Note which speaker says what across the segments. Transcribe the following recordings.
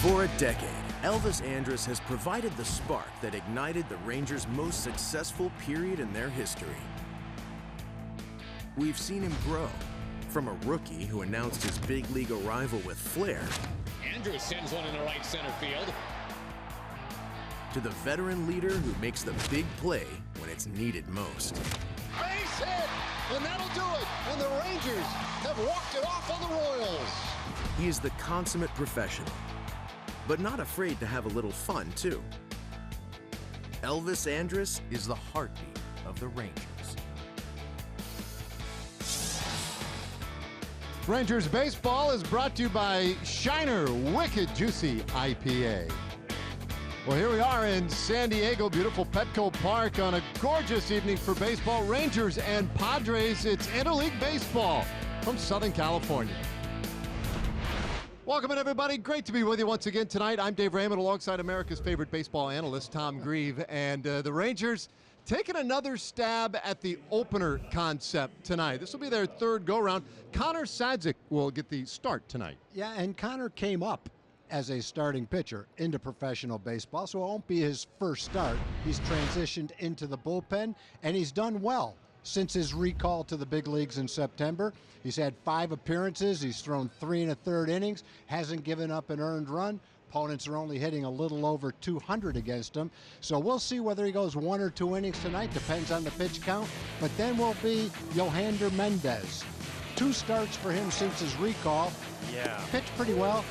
Speaker 1: For a decade, Elvis Andrus has provided the spark that ignited the Rangers' most successful period in their history. We've seen him grow, from a rookie who announced his big league arrival with flair,
Speaker 2: Andrus sends one in the right center field,
Speaker 1: to the veteran leader who makes the big play when it's needed most.
Speaker 3: Base hit, and that'll do it. And the Rangers have walked it off on the Royals.
Speaker 1: He is the consummate professional, but not afraid to have a little fun, too. Elvis Andrus is the heartbeat of the Rangers.
Speaker 4: Rangers baseball is brought to you by Shiner Wicked Juicy IPA. Well, here we are in San Diego, beautiful Petco Park on a gorgeous evening for baseball. Rangers and Padres, it's interleague baseball from Southern California. Welcome in, everybody. Great to be with you once again tonight. I'm Dave Raymond alongside America's favorite baseball analyst, Tom Grieve. And the Rangers taking another stab at the opener concept tonight. This will be their third go-round. Connor Sadzik will get the start tonight.
Speaker 5: Yeah, and Connor came up as a starting pitcher into professional baseball, so it won't be his first start. He's transitioned into the bullpen, and he's done well since his recall to the big leagues in September. He's had 5 appearances. He's thrown 3 1/3 innings, hasn't given up an earned run. Opponents are only hitting a little over 200 against him. So we'll see whether he goes 1 or 2 innings tonight, depends on the pitch count. But then will be Yohander Mendez. 2 starts for him since his recall.
Speaker 6: Yeah.
Speaker 5: Pitched pretty well.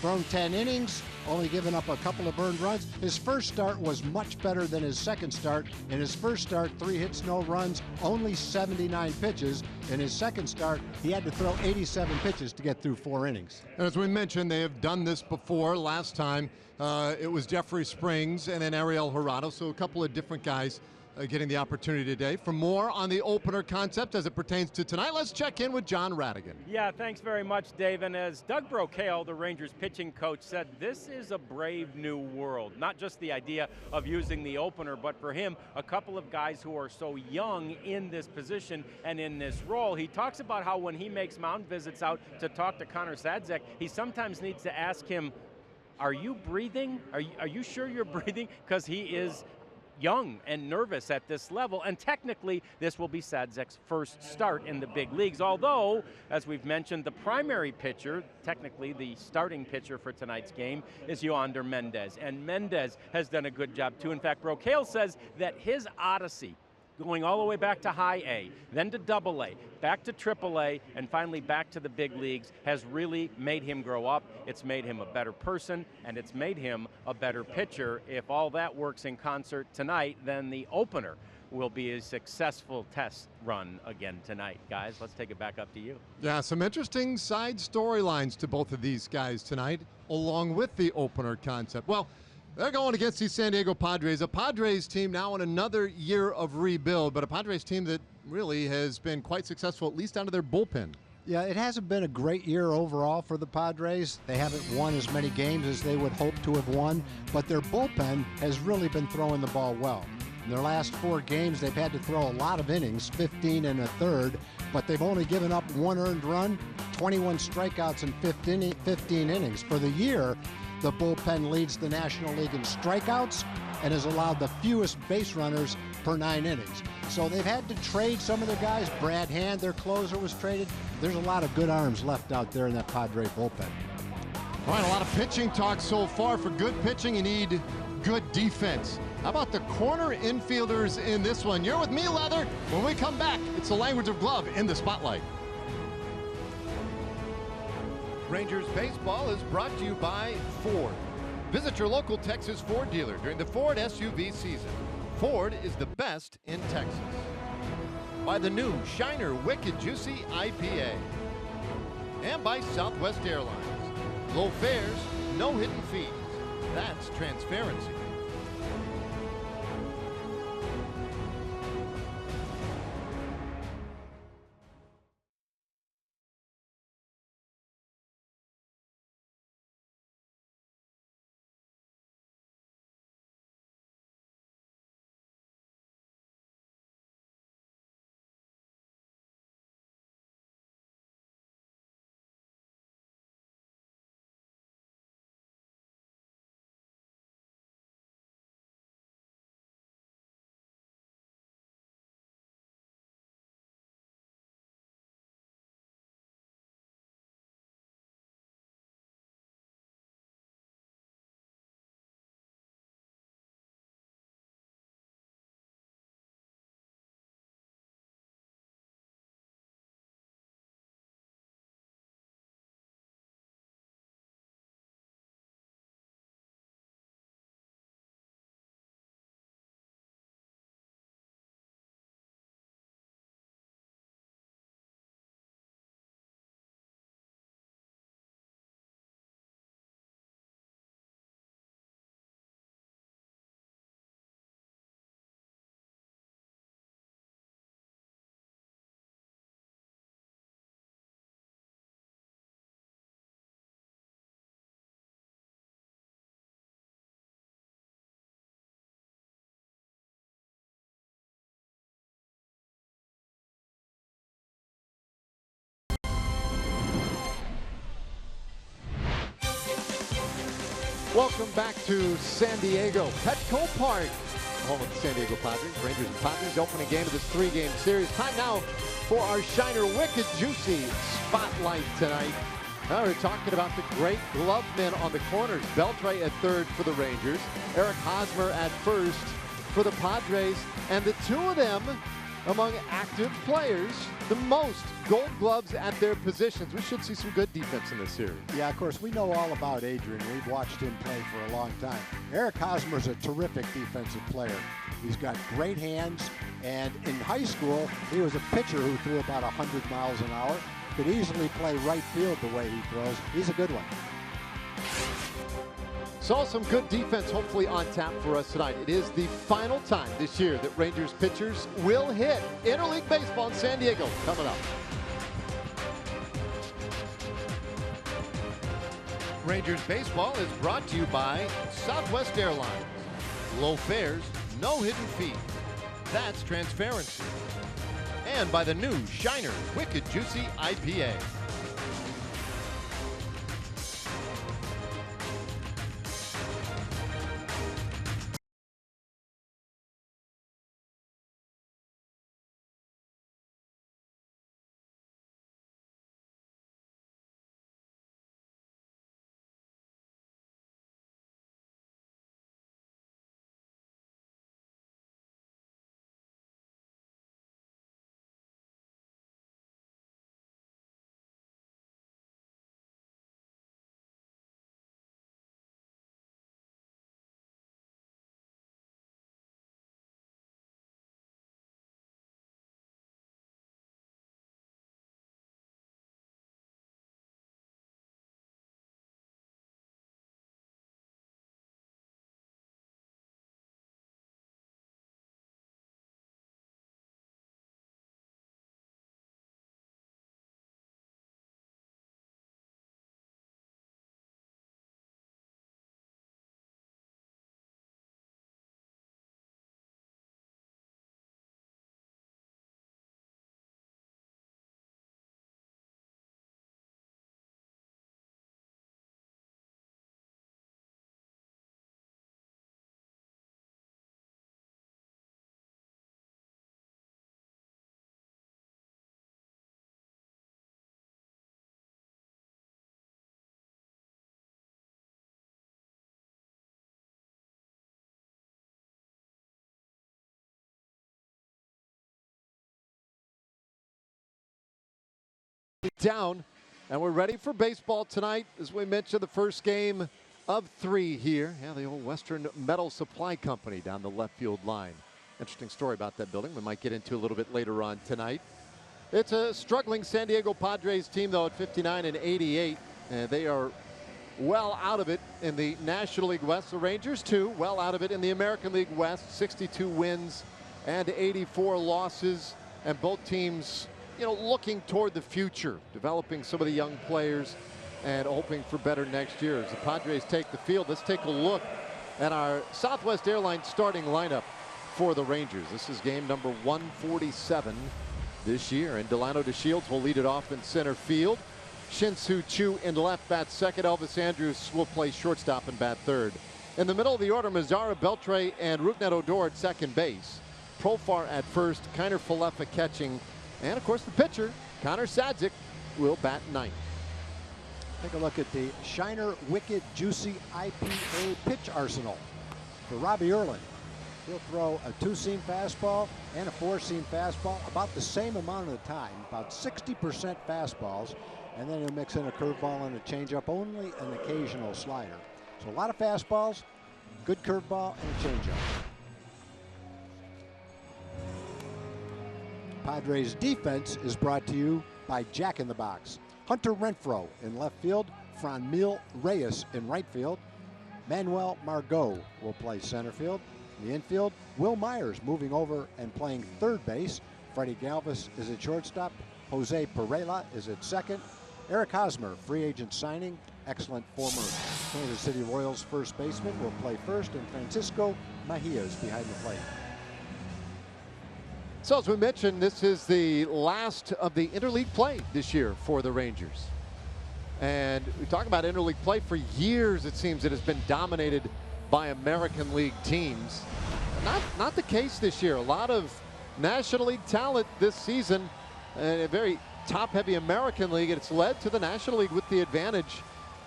Speaker 5: Thrown 10 innings, only given up a couple of earned runs. His first start was much better than his second start. In his first start, 3 hits, no runs, only 79 pitches. In his second start, he had to throw 87 pitches to get through 4 innings.
Speaker 4: As we mentioned, they have done this before. Last time, it was Jeffrey Springs and then Ariel Jurado, so a couple of different guys getting the opportunity today. For more on the opener concept as it pertains to tonight, let's check in with John Radigan.
Speaker 6: Yeah, thanks very much, Dave. And as Doug Brocail, the Rangers pitching coach, said, this is a brave new world. Not just the idea of using the opener, but for him, a couple of guys who are so young in this position and in this role. He talks about how when he makes mound visits out to talk to Connor Sadzik, he sometimes needs to ask him, are you breathing? Are you sure you're breathing? Because he is young and nervous at this level, and technically this will be Sadzik's first start in the big leagues, although, as we've mentioned, the primary pitcher, technically the starting pitcher for tonight's game, is Yohander Mendez, and Mendez has done a good job too. In fact, Brocail says that his odyssey, going all the way back to high A, then to double A, back to triple A, and finally back to the big leagues, has really made him grow up. It's made him a better person, and it's made him a better pitcher. If all that works in concert tonight, then the opener will be a successful test run again tonight. Guys, let's take it back up to you.
Speaker 4: Yeah, some interesting side storylines to both of these guys tonight, along with the opener concept. Well, they're going against the San Diego Padres, a Padres team now in another year of rebuild, but a Padres team that really has been quite successful, at least out of their bullpen.
Speaker 5: Yeah, it hasn't been a great year overall for the Padres. They haven't won as many games as they would hope to have won, but their bullpen has really been throwing the ball well. In their last 4 games, they've had to throw a lot of innings, 15 1/3, but they've only given up 1 earned run, 21 strikeouts in 15 innings. For the year, the bullpen leads the National League in strikeouts and has allowed the fewest base runners per 9 innings. So they've had to trade some of their guys. Brad Hand, their closer, was traded. There's a lot of good arms left out there in that Padre bullpen.
Speaker 4: All right, a lot of pitching talk so far. For good pitching, you need good defense. How about the corner infielders in this one? You're with me, Leather. When we come back, it's the language of glove in the spotlight. Rangers baseball is brought to you by Ford. Visit your local Texas Ford dealer during the Ford SUV season. Ford is the best in Texas. By the new Shiner Wicked Juicy IPA. And by Southwest Airlines. Low fares, no hidden fees. That's transparency. Welcome back to San Diego, Petco Park, home of the San Diego Padres. Rangers and Padres opening game of this 3-game series. Time now for our Shiner Wicked Juicy Spotlight tonight. Now we're talking about the great glove men on the corners. Beltre at third for the Rangers, Eric Hosmer at first for the Padres, and the two of them among active players, the most gold gloves at their positions. We should see some good defense in this series.
Speaker 5: Yeah, of course, we know all about Adrian. We've watched him play for a long time. Eric Hosmer's a terrific defensive player. He's got great hands, and in high school, he was a pitcher who threw about 100 miles an hour. Could easily play right field the way he throws. He's a good one.
Speaker 4: Saw some good defense hopefully on tap for us tonight. It is the final time this year that Rangers pitchers will hit interleague baseball in San Diego coming up. Rangers baseball is brought to you by Southwest Airlines. Low fares, no hidden fees. That's transparency. And by the new Shiner Wicked Juicy IPA. Down, and we're ready for baseball tonight. As we mentioned, the first game of 3 here. Yeah, the old Western Metal Supply Company down the left field line. Interesting story about that building we might get into a little bit later on tonight. It's a struggling San Diego Padres team, though, at 59 and 88. And they are well out of it in the National League West. The Rangers, too, well out of it in the American League West. 62 wins and 84 losses. And both teams, you know, looking toward the future, developing some of the young players and hoping for better next year. As the Padres take the field, let's take a look at our Southwest Airlines starting lineup for the Rangers. This is game number 147 this year, and Delano DeShields will lead it off in center field. Shin-Soo Choo in left, bat second. Elvis Andrus will play shortstop and bat third. In the middle of the order, Mazzara, Beltre, and Rougned Odor at second base. Profar at first, Kiner Falefa catching. And, of course, the pitcher, Connor Sadzik, will bat ninth.
Speaker 5: Take a look at the Shiner Wicked Juicy IPA pitch arsenal for Robbie Erlin. He'll throw a 2-seam fastball and a 4-seam fastball about the same amount of the time, about 60% fastballs, and then he'll mix in a curveball and a changeup, only an occasional slider. So a lot of fastballs, good curveball, and a changeup. Padres defense is brought to you by Jack in the Box. Hunter Renfroe in left field, Franmil Reyes in right field. Manuel Margot will play center field. In the infield, Will Myers moving over and playing third base. Freddie Galvis is at shortstop. Jose Pereira is at second. Eric Hosmer, free agent signing. Excellent former Kansas City Royals first baseman, will play first, and Francisco Mejia is behind the plate.
Speaker 4: So as we mentioned, this is the last of the interleague play this year for the Rangers. And we talk about interleague play. For years, it seems it has been dominated by American League teams. Not the case this year. A lot of National League talent this season, a very top-heavy American League, and it's led to the National League with the advantage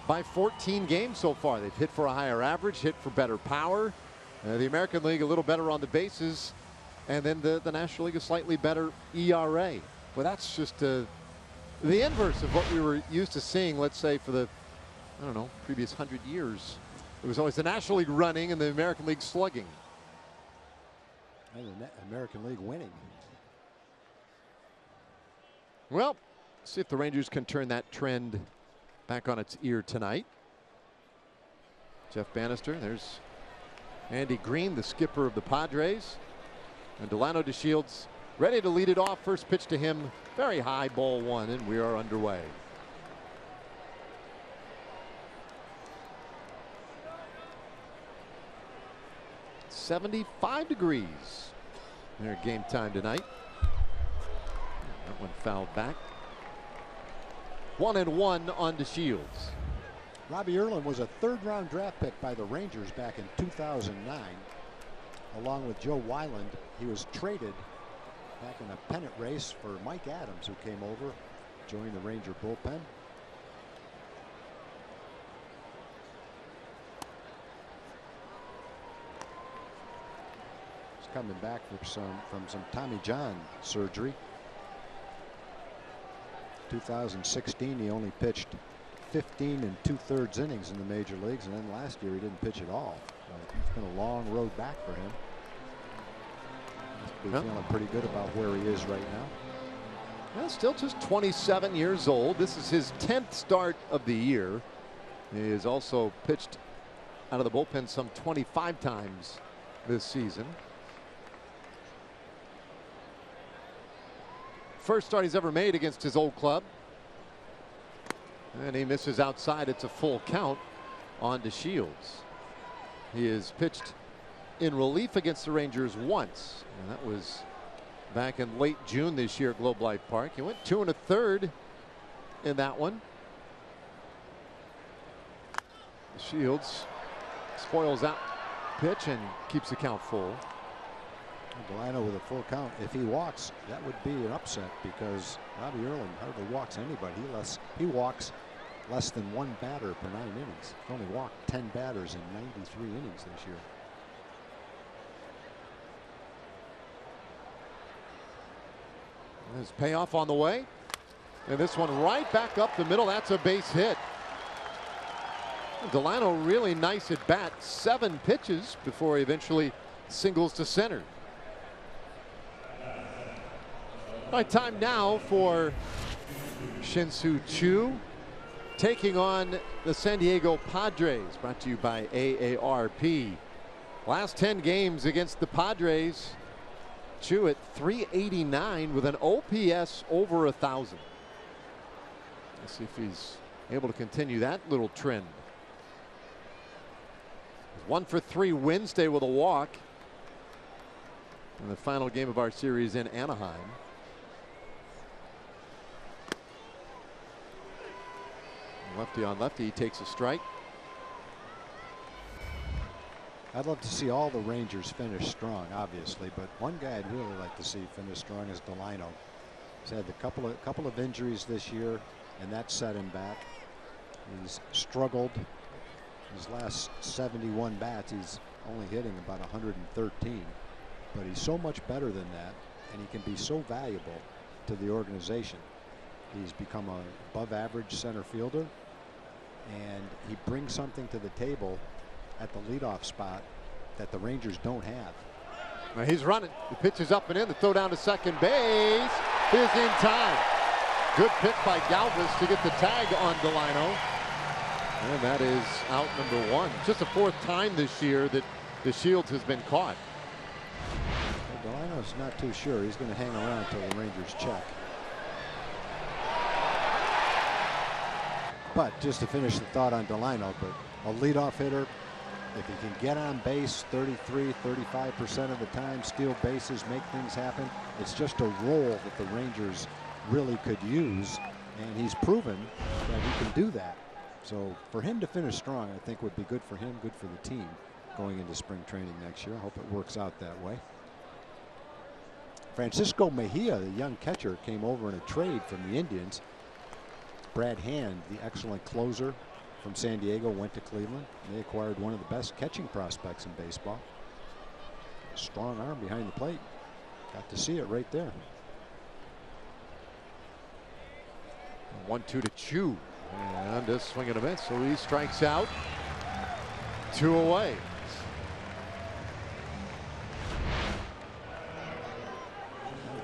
Speaker 4: by 14 games so far. They've hit for a higher average, hit for better power. The American League a little better on the bases, and then the National League a slightly better ERA. Well, that's just the inverse of what we were used to seeing, let's say, for the, I don't know, previous 100 years. It was always the National League running and the American League slugging.
Speaker 5: And the American League winning.
Speaker 4: Well, see if the Rangers can turn that trend back on its ear tonight. Jeff Bannister, there's Andy Green, the skipper of the Padres. And Delano DeShields ready to lead it off. First pitch to him, very high, ball one, and we are underway. "75 degrees. Their game time tonight. That one fouled back. 1-1 on DeShields.
Speaker 5: Robbie Erlin was a third-round draft pick by the Rangers back in 2009. Along with Joe Weiland, he was traded back in a pennant race for Mike Adams, who came over, joined the Ranger bullpen. He's coming back from some Tommy John surgery. 2016, he only pitched 15 2/3 innings in the major leagues, and then last year he didn't pitch at all. So it's been a long road back for him. He's feeling pretty good about where he is right now.
Speaker 4: Well, still just 27 years old. This is his 10th start of the year. He has also pitched out of the bullpen some 25 times this season. First start he's ever made against his old club. And he misses outside. It's a full count on DeShields. He has pitched in relief against the Rangers once, and that was back in late June this year at Globe Life Park. He went 2 1/3 in that one. DeShields spoils that pitch and keeps the count full.
Speaker 5: Delano with a full count. If he walks, that would be an upset, because Robbie Erlin hardly walks anybody. He walks less than one batter per 9 innings. He only walked 10 batters in 93 innings this year.
Speaker 4: There's payoff on the way. And this one right back up the middle. That's a base hit. Delano really nice at bat. 7 pitches before he eventually singles to center. All right, time now for Shin-Soo Choo taking on the San Diego Padres, brought to you by AARP. Last 10 games against the Padres, Choo at .389 with an OPS over 1,000. Let's see if he's able to continue that little trend. 1 for 3 Wednesday with a walk in the final game of our series in Anaheim. Lefty on lefty, he takes a strike.
Speaker 5: I'd love to see all the Rangers finish strong, obviously, but one guy I'd really like to see finish strong is Delano. He's had a couple of injuries this year, and that set him back. He's struggled. His last 71 bats, he's only hitting about 113, but he's so much better than that, and he can be so valuable to the organization. He's become an above-average center fielder, and he brings something to the table at the leadoff spot that the Rangers don't have.
Speaker 4: Now he's running. The pitch is up and in. The throw down to second base is in time. Good pick by Galvis to get the tag on Delano. And that is out number 1. Just the 4th time this year that DeShields has been caught.
Speaker 5: Well, Delano's not too sure. He's going to hang around until the Rangers check. But just to finish the thought on Delano, but a leadoff hitter, if he can get on base 35% of the time, steal bases, make things happen, it's just a role that the Rangers really could use And he's proven that he can do that. So for him to finish strong, I think would be good for him, good for the team going into spring training next year. I hope it works out that way. Francisco Mejia, the young catcher, came over in a trade from the Indians. Brad Hand, the excellent closer from San Diego, went to Cleveland. They acquired one of the best catching prospects in baseball. Strong arm behind the plate. Got to see it right there.
Speaker 4: 1-2 to Chu. And a swing and a miss. So he strikes out. 2 away.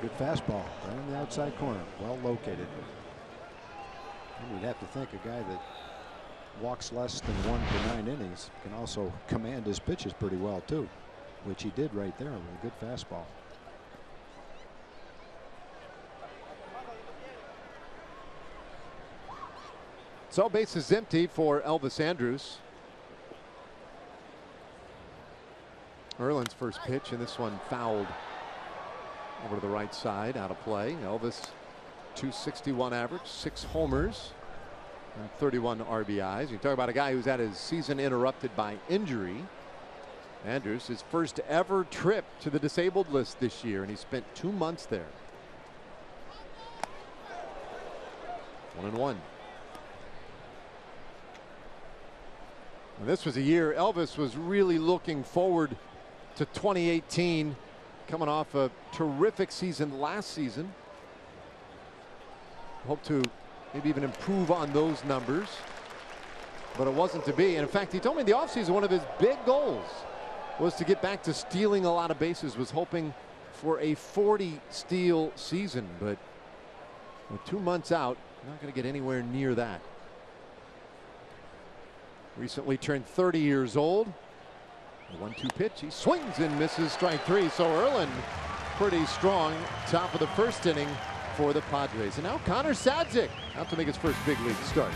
Speaker 5: Good fastball right on the outside corner. Well located. And you'd have to think a guy that walks less than 1 per 9 innings can also command his pitches pretty well too, which he did right there with a good fastball.
Speaker 4: So base is empty for Elvis Andrus. Erlin's first pitch, and this one fouled over to the right side, out of play. Elvis, 261 average, 6 homers, and 31 RBIs. You talk about a guy who's had his season interrupted by injury. Andrus, his first ever trip to the disabled list this year, and he spent 2 months there. 1-1. And this was a year Elvis was really looking forward to 2018, coming off a terrific season last season. Hope to maybe even improve on those numbers, but it wasn't to be. And in fact, he told me in the offseason one of his big goals was to get back to stealing a lot of bases, was hoping for a 40 steal season, but with 2 months out, not going to get anywhere near that. Recently turned 30 years old. The 1-2 pitch, he swings and misses, strike 3. So Erlin pretty strong, top of the first inning for the Padres. And now Connor Sadzik out to make his first big league start.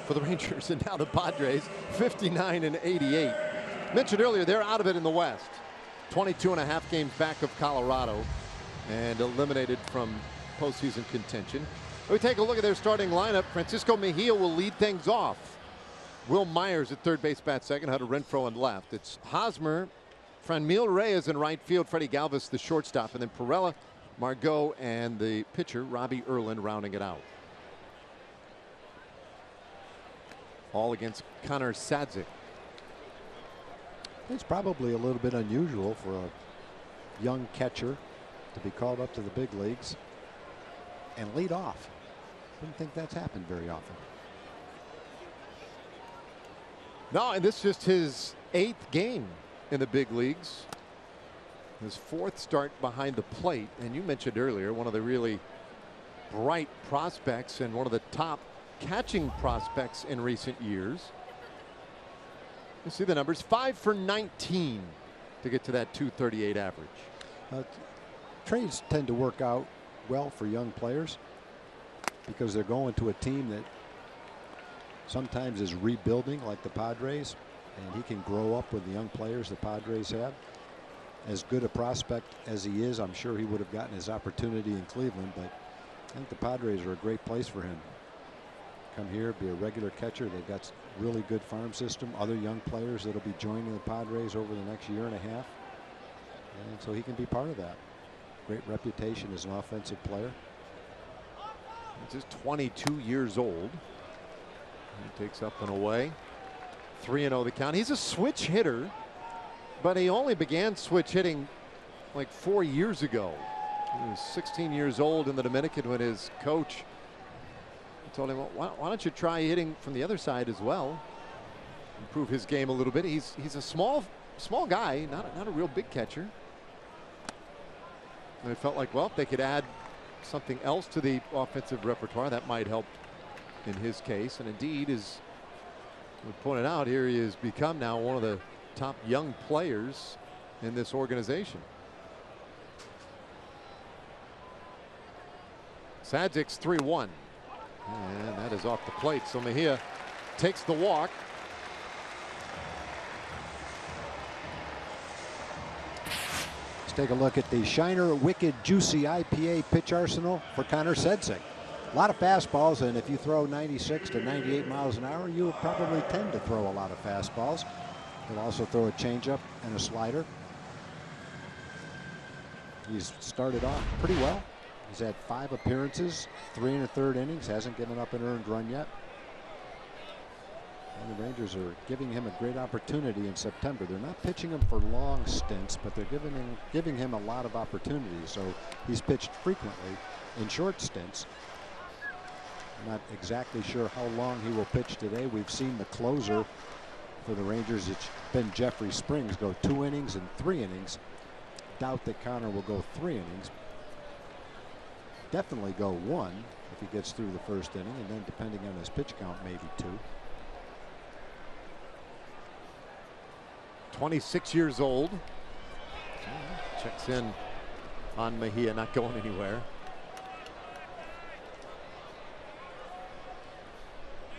Speaker 4: For the Rangers and now the Padres, 59 and 88. Mentioned earlier, they're out of it in the West. 22.5 games back of Colorado and eliminated from postseason contention. We take a look at their starting lineup. Francisco Mejia will lead things off. Will Myers at third base, bat second. Hunter Renfroe on left. It's Hosmer, Franmil Reyes in right field. Freddie Galvis the shortstop, and then Perella, Margot, and the pitcher Robbie Erlin rounding it out. All against Connor Sadzik.
Speaker 5: It's probably a little bit unusual for a young catcher to be called up to the big leagues and lead off. Didn't think that's happened very often.
Speaker 4: No, and this is just his 8th game in the big leagues. His 4th start behind the plate. And you mentioned earlier one of the really bright prospects and one of the top catching prospects in recent years. You see the numbers, 5 for 19 to get to that 238 average.
Speaker 5: Trades tend to work out well for young players because they're going to a team that sometimes is rebuilding, like the Padres, and he can grow up with the young players the Padres have. As good a prospect as he is, I'm sure he would have gotten his opportunity in Cleveland, but I think the Padres are a great place for him. Come here, be a regular catcher. They've got really good farm system, other young players that'll be joining the Padres over the next year and a half, and so he can be part of that. Great reputation as an offensive player.
Speaker 4: He's just 22 years old. He takes up and away. 3-0 the count. He's a switch hitter, but he only began switch hitting like 4 years ago. He was 16 years old in the Dominican when his coach told him, well, why don't you try hitting from the other side as well? Improve his game a little bit. He's a small guy, not a real big catcher. And it felt like, well, if they could add something else to the offensive repertoire, that might help in his case. And indeed, as we pointed out here, he has become now one of the top young players in this organization. Sadzic's 3-1. And that is off the plate. So Mejia takes the walk.
Speaker 5: Let's take a look at the Shiner Wicked Juicy IPA pitch arsenal for Connor Sedzik. A lot of fastballs, and if you throw 96 to 98 miles an hour, you will probably tend to throw a lot of fastballs. He'll also throw a changeup and a slider. He's started off pretty well. He's had 5 appearances, 3 1/3 innings, hasn't given up an earned run yet. And the Rangers are giving him a great opportunity in September. They're not pitching him for long stints, but they're giving him a lot of opportunities. So he's pitched frequently in short stints. I'm not exactly sure how long he will pitch today. We've seen the closer for the Rangers, it's been Jeffrey Springs, go 2 innings and 3 innings. Doubt that Connor will go 3 innings. Definitely go 1 if he gets through the first inning, and then depending on his pitch count, maybe 2.
Speaker 4: 26 years old. Checks in on Mejia, not going anywhere.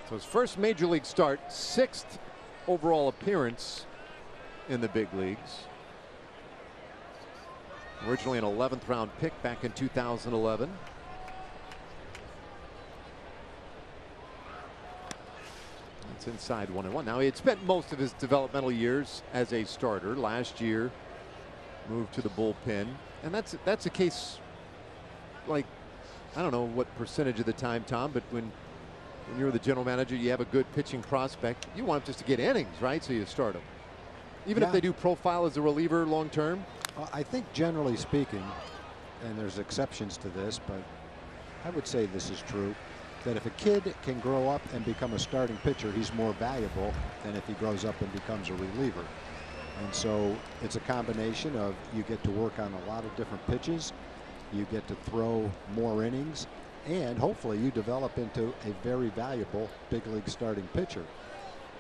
Speaker 4: So his first major league start, 6th overall appearance in the big leagues. Originally an 11th round pick back in 2011. It's inside 1-1. Now he had spent most of his developmental years as a starter. Last year moved to the bullpen, and that's a case, like, I don't know what percentage of the time, Tom, but when you're the general manager, you have a good pitching prospect, you want him just to get innings, right? So you start him, even if they do profile as a reliever long term.
Speaker 5: I think generally speaking, and there's exceptions to this, but I would say this is true, that if a kid can grow up and become a starting pitcher, he's more valuable than if he grows up and becomes a reliever. And so it's a combination of, you get to work on a lot of different pitches, you get to throw more innings, and hopefully you develop into a very valuable big league starting pitcher.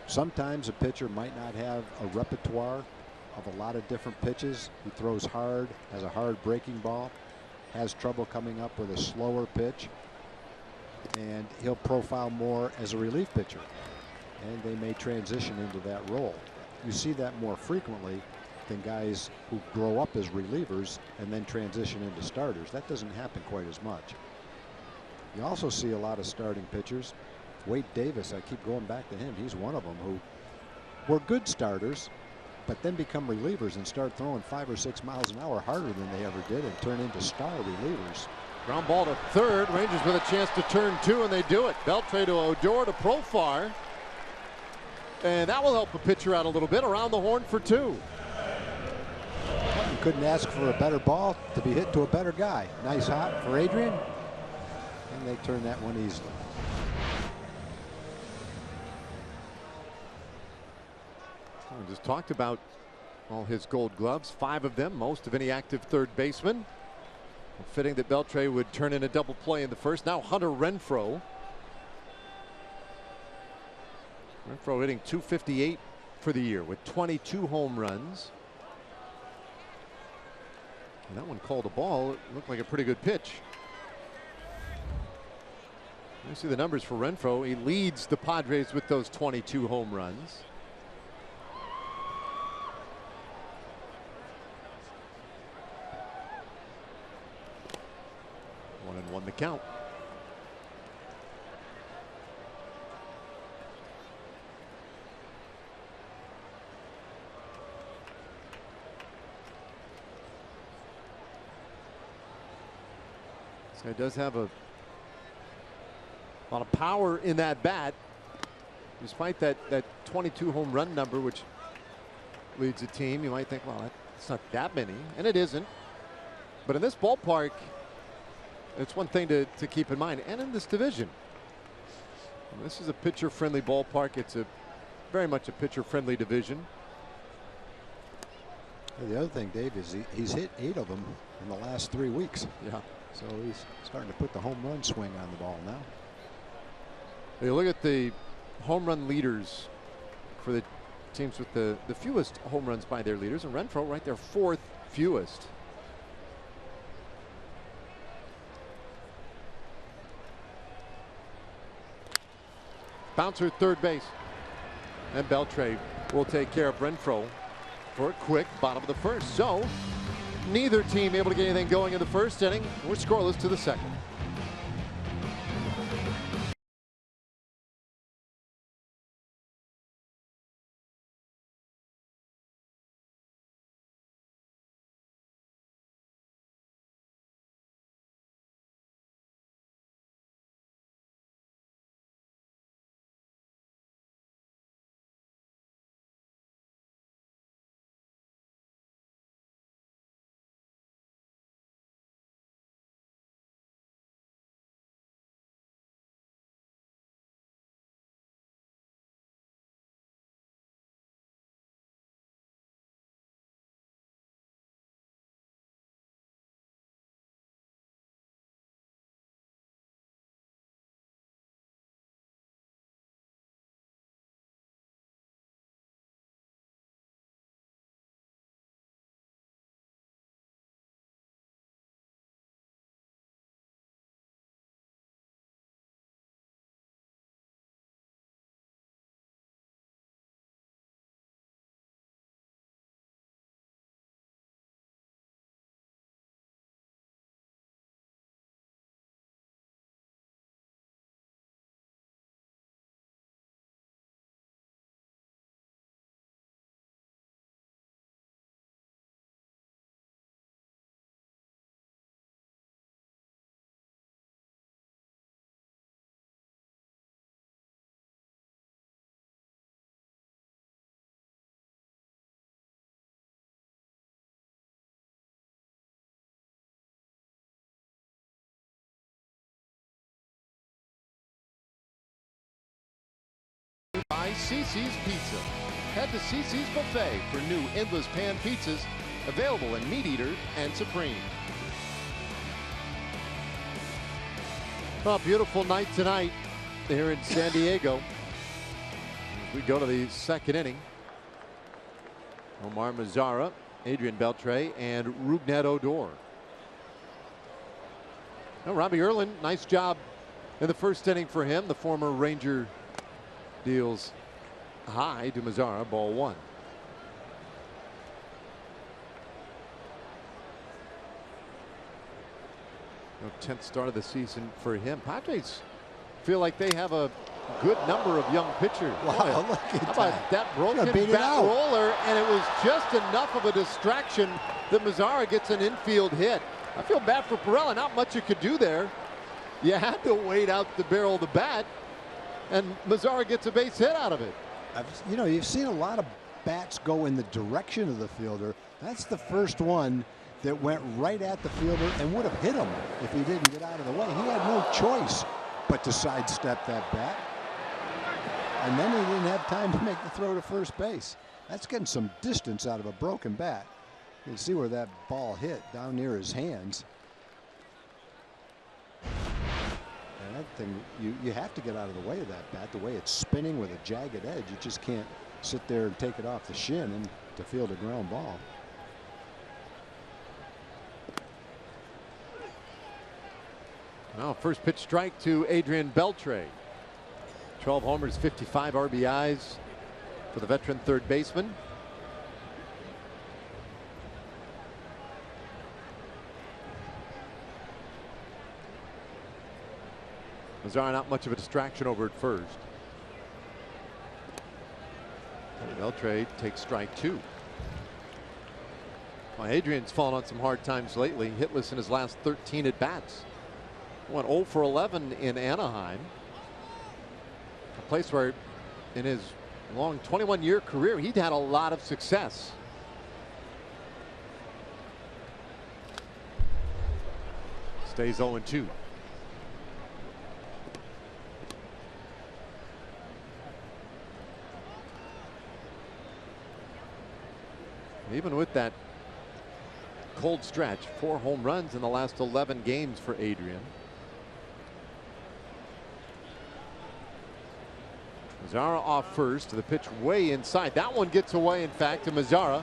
Speaker 5: Sometimes a pitcher might not have a repertoire of a lot of different pitches. He throws hard, has a hard breaking ball, has trouble coming up with a slower pitch, and he'll profile more as a relief pitcher, and they may transition into that role. You see that more frequently than guys who grow up as relievers and then transition into starters. That doesn't happen quite as much. You also see a lot of starting pitchers. Wade Davis, I keep going back to him, he's one of them, who were good starters but then become relievers and start throwing 5 or 6 miles an hour harder than they ever did and turn into star relievers.
Speaker 4: Ground ball to third. Rangers with a chance to turn 2, and they do it. Beltre to Odor to Profar, and that will help the pitcher out a little bit. Around the horn for 2.
Speaker 5: You couldn't ask for a better ball to be hit to a better guy. Nice hop for Adrian, and they turn that one easily.
Speaker 4: We just talked about all his Gold Gloves, 5 of them, most of any active third baseman. Fitting that Beltre would turn in a double play in the first. Now Hunter Renfroe Renfroe hitting .258 for the year with 22 home runs. And that one called a ball. It looked like a pretty good pitch. You see the numbers for Renfroe. He leads the Padres with those 22 home runs. One and one the count. This guy does have a lot of power in that bat, despite that 22 home run number, which leads a team. You might think, well, it's not that many, and it isn't. But in this ballpark, it's one thing to keep in mind, and in this division. This is a pitcher-friendly ballpark. It's very much a pitcher-friendly division.
Speaker 5: The other thing, Dave, is he's hit 8 of them in the last 3 weeks.
Speaker 4: Yeah.
Speaker 5: So he's starting to put the home run swing on the ball now.
Speaker 4: You look at the home run leaders for the teams with the fewest home runs by their leaders, and Renfroe right there, 4th fewest. Bouncer third base, and Beltre will take care of Renfroe for a quick bottom of the first. So neither team able to get anything going in the first inning. We're scoreless to the second. By CiCi's Pizza. Head to CiCi's Buffet for new endless pan pizzas available in Meat Eater and Supreme. Well, beautiful night tonight here in San Diego. We go to the second inning. Omar Mazara, Adrian Beltre, and Rougned Odor. Now, Robbie Erlin, nice job in the first inning for him. The former Ranger deals high to Mazara, ball 1. No 10th start of the season for him. Padres feel like they have a good number of young pitchers.
Speaker 5: Wow, look at
Speaker 4: how about that broken
Speaker 5: beat it
Speaker 4: bat
Speaker 5: out.
Speaker 4: roller, and it was just enough of a distraction that Mazara gets an infield hit. I feel bad for Perella. Not much you could do there. You had to wait out the barrel of the bat, and Mazara gets a base hit out of it.
Speaker 5: You know, you've seen a lot of bats go in the direction of the fielder. That's the first one that went right at the fielder and would have hit him if he didn't get out of the way. He had no choice but to sidestep that bat. And then he didn't have time to make the throw to first base. That's getting some distance out of a broken bat. You can see where that ball hit down near his hands. And That thing, you have to get out of the way of that bat. The way it's spinning with a jagged edge, you just can't sit there and take it off the shin and to field a ground ball.
Speaker 4: Well, first pitch strike to Adrian Beltre. 12 homers, 55 RBIs for the veteran third baseman. Mazara not much of a distraction over at first. Beltre takes strike two. Well, Adrian's fallen on some hard times lately. Hitless in his last 13 at bats. Went 0 for 11 in Anaheim. A place where in his long 21-year career he'd had a lot of success. Stays 0-2. Even with that cold stretch, 4 home runs in the last 11 games for Adrian. Mazara off first. The pitch way inside. That one gets away, in fact, to Mazara.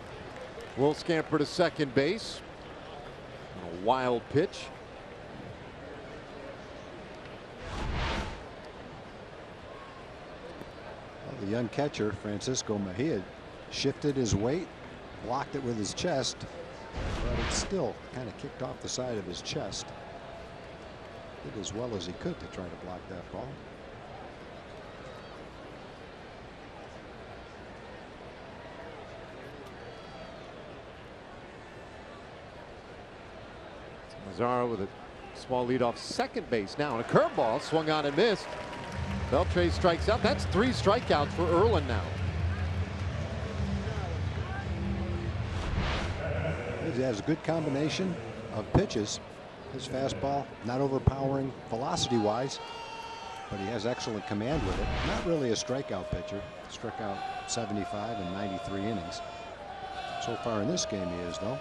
Speaker 4: Will scamper to second base. A wild pitch.
Speaker 5: Well, the young catcher, Francisco Mejia, shifted his weight, blocked it with his chest, but it still kind of kicked off the side of his chest. Did as well as he could to try to block that ball.
Speaker 4: Mazara with a small lead off second base now, and a curveball swung on and missed. Beltre strikes out. That's 3 strikeouts for Erlin now.
Speaker 5: He has a good combination of pitches. His fastball not overpowering velocity wise, but he has excellent command with it. Not really a strikeout pitcher. Struck out 75 in 93 innings. So far in this game he is, though.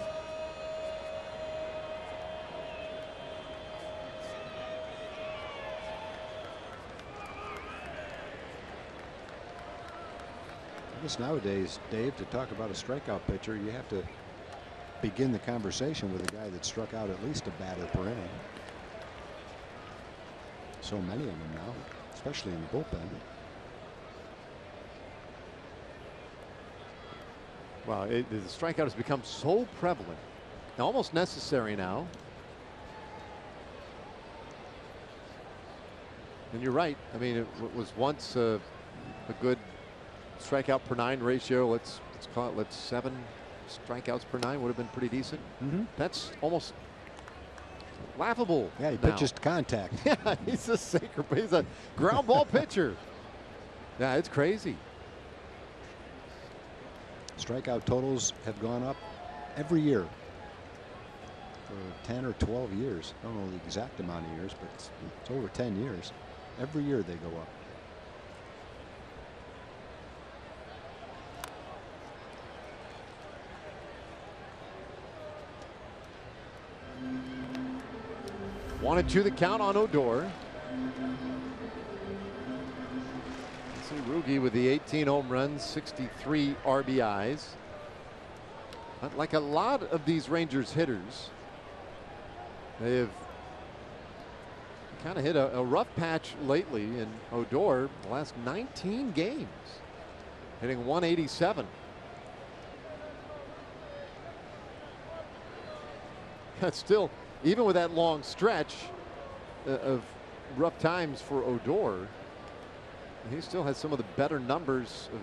Speaker 5: I guess nowadays, Dave, to talk about a strikeout pitcher, you have to begin the conversation with a guy that struck out at least a batter per inning. So many of them now, especially in the bullpen.
Speaker 4: Well, the strikeout has become so prevalent, almost necessary now. And you're right. I mean, it was once a good strikeout per 9 ratio. Let's call it 7 strikeouts per 9 would have been pretty decent. That's almost laughable.
Speaker 5: Yeah, he
Speaker 4: now.
Speaker 5: pitches to contact.
Speaker 4: Yeah, he's a sinker. He's a ground ball pitcher. Yeah, it's crazy.
Speaker 5: Strikeout totals have gone up every year for 10 or 12 years. I don't know the exact amount of years, but it's over 10 years. Every year they go up.
Speaker 4: Wanted to the count on Odor. Let's see, Rugi with the 18 home runs, 63 RBIs. But like a lot of these Rangers hitters, they have kind of hit a rough patch lately. In Odor, the last 19 games, hitting 187. That's still, even with that long stretch of rough times for Odor, he still has some of the better numbers of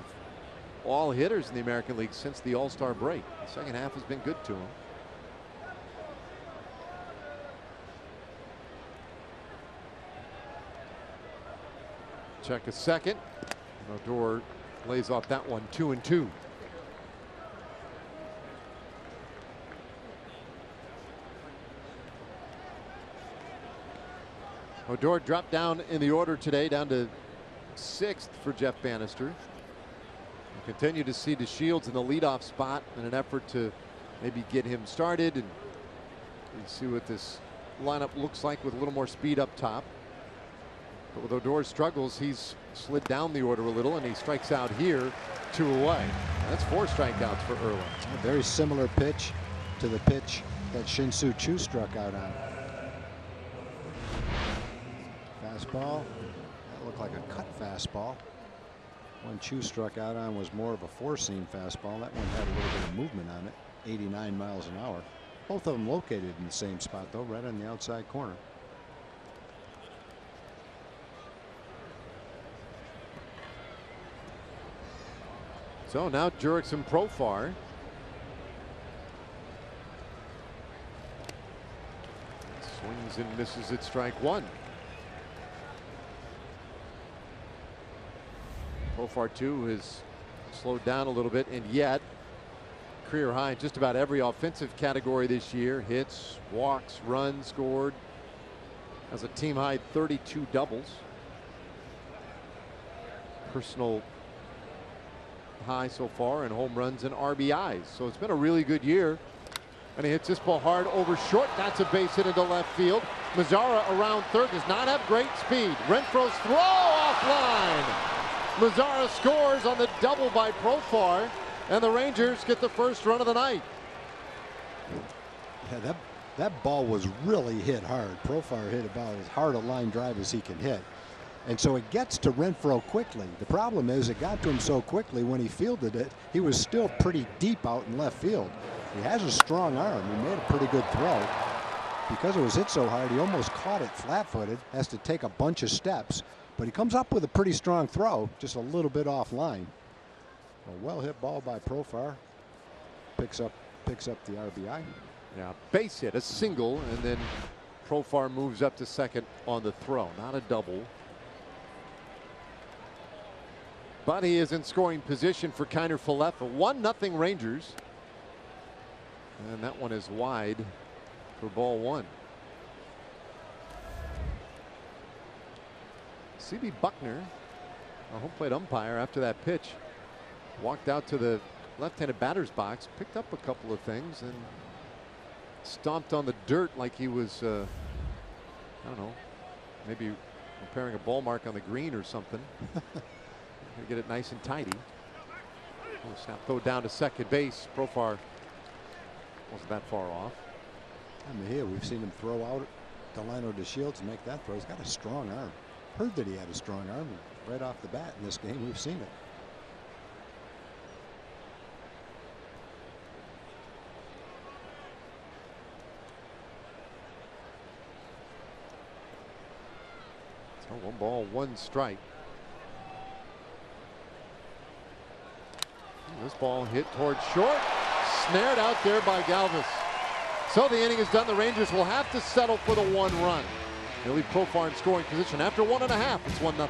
Speaker 4: all hitters in the American League since the All-Star break. The second half has been good to him. Check a second. Odor lays off that one, 2-2. Odor dropped down in the order today, down to 6th for Jeff Bannister. We'll continue to see DeShields in the leadoff spot in an effort to maybe get him started and see what this lineup looks like with a little more speed up top. But with Odor's struggles, he's slid down the order a little, and he strikes out here, 2 away. That's 4 strikeouts for Erlin.
Speaker 5: A very similar pitch to the pitch that Shin-Soo Choo struck out on. Fastball. That looked like a cut fastball. One Choo struck out on was more of a 4-seam fastball. That one had a little bit of movement on it, 89 miles an hour. Both of them located in the same spot, though, right on the outside corner.
Speaker 4: So now Jurickson Profar. Swings and misses at strike 1. Profar 2 has slowed down a little bit, and yet career high in just about every offensive category this year. Hits, walks, runs scored. Has a team high 32 doubles. Personal high so far in home runs and RBIs. So it's been a really good year. And he hits this ball hard over short. That's a base hit into left field. Mazzara around third does not have great speed. Renfroe's throw offline. Mazzara scores on the double by Profar, and the Rangers get the first run of the night.
Speaker 5: Yeah, that ball was really hit hard. Profar hit about as hard a line drive as he can hit. And so it gets to Renfroe quickly. The problem is it got to him so quickly when he fielded it, he was still pretty deep out in left field. He has a strong arm. He made a pretty good throw. Because it was hit so hard, he almost caught it flat-footed, has to take a bunch of steps. But he comes up with a pretty strong throw, just a little bit offline. A well-hit ball by Profar. Picks up the RBI.
Speaker 4: Yeah, base hit, a single, and then Profar moves up to second on the throw. Not a double. But he is in scoring position for Kiner Falefa. 1-0 Rangers. And that one is wide for ball 1. C.B. Buckner, our home plate umpire, after that pitch, walked out to the left-handed batter's box, picked up a couple of things, and stomped on the dirt like he was, I don't know, maybe repairing a ball mark on the green or something. To get it nice and tidy. Snap throw down to second base. Profar wasn't that far off.
Speaker 5: I mean, here we've seen him throw out Delano DeShields and make that throw. He's got a strong arm. Heard that he had a strong arm right off the bat in this game. We've seen it.
Speaker 4: So 1 ball, 1 strike. This ball hit towards short, snared out there by Galvis. So the inning is done. The Rangers will have to settle for the 1 run. They'll leave Profar in scoring position after 1.5. It's 1-0.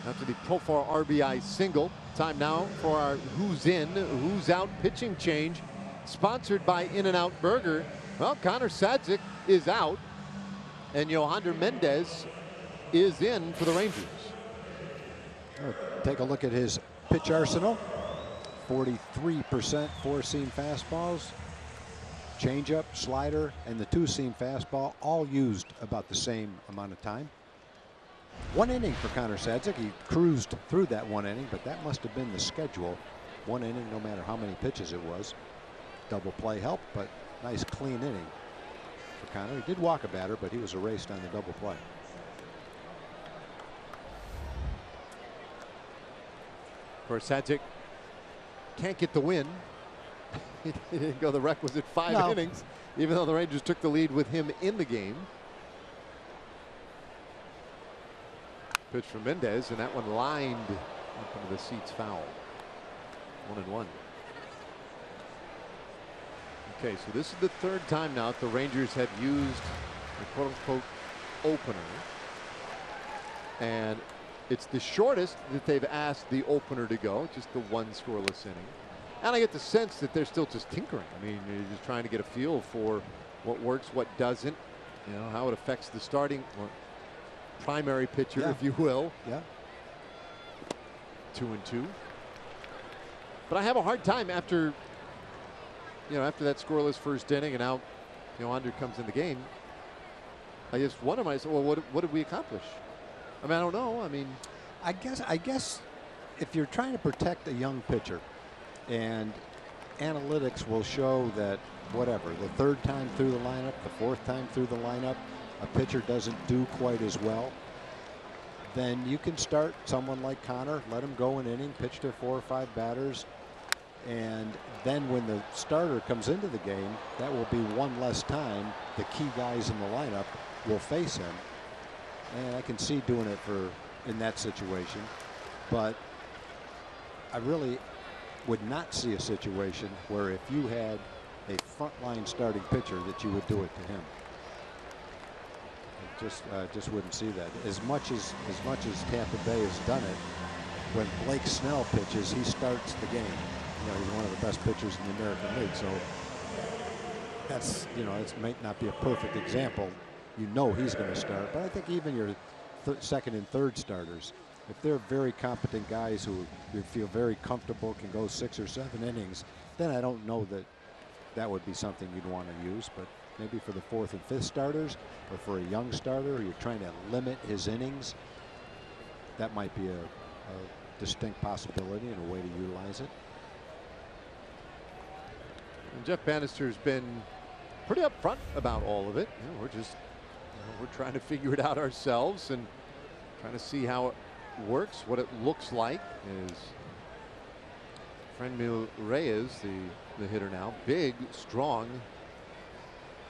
Speaker 4: after the Profar RBI single. Time now for our Who's In, Who's Out pitching change, sponsored by In-N-Out Burger. Well, Connor Sadzik is out, and Yohander Mendez is in for the Rangers.
Speaker 5: Take a look at his pitch arsenal. 43% four-seam fastballs, changeup, slider, and the two-seam fastball, all used about the same amount of time. 1 inning for Connor Sadzik. He cruised through that 1 inning, but that must have been the schedule. 1 inning, no matter how many pitches it was. Double play helped, but nice clean inning for Connor. He did walk a batter, but he was erased on the double play.
Speaker 4: Of course, Sadzik can't get the win. He didn't go the requisite 5 innings, even though the Rangers took the lead with him in the game. Pitch from Mendez, and that one lined up into the seats foul. 1-1. Okay, so this is the third time now that the Rangers have used a quote-unquote opener. And it's the shortest that they've asked the opener to go, just the 1 scoreless inning. And I get the sense that they're still just tinkering. I mean, you're just trying to get a feel for what works, what doesn't, you know, how it affects the starting or primary pitcher, if you will. 2-2. But I have a hard time after, you know, after that scoreless first inning, and now, you know, Andre comes in the game. I just wonder myself, well, what did we accomplish? I mean, I don't know. I mean,
Speaker 5: I guess if you're trying to protect a young pitcher, and analytics will show that whatever, the 3rd time through the lineup, the 4th time through the lineup, a pitcher doesn't do quite as well, then you can start someone like Connor, let him go an inning, pitch to 4 or 5 batters, and then when the starter comes into the game, that will be 1 less time the key guys in the lineup will face him. And I can see doing it in that situation, but I really would not see a situation where if you had a frontline starting pitcher that you would do it to him. Just wouldn't see that. As much as Tampa Bay has done it, when Blake Snell pitches, he starts the game. You know, he's one of the best pitchers in the American League. So that's, you know, it might not be a perfect example. You know he's going to start, but I think even your second and third starters, if they're very competent guys who you feel very comfortable, can go 6 or 7 innings, then I don't know that would be something you'd want to use. But maybe for the 4th and 5th starters, or for a young starter, you're trying to limit his innings, that might be a distinct possibility and a way to utilize it.
Speaker 4: And Jeff Bannister's been pretty upfront about all of it. You know, we're trying to figure it out ourselves and trying to see how it works, what it looks like. Is Franmil Reyes the hitter now? Big, strong,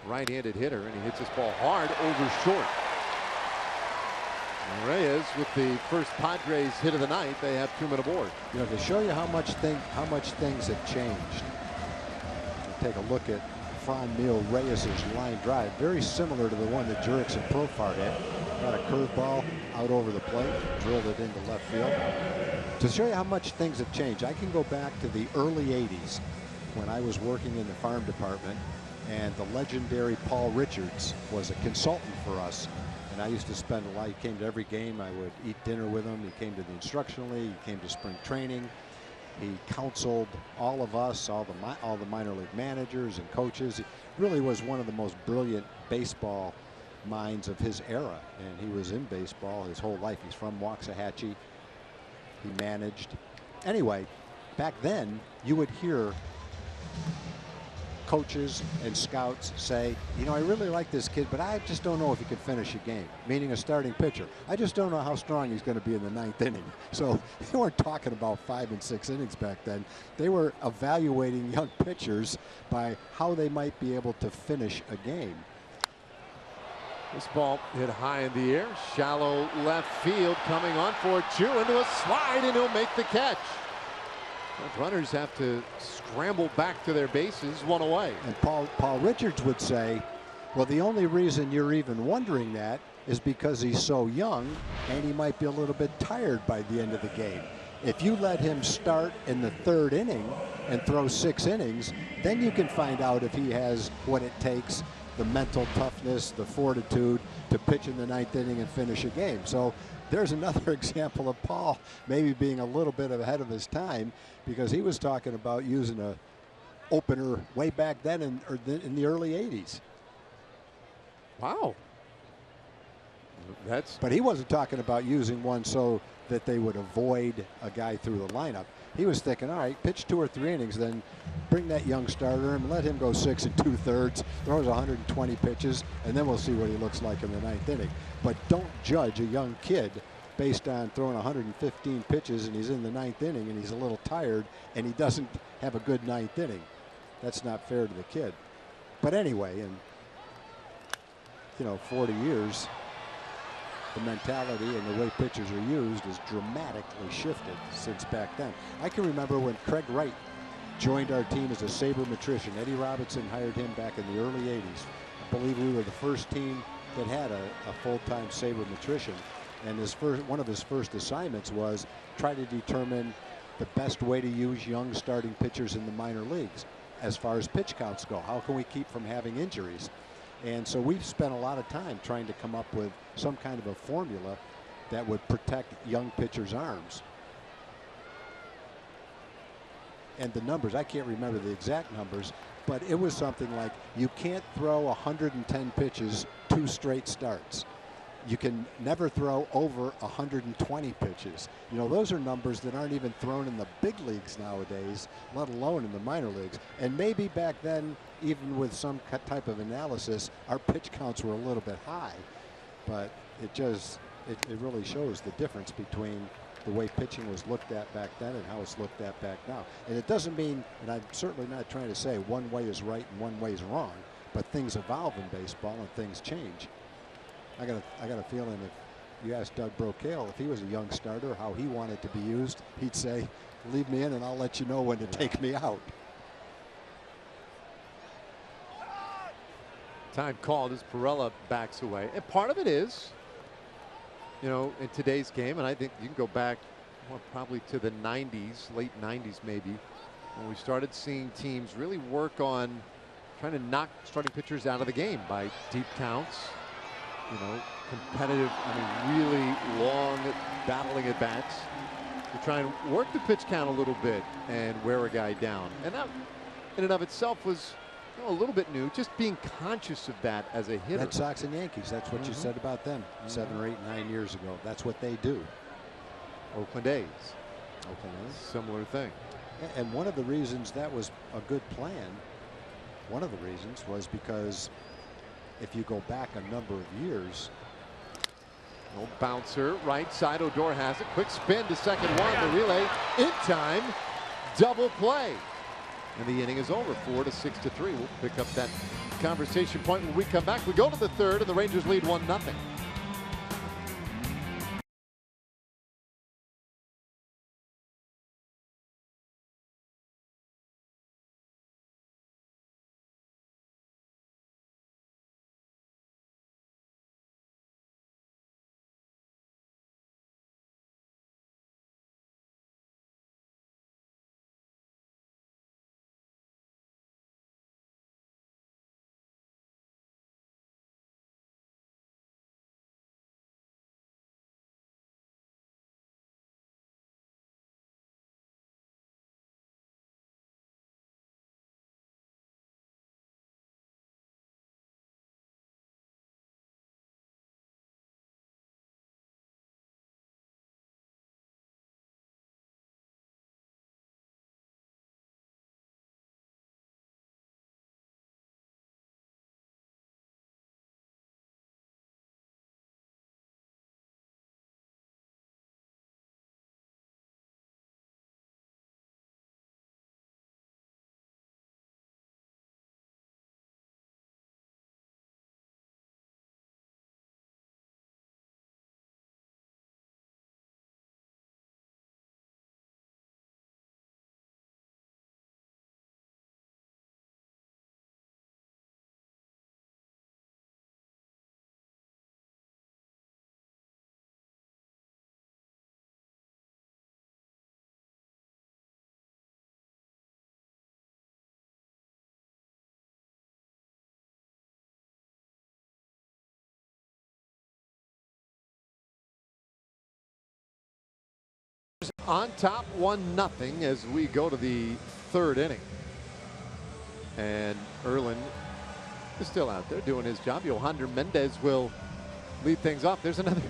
Speaker 4: right-handed hitter, and he hits this ball hard over short. And Reyes with the first Padres hit of the night. They have 2 men aboard.
Speaker 5: You know, to show you how much things have changed. Take a look at Franmil Reyes' line drive, very similar to the one that Jurickson and Profar hit. Got a curveball out over the plate, drilled it into left field. To show you how much things have changed, I can go back to the early 80s when I was working in the farm department, and the legendary Paul Richards was a consultant for us. And I used to spend a lot. He came to every game. I would eat dinner with him. He came to the instructional league. He came to spring training. He counseled all of us, all the minor league managers and coaches. He really was one of the most brilliant baseball minds of his era, and he was in baseball his whole life. He's from Waxahachie. He managed. Anyway, back then you would hear coaches and scouts say, you know, I really like this kid, but I just don't know if he can finish a game, meaning a starting pitcher. I just don't know how strong he's going to be in the 9th inning. So they weren't talking about 5 and 6 innings back then. They were evaluating young pitchers by how they might be able to finish a game.
Speaker 4: This ball hit high in the air, shallow left field, coming on for Chu into a slide, and he'll make the catch. Those runners have to scramble back to their bases, 1 away.
Speaker 5: And Paul Richards would say, well, the only reason you're even wondering that is because he's so young and he might be a little bit tired by the end of the game. If you let him start in the 3rd inning and throw 6 innings, then you can find out if he has what it takes, the mental toughness, the fortitude to pitch in the 9th inning and finish a game. So there's another example of Paul maybe being a little bit ahead of his time, because he was talking about using a opener way back then in the early 80s.
Speaker 4: Wow.
Speaker 5: But he wasn't talking about using one so that they would avoid a guy through the lineup. He was thinking, all right, pitch 2 or 3 innings, then bring that young starter and let him go 6 2/3, throws 120 pitches, and then we'll see what he looks like in the 9th inning. But don't judge a young kid based on throwing 115 pitches and he's in the 9th inning and he's a little tired and he doesn't have a good 9th inning. That's not fair to the kid. But anyway, in 40 years, the mentality and the way pitchers are used has dramatically shifted since back then. I can remember when Craig Wright joined our team as a sabermetrician. Eddie Robinson hired him back in the early 80s. I believe we were the first team that had a full-time sabermetrician. And one of his first assignments was try to determine the best way to use young starting pitchers in the minor leagues as far as pitch counts go. How can we keep from having injuries? And so we've spent a lot of time trying to come up with some kind of a formula that would protect young pitchers' arms. And the numbers, I can't remember the exact numbers, but it was something like you can't throw 110 pitches 2 straight starts. You can never throw over 120 pitches. Those are numbers that aren't even thrown in the big leagues nowadays, let alone in the minor leagues. And maybe back then, even with some type of analysis, our pitch counts were a little bit high. But it really shows the difference between the way pitching was looked at back then and how it's looked at back now. And it doesn't mean, and I'm certainly not trying to say one way is right and one way is wrong, but things evolve in baseball and things change. I got a feeling if you asked Doug Brocail if he was a young starter how he wanted to be used, he'd say, leave me in and I'll let you know when to take me out.
Speaker 4: Time called as Perella backs away. And part of it is, in today's game, and I think you can go back probably to the 90s, late 90s maybe, when we started seeing teams really work on trying to knock starting pitchers out of the game by deep counts. Competitive, really long battling at bats to try and work the pitch count a little bit and wear a guy down. And that in and of itself was a little bit new, just being conscious of that as a hitter.
Speaker 5: Red Sox and Yankees, that's what you said about them 7 or 8, 9 years ago. That's what they do.
Speaker 4: Oakland A's. Similar thing.
Speaker 5: And one of the reasons that was a good plan, one of the reasons was because if you go back a number of years.
Speaker 4: No bouncer, right side. Odor has it. Quick spin to second one. The relay in time. Double play. And the inning is over. 4 to 6 to 3. We'll pick up that conversation point when we come back. We go to the 3rd, and the Rangers lead 1-0. on top 1-0 as we go to the third inning. And Erlin is still out there doing his job. Yohander Mendez will lead things off. There's another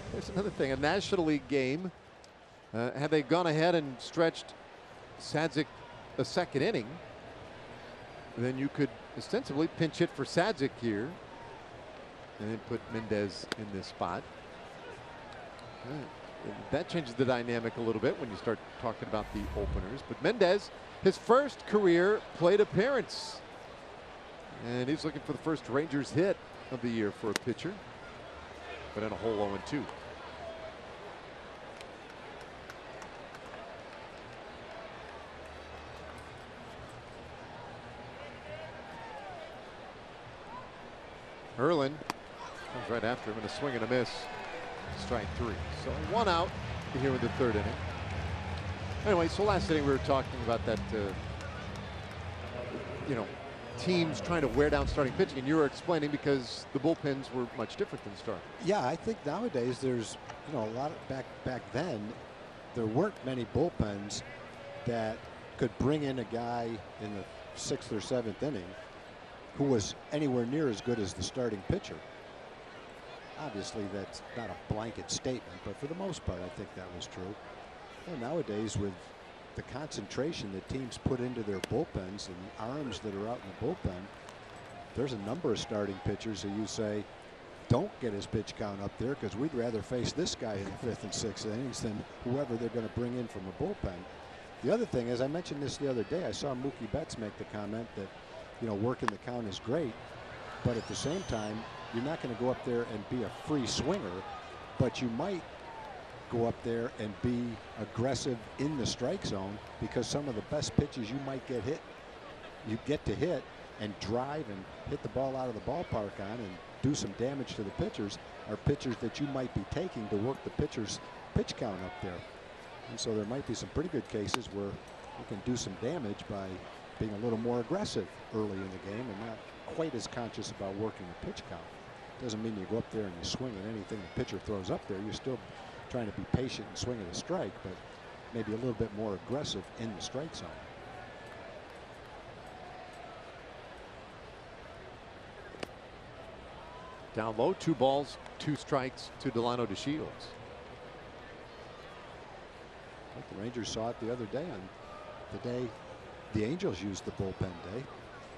Speaker 4: thing. A National League game. Had they gone ahead and stretched Sadzik a second inning, then you could ostensibly pinch hit for Sadzik here and then put Mendez in this spot. That changes the dynamic a little bit when you start talking about the openers. But Mendez, his first career plate appearance. And he's looking for the first Rangers hit of the year for a pitcher. But in a hole 0-2. Erlin comes right after him in a swing and a miss. Strike 3. So 1 out here in the third inning. Anyway, so last inning we were talking about that, teams trying to wear down starting pitching, and you were explaining because the bullpens were much different than starting.
Speaker 5: Yeah, I think nowadays there's, a lot of back then, there weren't many bullpens that could bring in a guy in the 6th or 7th inning who was anywhere near as good as the starting pitcher. Obviously, that's not a blanket statement, but for the most part, I think that was true. And nowadays, with the concentration that teams put into their bullpens and the arms that are out in the bullpen, there's a number of starting pitchers who you say don't get his pitch count up there because we'd rather face this guy in the 5th and 6th innings than whoever they're going to bring in from a bullpen. The other thing is, I mentioned this the other day, I saw Mookie Betts make the comment that, working the count is great, but at the same time, you're not going to go up there and be a free swinger, but you might go up there and be aggressive in the strike zone because some of the best pitches you might get to hit and drive and hit the ball out of the ballpark on and do some damage to the pitchers are pitchers that you might be taking to work the pitcher's pitch count up there. And so there might be some pretty good cases where you can do some damage by being a little more aggressive early in the game and not quite as conscious about working the pitch count. Doesn't mean you go up there and you swing at anything the pitcher throws up there. You're still trying to be patient and swing at a strike, but maybe a little bit more aggressive in the strike zone.
Speaker 4: Down low, 2 balls, 2 strikes to Delano DeShields.
Speaker 5: The Rangers saw it the other day on the day the Angels used the bullpen day.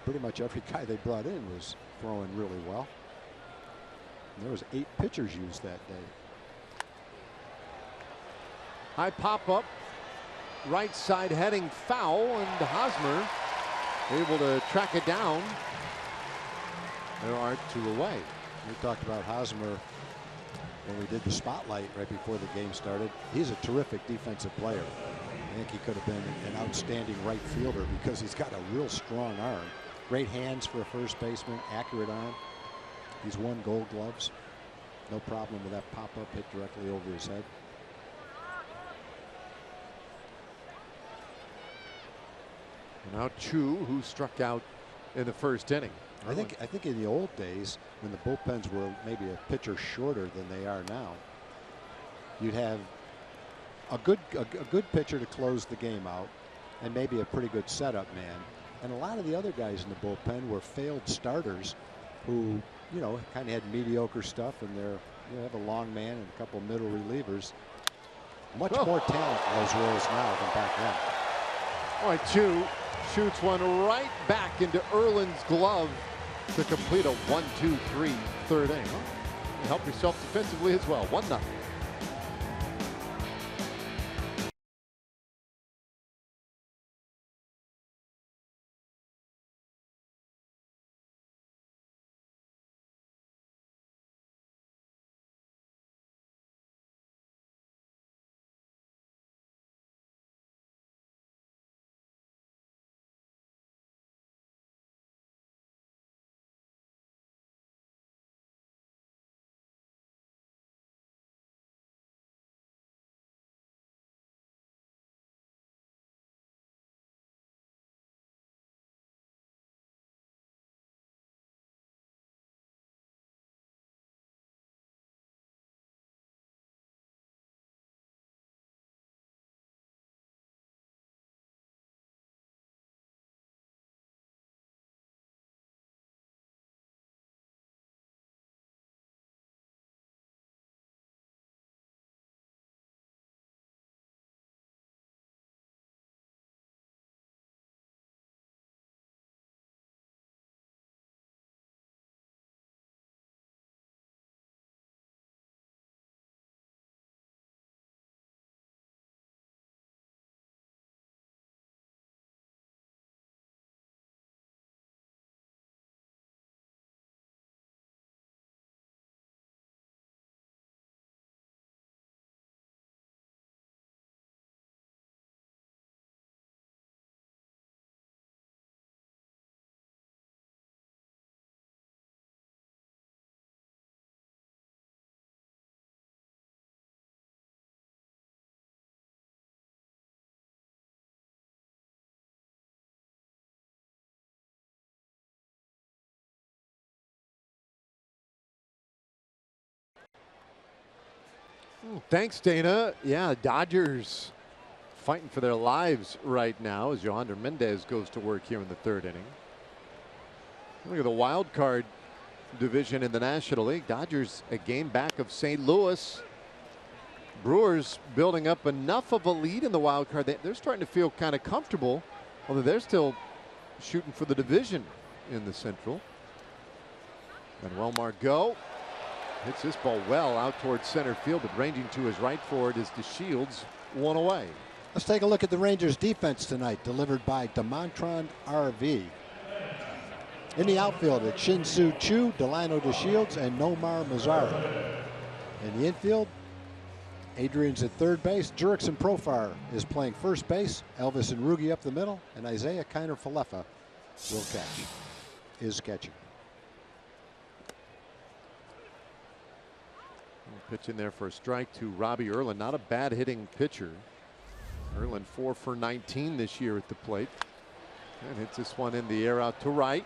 Speaker 5: Pretty much every guy they brought in was throwing really well. And there was 8 pitchers used that day.
Speaker 4: High pop up, right side heading foul, and Hosmer able to track it down. There are 2 away.
Speaker 5: We talked about Hosmer when we did the spotlight right before the game started. He's a terrific defensive player. I think he could have been an outstanding right fielder because he's got a real strong arm. Great hands for a first baseman, accurate arm. He's won Gold Gloves. No problem with that pop-up hit directly over his head.
Speaker 4: And now Chu, who struck out in the first inning.
Speaker 5: I think in the old days, when the bullpens were maybe a pitcher shorter than they are now, you'd have a good pitcher to close the game out, and maybe a pretty good setup man. And a lot of the other guys in the bullpen were failed starters, who kind of had mediocre stuff, and they have a long man and a couple middle relievers. Much more talent in those roles now than back then.
Speaker 4: All right, Chu shoots one right back into Erlin's glove to complete a 1-2-3 third inning. Help yourself defensively as well. 1-0. Thanks, Dana. Yeah, Dodgers fighting for their lives right now as Yohander Mendez goes to work here in the 3rd inning. Look at the wild card division in the National League. Dodgers a game back of St. Louis. Brewers building up enough of a lead in the wild card. They're starting to feel kind of comfortable, although they're still shooting for the division in the Central. Manuel Margot hits this ball well out towards center field, but ranging to his right for it is DeShields, one away.
Speaker 5: Let's take a look at the Rangers defense tonight, delivered by DeMontron RV. In the outfield, it's Shin-Soo Choo, Delano DeShields, and Nomar Mazara. In the infield, Adrian's at 3rd base. Jurickson Profar is playing 1st base. Elvis and Rugi up the middle, and Isaiah Kiner-Falefa will catch. Is catching.
Speaker 4: Pitch in there for a strike to Robbie Erlin. Not a bad hitting pitcher. Erlin 4 for 19 this year at the plate. And hits this one in the air out to right.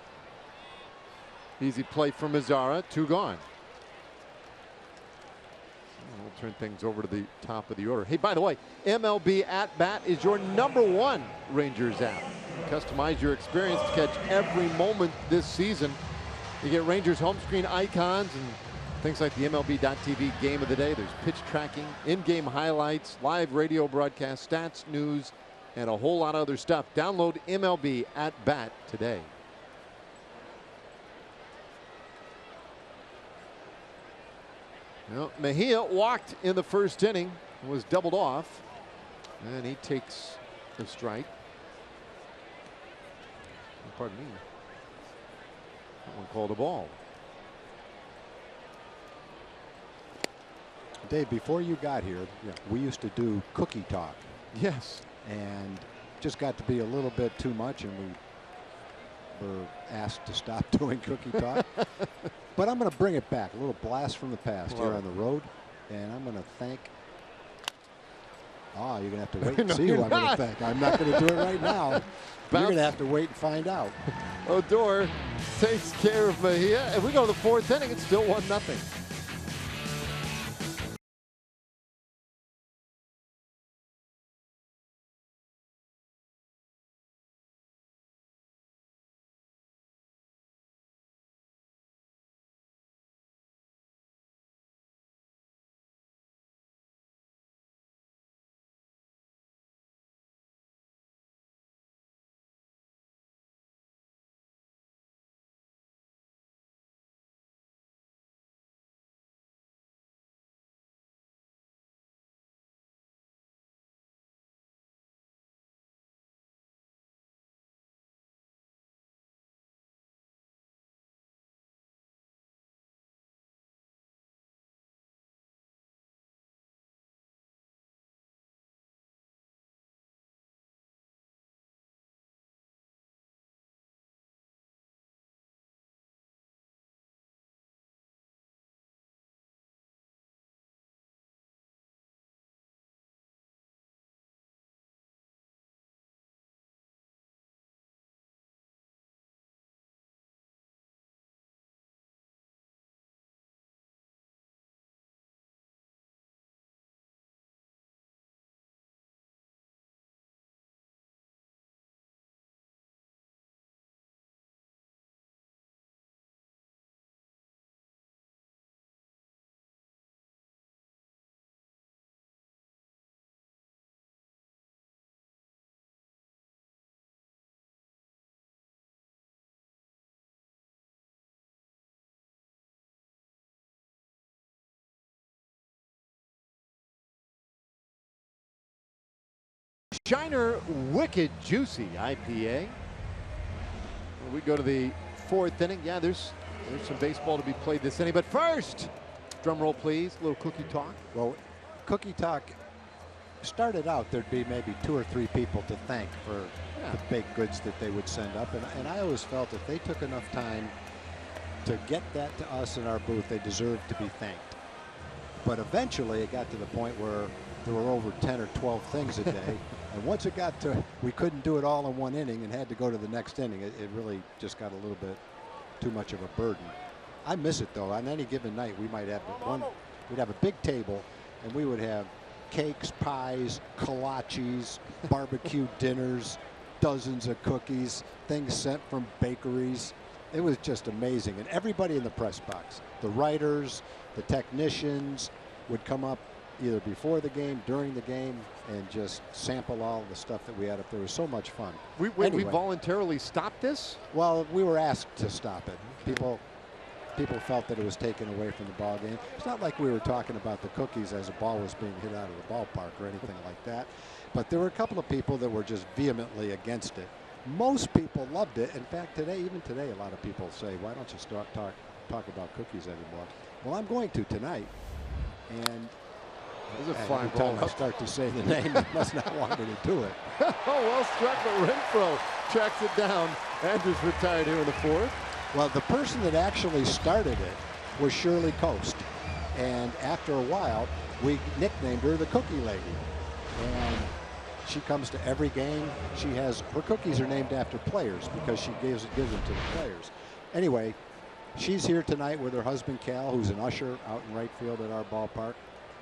Speaker 4: Easy play for Mazara. 2 gone. We'll turn things over to the top of the order. Hey, by the way, MLB At Bat is your #1 Rangers app. Customize your experience to catch every moment this season. You get Rangers home screen icons and things like the MLB.TV Game of the Day. There's pitch tracking, in-game highlights, live radio broadcast, stats, news, and a whole lot of other stuff. Download MLB At Bat today. Well, Mejia walked in the 1st inning, was doubled off, and he takes the strike. Pardon me. That one called a ball.
Speaker 5: Dave, before you got here, we used to do cookie talk.
Speaker 4: Yes.
Speaker 5: And just got to be a little bit too much, and we were asked to stop doing cookie talk. But I'm going to bring it back. A little blast from the past here on the road. And I'm going to thank. You're going to have to wait and see who I'm going to thank. I'm not going to do it right now. You're going to have to wait and find out.
Speaker 4: Odor takes care of Mejia. And we go to the 4th inning. It's still 1-0. Shiner Wicked Juicy IPA. We go to the 4th inning. Yeah, there's some baseball to be played this inning. But first, drum roll, please. A little cookie talk.
Speaker 5: Well, cookie talk started out, there'd be maybe 2 or 3 people to thank for the baked goods that they would send up. And I always felt if they took enough time to get that to us in our booth, they deserved to be thanked. But eventually it got to the point where there were over 10 or 12 things a day. And once it got to, we couldn't do it all in one inning and had to go to the next inning, it really just got a little bit too much of a burden. I miss it though. On any given night, we might have we'd have a big table and we would have cakes, pies, kolaches, barbecue dinners, dozens of cookies, things sent from bakeries. It was just amazing. And everybody in the press box, the writers, the technicians, would come up either before the game, during the game, and just sample all the stuff that we had up there. It was so much fun.
Speaker 4: We voluntarily stopped this?
Speaker 5: Well, we were asked to stop it. People felt that it was taken away from the ball game. It's not like we were talking about the cookies as a ball was being hit out of the ballpark or anything like that. But there were a couple of people that were just vehemently against it. Most people loved it. In fact, even today, a lot of people say, why don't you start talk about cookies anymore? Well, I'm going to tonight. And every time I start to say the name, they must not want me to do it.
Speaker 4: Oh, well struck, but Renfro tracks it down. Andrews retired here in the fourth.
Speaker 5: Well, the person that actually started it was Shirley Coast. And after a while, we nicknamed her the Cookie Lady. And she comes to every game. Her cookies are named after players because she gives them to the players. Anyway, she's here tonight with her husband, Cal, who's an usher out in right field at our ballpark.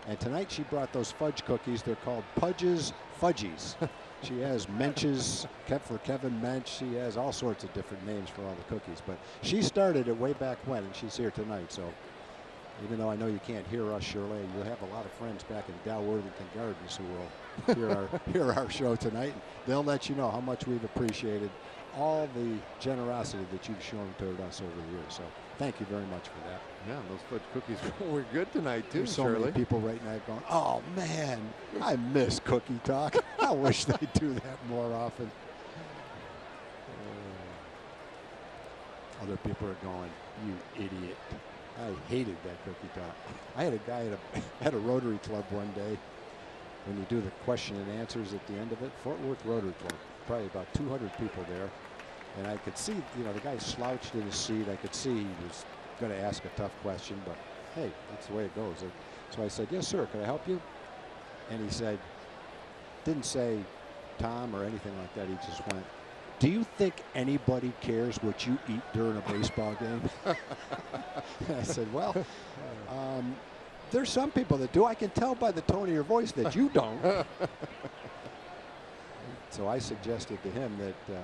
Speaker 5: And tonight she brought those fudge cookies. They're called Pudge's Fudgies. She has Mench's for Kevin Mench. She has all sorts of different names for all the cookies. But she started it way back when, and she's here tonight. So even though I know you can't hear us, Shirley, you'll have a lot of friends back in Dalworthington Gardens who will hear our show tonight. And they'll let you know how much we've appreciated all the generosity that you've shown toward us over the years. So thank you very much for that.
Speaker 4: Yeah, those fudge cookies were good tonight, too,
Speaker 5: There's so many people right now going, oh, man, I miss Cookie Talk. I wish they'd do that more often. Other people are going, you idiot. I hated that Cookie Talk. I had a guy at a Rotary Club one day when you do the question and answers at the end of it. Fort Worth Rotary Club, probably about 200 people there. And I could see, the guy slouched in his seat. I could see he was going to ask a tough question, but hey, that's the way it goes. So I said, yes, sir, can I help you? And he said, didn't say Tom or anything like that. He just went, do you think anybody cares what you eat during a baseball game? I said, well, there's some people that do. I can tell by the tone of your voice that you don't. So I suggested to him that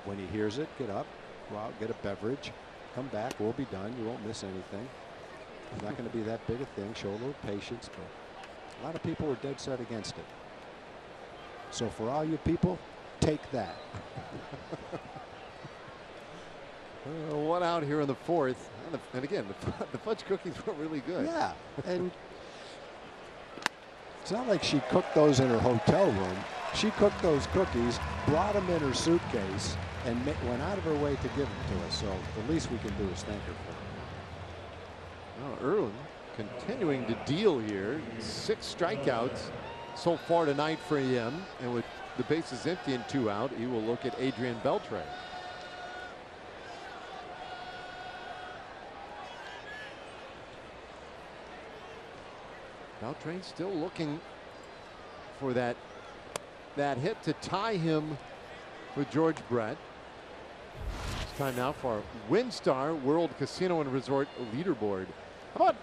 Speaker 5: when he hears it, get up, go out, get a beverage, come back, we'll be done. You won't miss anything. It's not going to be that big a thing. Show a little patience, but a lot of people were dead set against it. So for all you people, take that.
Speaker 4: One out here in the fourth. And again, the fudge cookies were really good.
Speaker 5: Yeah, and it's not like she cooked those in her hotel room. She cooked those cookies, brought them in her suitcase, and went out of her way to give them to us. So the least we can do is thank her for it.
Speaker 4: Well, Erlin continuing to deal here. 6 strikeouts so far tonight for him. And with the bases empty and 2 out, he will look at Adrian Beltre. Beltre still looking for that hit to tie him with George Brett. It's time now for our WinStar World Casino and Resort leaderboard. How about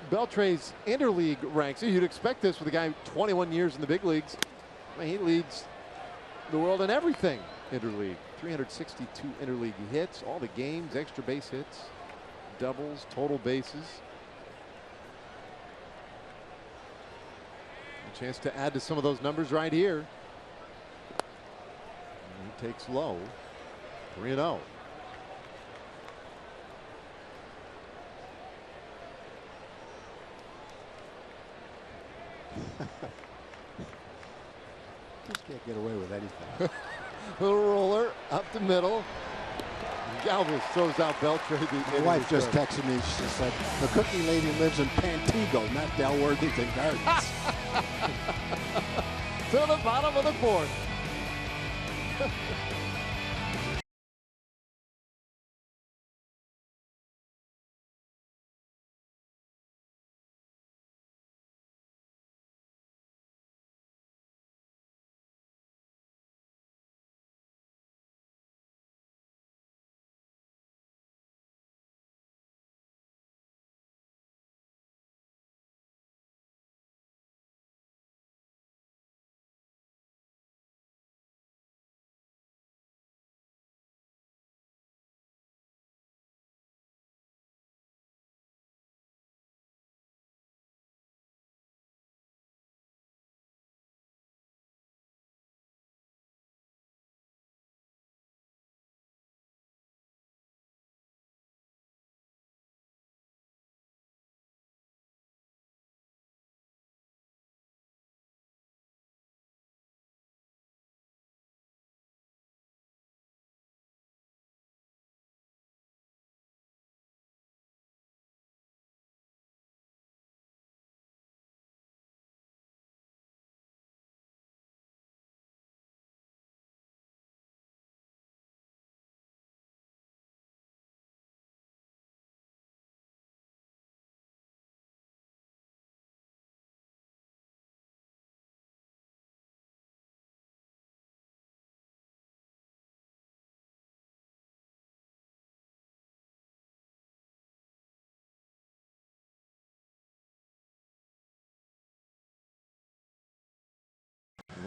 Speaker 4: Beltre's interleague ranks? You'd expect this with a guy 21 years in the big leagues. I mean, he leads the world in everything interleague. 362 interleague hits, all the games, extra base hits, doubles, total bases. A chance to add to some of those numbers right here. And he takes low. 3-0.
Speaker 5: Just can't get away with anything.
Speaker 4: Little roller up the middle. Galvis throws out Beltre.
Speaker 5: My wife just texted me. She said the cookie lady lives in Pantego, not Dalworthington Gardens.
Speaker 4: To the bottom of the fourth.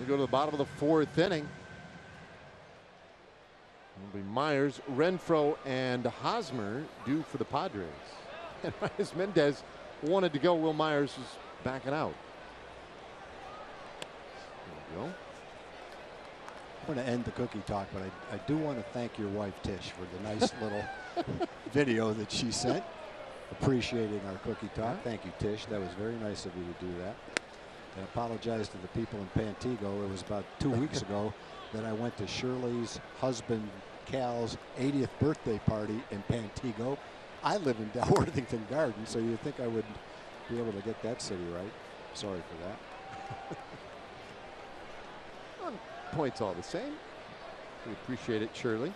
Speaker 4: We go to the bottom of the fourth inning. It'll be Myers, Renfroe, and Hosmer due for the Padres. And as Mendez wanted to go, Will Myers is backing out. There we go.
Speaker 5: I'm going to end the cookie talk, but I do want to thank your wife, Tish, for the nice little video that she sent, appreciating our cookie talk. Thank you, Tish. That was very nice of you to do that. And apologize to the people in Pantego. It was about 2 weeks ago that I went to Shirley's husband, Cal's 80th birthday party in Pantego. I live in Dalworthington Gardens, so you'd think I would be able to get that city right. Sorry for that.
Speaker 4: Points all the same. We appreciate it, Shirley.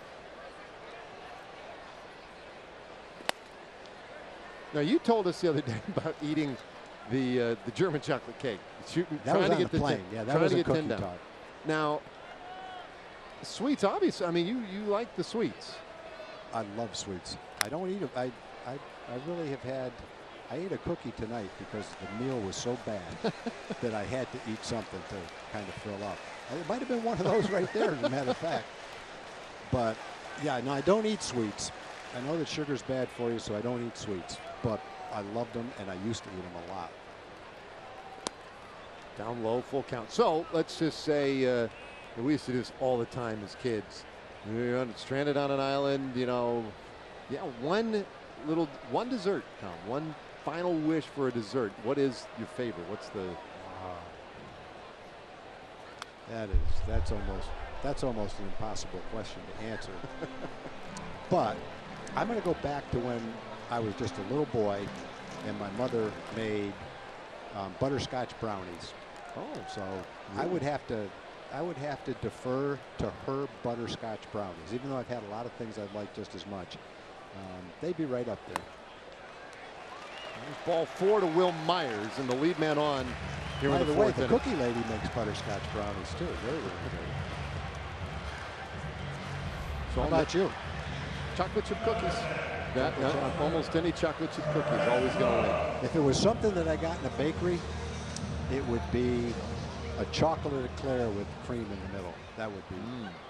Speaker 4: Now, you told us the other day about eating the German chocolate cake.
Speaker 5: That was on the plane. Yeah, that was a cookie talk.
Speaker 4: Now, sweets, obviously. I mean, you like the sweets.
Speaker 5: I love sweets. I don't eat them. I really have had. I ate a cookie tonight because the meal was so bad that I had to eat something to kind of fill up. It might have been one of those right there, as a matter of fact. But yeah, no, I don't eat sweets. I know that sugar's bad for you, so I don't eat sweets. But I loved them, and I used to eat them a lot.
Speaker 4: Down low, full count. So let's just say we used to do this all the time as kids. You're stranded on an island, you know. Yeah, one dessert, Tom. One final wish for a dessert. What is your favorite? What's the?
Speaker 5: That's almost an impossible question to answer. But I'm going to go back to when I was just a little boy, and my mother made butterscotch brownies.
Speaker 4: Oh,
Speaker 5: so really? I would have to defer to her butterscotch brownies, even though I've had a lot of things I'd like just as much. They'd be right up there.
Speaker 4: There's ball 4 to Will Myers, and the lead man on here in the fourth inning.
Speaker 5: The cookie lady makes butterscotch brownies too. Very, very good.
Speaker 4: So
Speaker 5: how about you?
Speaker 4: Chocolate chip cookies. Almost any chocolate chip cookie is always going to win.
Speaker 5: If it was something that I got in a bakery, it would be a chocolate eclair with cream in the middle. That would be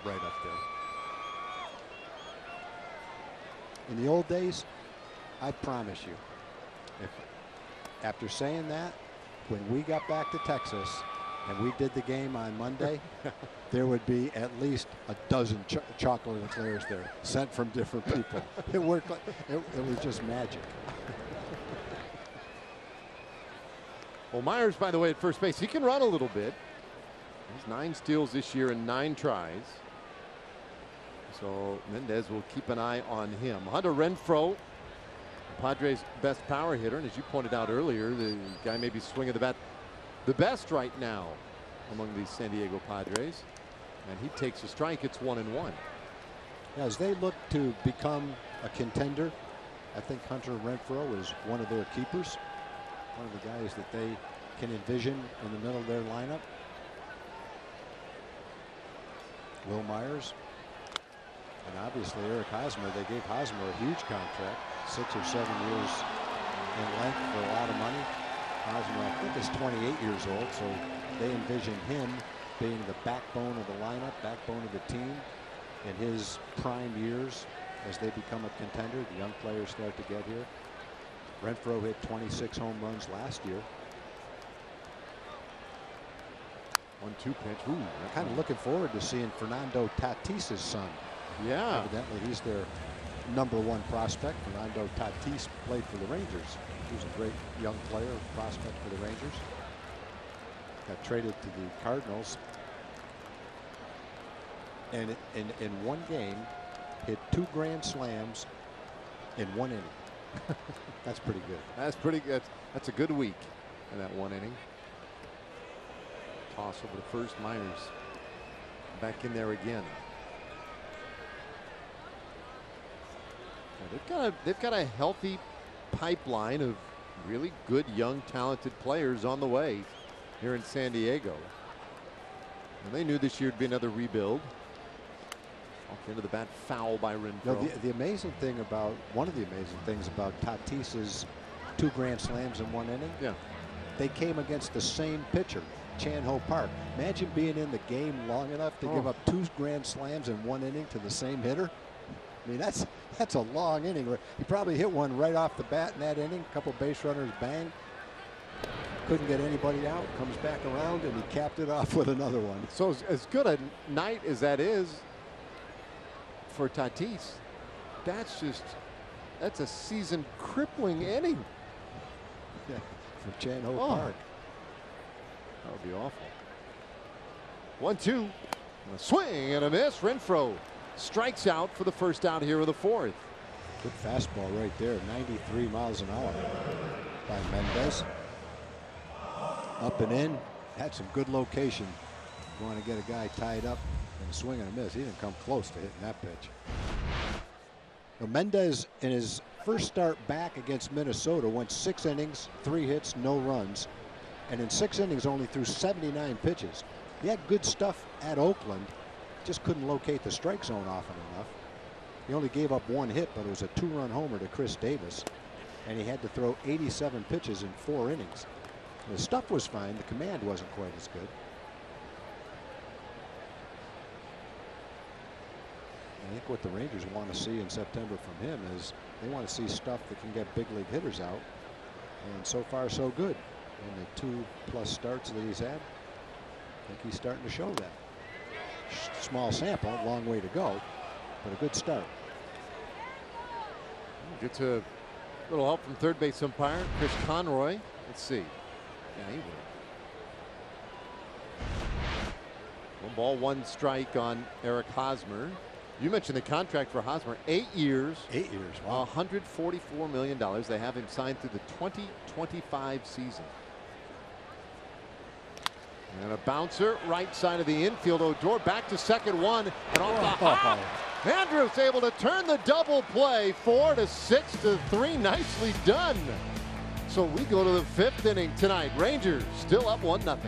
Speaker 5: right up there. In the old days, I promise you, after saying that, when we got back to Texas and we did the game on Monday, there would be at least a dozen chocolate eclairs there sent from different people. It worked like it was just magic.
Speaker 4: Well, Myers, by the way, at first base, he can run a little bit. He's 9 steals this year and 9 tries. So Mendez will keep an eye on him. Hunter Renfroe, Padres' best power hitter, and as you pointed out earlier, the guy may be swinging the bat the best right now among these San Diego Padres. And he takes a strike. It's 1-1.
Speaker 5: As they look to become a contender, I think Hunter Renfroe is one of their keepers, one of the guys that they can envision in the middle of their lineup. Will Myers, and obviously Eric Hosmer. They gave Hosmer a huge contract, 6 or 7 years in length for a lot of money. Hosmer, I think, is 28 years old, so they envision him being the backbone of the lineup, backbone of the team in his prime years as they become a contender. The young players start to get here. Renfroe hit 26 home runs last year.
Speaker 4: 1-2 pitch. Ooh,
Speaker 5: kind of looking forward to seeing Fernando Tatis's son.
Speaker 4: Yeah.
Speaker 5: Evidently, he's their #1 prospect. Fernando Tatis played for the Rangers. He was a great young player, prospect for the Rangers. Got traded to the Cardinals. And in one game, hit 2 grand slams in 1 inning. That's pretty good.
Speaker 4: That's pretty good. That's a good week in that 1 inning. Toss over to first. Myers back in there again. Now they've got a healthy pipeline of really good young talented players on the way here in San Diego. And they knew this year would be another rebuild. Off the end of the bat, foul by Renfroe.
Speaker 5: No, the amazing thing about, one of the amazing things about Tatis's 2 grand slams in 1 inning,
Speaker 4: yeah,
Speaker 5: they came against the same pitcher Chan-Ho Park. Imagine being in the game long enough to give up 2 grand slams in 1 inning to the same hitter. I mean, that's a long inning. He probably hit one right off the bat in that inning. A couple base runners, bang. Couldn't get anybody out. Comes back around, and he capped it off with another one.
Speaker 4: So as good a night as that is for Tatis, that's a season crippling inning.
Speaker 5: Yeah, for Chan-Ho Park.
Speaker 4: That would be awful. 1-2. A swing and a miss. Renfroe strikes out for the first out here of the 4th.
Speaker 5: Good fastball right there. 93 miles an hour by Mendez. Up and in. Had some good location. You want to get a guy tied up and swing and a miss. He didn't come close to hitting that pitch. Now Mendez, in his first start back against Minnesota, went 6 innings, 3 hits, no runs. And in 6 innings only threw 79 pitches. He had good stuff at Oakland, just couldn't locate the strike zone often enough. He only gave up 1 hit, but it was a 2-run homer to Chris Davis, and he had to throw 87 pitches in 4 innings. The stuff was fine, the command wasn't quite as good. I think what the Rangers want to see in September from him is they want to see stuff that can get big league hitters out, and so far so good. In the 2+ starts that he's had, I think he's starting to show that. Small sample, long way to go, but a good start.
Speaker 4: Gets a little help from third base umpire Chris Conroy. Let's see. Yeah, he will. 1 ball, 1 strike on Eric Hosmer. You mentioned the contract for Hosmer, 8 years.
Speaker 5: 8 years. Wow.
Speaker 4: $144 million. They have him signed through the 2025 season. And a bouncer right side of the infield. Odor back to second, 1 and off the hop. Andrus able to turn the double play, 4-6-3. Nicely done. So we go to the 5th inning tonight. Rangers still up 1-0.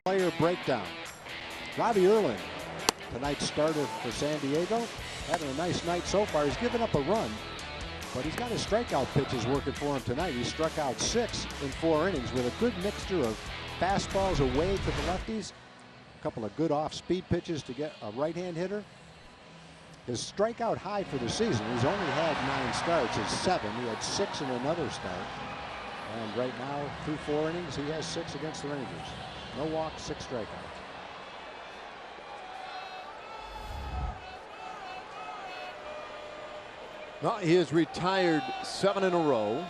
Speaker 5: Player breakdown. Robbie Erlin, tonight's starter for San Diego, having a nice night so far. He's given up a run, but he's got his strikeout pitches working for him tonight. He struck out 6 in 4 innings with a good mixture of fastballs away to the lefties, a couple of good off-speed pitches to get a right-hand hitter. His strikeout high for the season, he's only had 9 starts, is 7. He had 6 in another start. And right now, through 4 innings, he has 6 against the Rangers. No walks, 6 strikeouts.
Speaker 4: Well, he has retired 7 in a row.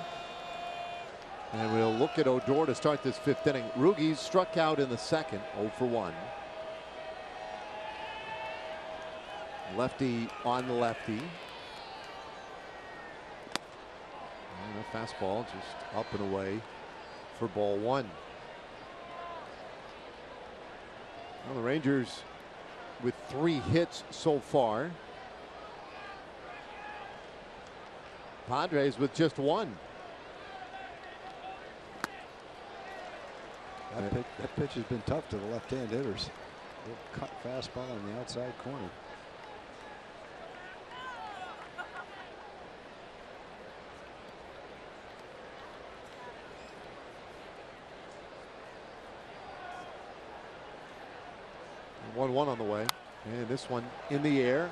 Speaker 4: And we'll look at Odor to start this 5th inning. Rugies struck out in the 2nd, 0 for 1. Lefty on the lefty. And a fastball just up and away for ball 1. Well, the Rangers with 3 hits so far. Padres with just 1.
Speaker 5: That pitch has been tough to the left-hand hitters. Little cut fastball on the outside corner.
Speaker 4: And 1-1 on the way. And this one in the air.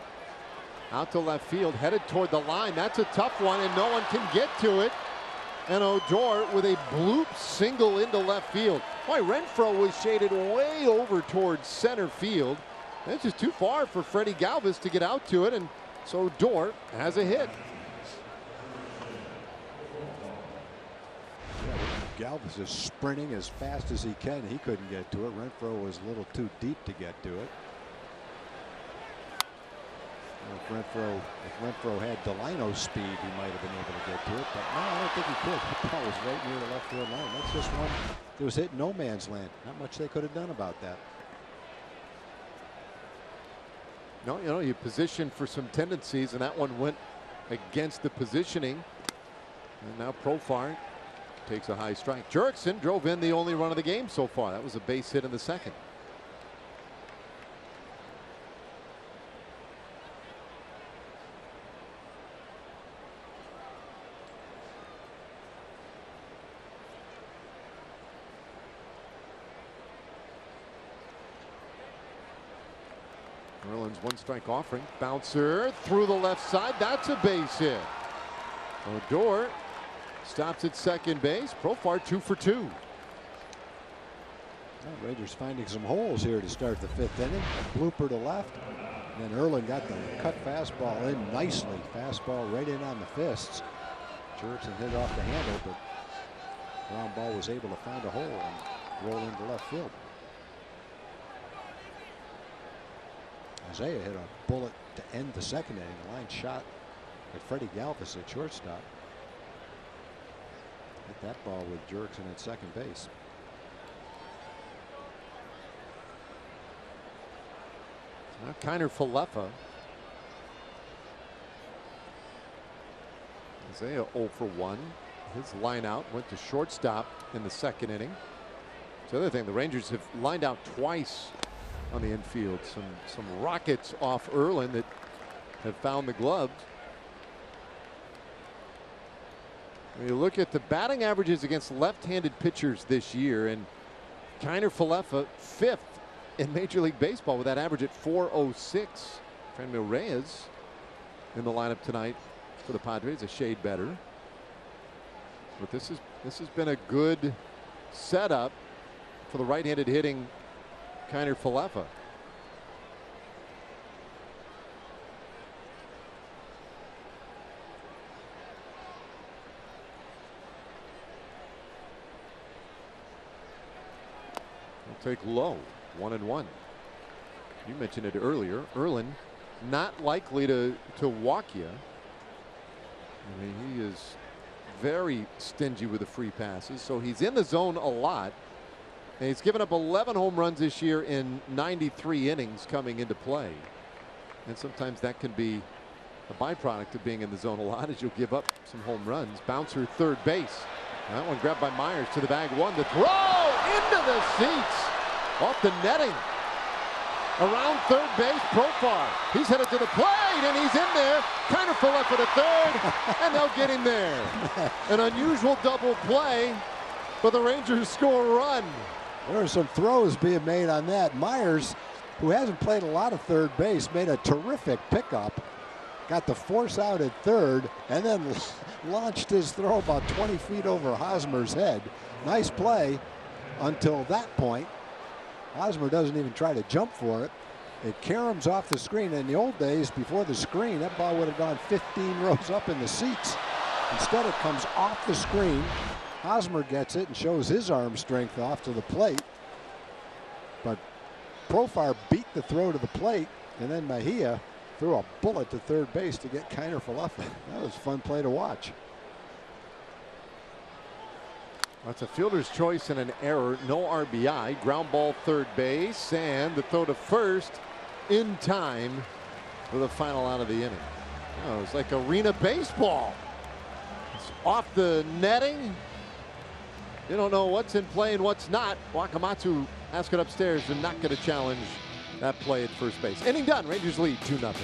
Speaker 4: Out to left field, headed toward the line. That's a tough one, and no one can get to it. And Odor with a bloop single into left field. Boy, Renfroe was shaded way over towards center field. That's just too far for Freddie Galvis to get out to it, and so Odor has a hit.
Speaker 5: Galvis is sprinting as fast as he can. He couldn't get to it. Renfroe was a little too deep to get to it. If Renfroe had Delino's speed, he might have been able to get to it, but no, I don't think he could. The ball was right near the left field line. That's just one that was hit no man's land. Not much they could have done about that.
Speaker 4: No, you know, you positioned for some tendencies, and that one went against the positioning. And now Profar takes a high strike. Jurickson drove in the only run of the game so far. That was a base hit in the second. Merlin's one strike offering. Bouncer through the left side. That's a base hit. Odor stops at second base. Profar 2 for 2.
Speaker 5: Well, Rangers finding some holes here to start the 5th inning. A blooper to left. And then Erlin got the cut fastball in nicely. Fastball right in on the fists. Jurickson hit off the handle, but ground ball was able to find a hole and roll into left field. Isaiah hit a bullet to end the second inning. A line shot at Freddie Galvis at shortstop. Hit that ball with Jurickson at second base.
Speaker 4: Now Kiner Falefa. Isaiah 0 for 1. His line out went to shortstop in the second inning. It's the other thing, the Rangers have lined out twice on the infield. Some rockets off Erlin that have found the gloves. When you look at the batting averages against left-handed pitchers this year, and Kiner Falefa 5th in Major League Baseball with that average at .406. Franmil Reyes in the lineup tonight for the Padres, a shade better. But this has been a good setup for the right-handed hitting Kiner Falefa. He'll take low, 1-1. You mentioned it earlier. Erlin not likely to walk you. I mean, he is very stingy with the free passes, so he's in the zone a lot. And he's given up 11 home runs this year in 93 innings coming into play. And sometimes that can be a byproduct of being in the zone a lot, as you'll give up some home runs. Bouncer third base. That one grabbed by Myers to the bag. One, the throw into the seats. Off the netting. Around third base, Profar. He's headed to the plate, and he's in there. Kiner Falefa to third, and they'll get him there. An unusual double play, but the Rangers score a run.
Speaker 5: There are some throws being made on that. Myers, who hasn't played a lot of third base, made a terrific pickup. Got the force out at third, and then launched his throw about 20 feet over Hosmer's head. Nice play until that point. Hosmer doesn't even try to jump for it. It caroms off the screen. In the old days, before the screen, that ball would have gone 15 rows up in the seats. Instead, it comes off the screen. Hosmer gets it and shows his arm strength off to the plate. But Profar beat the throw to the plate, and then Mejia threw a bullet to third base to get Kiner Falefa. That was a fun play to watch.
Speaker 4: That's a fielder's choice and an error. No RBI. Ground ball third base, and the throw to first in time for the final out of the inning. Oh, it's like arena baseball. off the netting. You don't know what's in play and what's not. Wakamatsu asked it upstairs and not going to challenge that play at first base. Inning done. Rangers lead 2-0.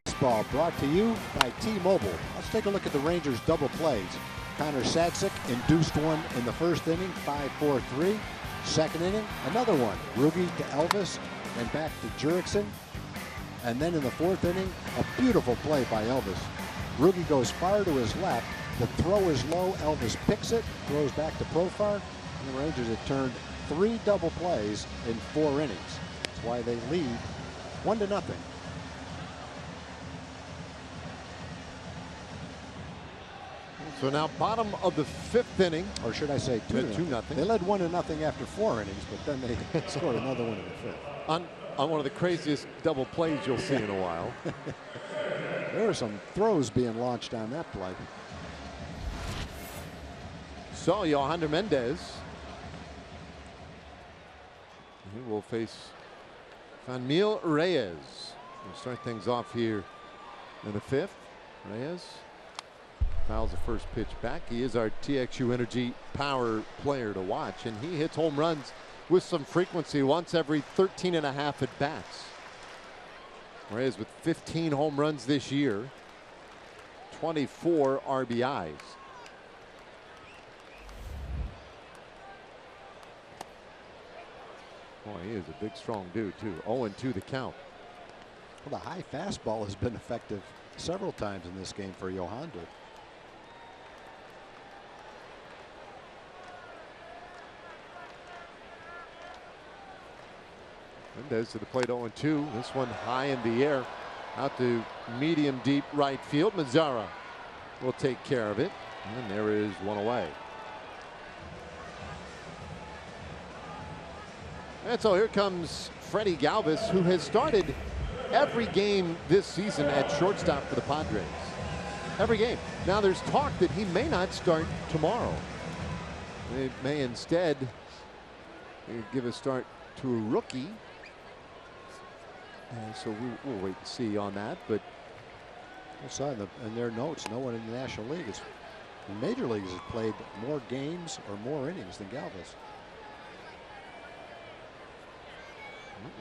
Speaker 5: Baseball brought to you by T-Mobile. Let's take a look at the Rangers double plays. Connor Sadzik induced one in the first inning, 5-4-3. Second inning, another one. Rugi to Elvis and back to Jurickson. And then in the fourth inning, a beautiful play by Elvis. Rugi goes far to his left. The throw is low. Elvis picks it, throws back to Profar. And the Rangers have turned 3 double plays in 4 innings. That's why they lead 1-0.
Speaker 4: So now bottom of the 5th inning.
Speaker 5: Or should I say 2-0. They led 1-0 after 4 innings, but then they scored another one in the 5th.
Speaker 4: On one of the craziest double plays you'll see in a while.
Speaker 5: There were some throws being launched on that play.
Speaker 4: So Yohander Mendez. He will face Fanmil Reyes. We'll start things off here in the 5th. Reyes fouls the first pitch back. He is our TXU Energy power player to watch, and he hits home runs with some frequency once every 13.5 at bats. Reyes with 15 home runs this year, 24 RBIs. Boy, he is a big, strong dude, too. 0-2 the count.
Speaker 5: Well, the high fastball has been effective several times in this game for Yohander.
Speaker 4: Mendez to the plate, 0-2. This one high in the air, out to medium deep right field. Mazzara will take care of it, and there is one away. And so here comes Freddie Galvis, who has started every game this season at shortstop for the Padres. Every game. Now there's talk that he may not start tomorrow. They may instead give a start to a rookie. So we'll wait and see on that. But
Speaker 5: I saw in their notes, no one in the National League in Major Leagues has played more games or more innings than Galvis.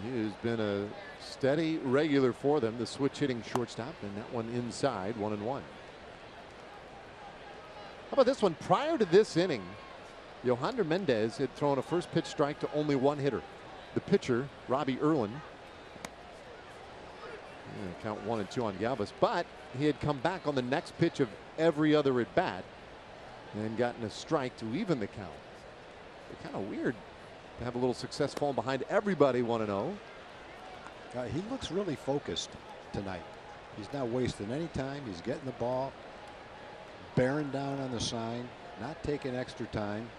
Speaker 4: He has been a steady regular for them, the switch hitting shortstop, and that one inside, 1-1. How about this one? Prior to this inning, Yohander Mendez had thrown a first pitch strike to only one hitter. The pitcher, Robbie Erlin. Count 1-2 on Galvis, but he had come back on the next pitch of every other at bat and gotten a strike to even the count. Kind of weird to have a little success falling behind everybody 1-0.
Speaker 5: He looks really focused tonight. He's not wasting any time. He's getting the ball, bearing down on the sign, not taking extra time,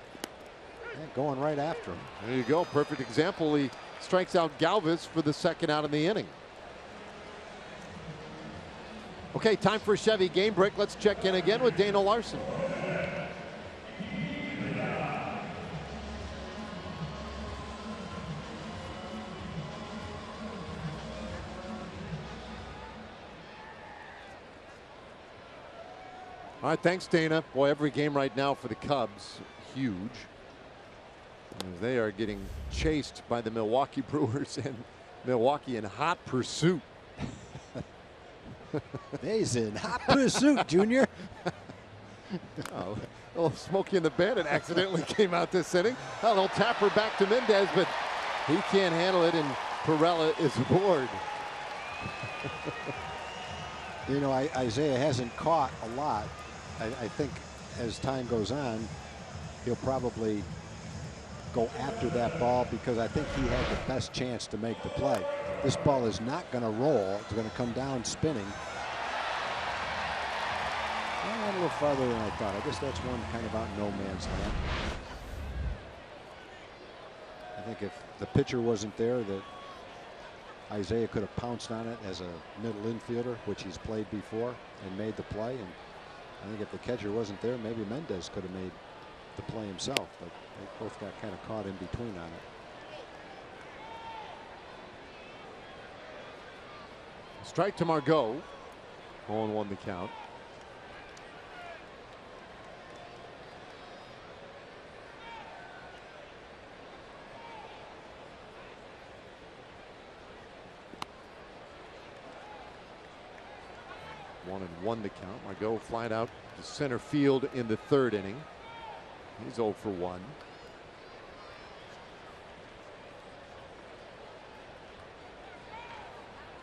Speaker 5: and going right after him.
Speaker 4: There you go. Perfect example. He strikes out Galvis for the second out in the inning. Okay, time for a Chevy game break. Let's check in again with Dana Larson. All right, thanks, Dana. Boy, every game right now for the Cubs, huge. As they are getting chased by the Milwaukee Brewers, and Milwaukee in hot pursuit.
Speaker 5: He's in hot pursuit, Junior.
Speaker 4: Oh, a little Smokey and the Bandit accidentally came out this inning. A little tapper back to Mendez, but he can't handle it, and Perella is aboard.
Speaker 5: You know, Isaiah hasn't caught a lot. I think as time goes on, he'll probably go after that ball because I think he had the best chance to make the play. This ball is not going to roll. It's going to come down spinning. Well, went a little farther than I thought. I guess that's one kind of out in no man's land. I think if the pitcher wasn't there, that Isaiah could have pounced on it as a middle infielder, which he's played before, and made the play. And I think if the catcher wasn't there, maybe Mendez could have made the play himself, but they both got kind of caught in between on it.
Speaker 4: Strike to Margot. 0-1 the count. One and one the count. Margot flied out to center field in the third inning. He's 0 for 1.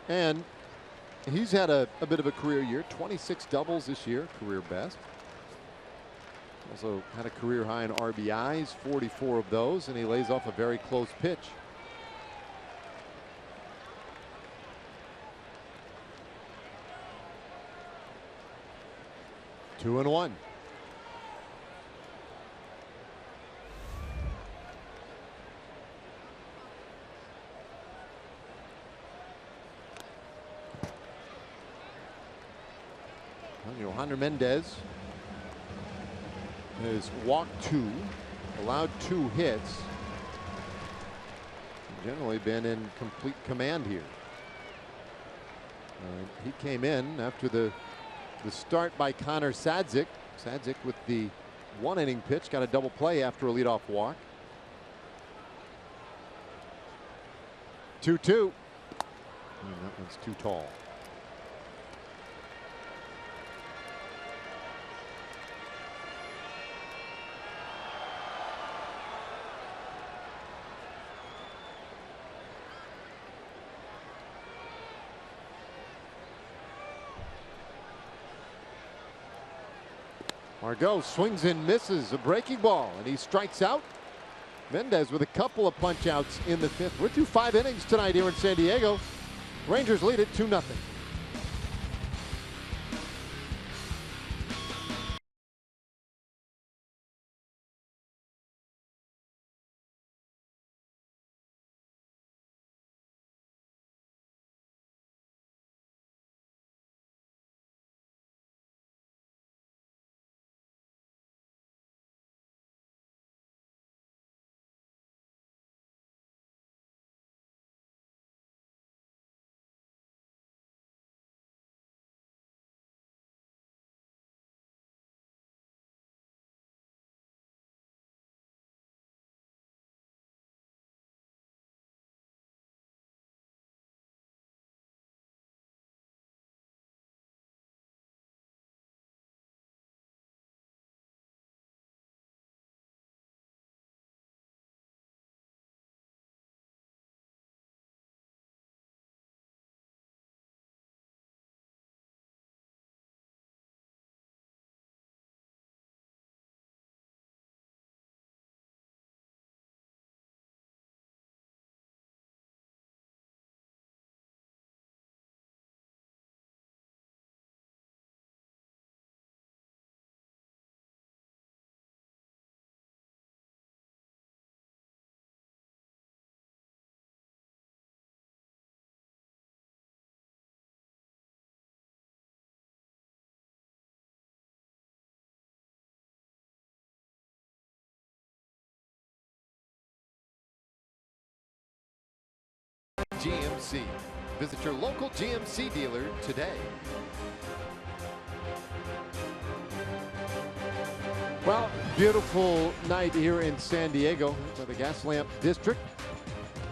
Speaker 4: And he's had a bit of a career year. 26 doubles this year, career best. Also had a career high in RBIs, 44 of those, and he lays off a very close pitch. Two and one. Yohander Mendez has walked 2, allowed 2 hits. Generally been in complete command here. He came in after the start by Connor Sadzik. Sadzik with the 1-inning pitch got a double play after a leadoff walk. 2-2. That one's too tall. Margot swings and misses a breaking ball, and he strikes out. Mendez with a couple of punch outs in the 5th. We're through 5 innings tonight here in San Diego. Rangers lead it 2-0. GMC. Visit your local GMC dealer today. Well, beautiful night here in San Diego for the Gaslamp District.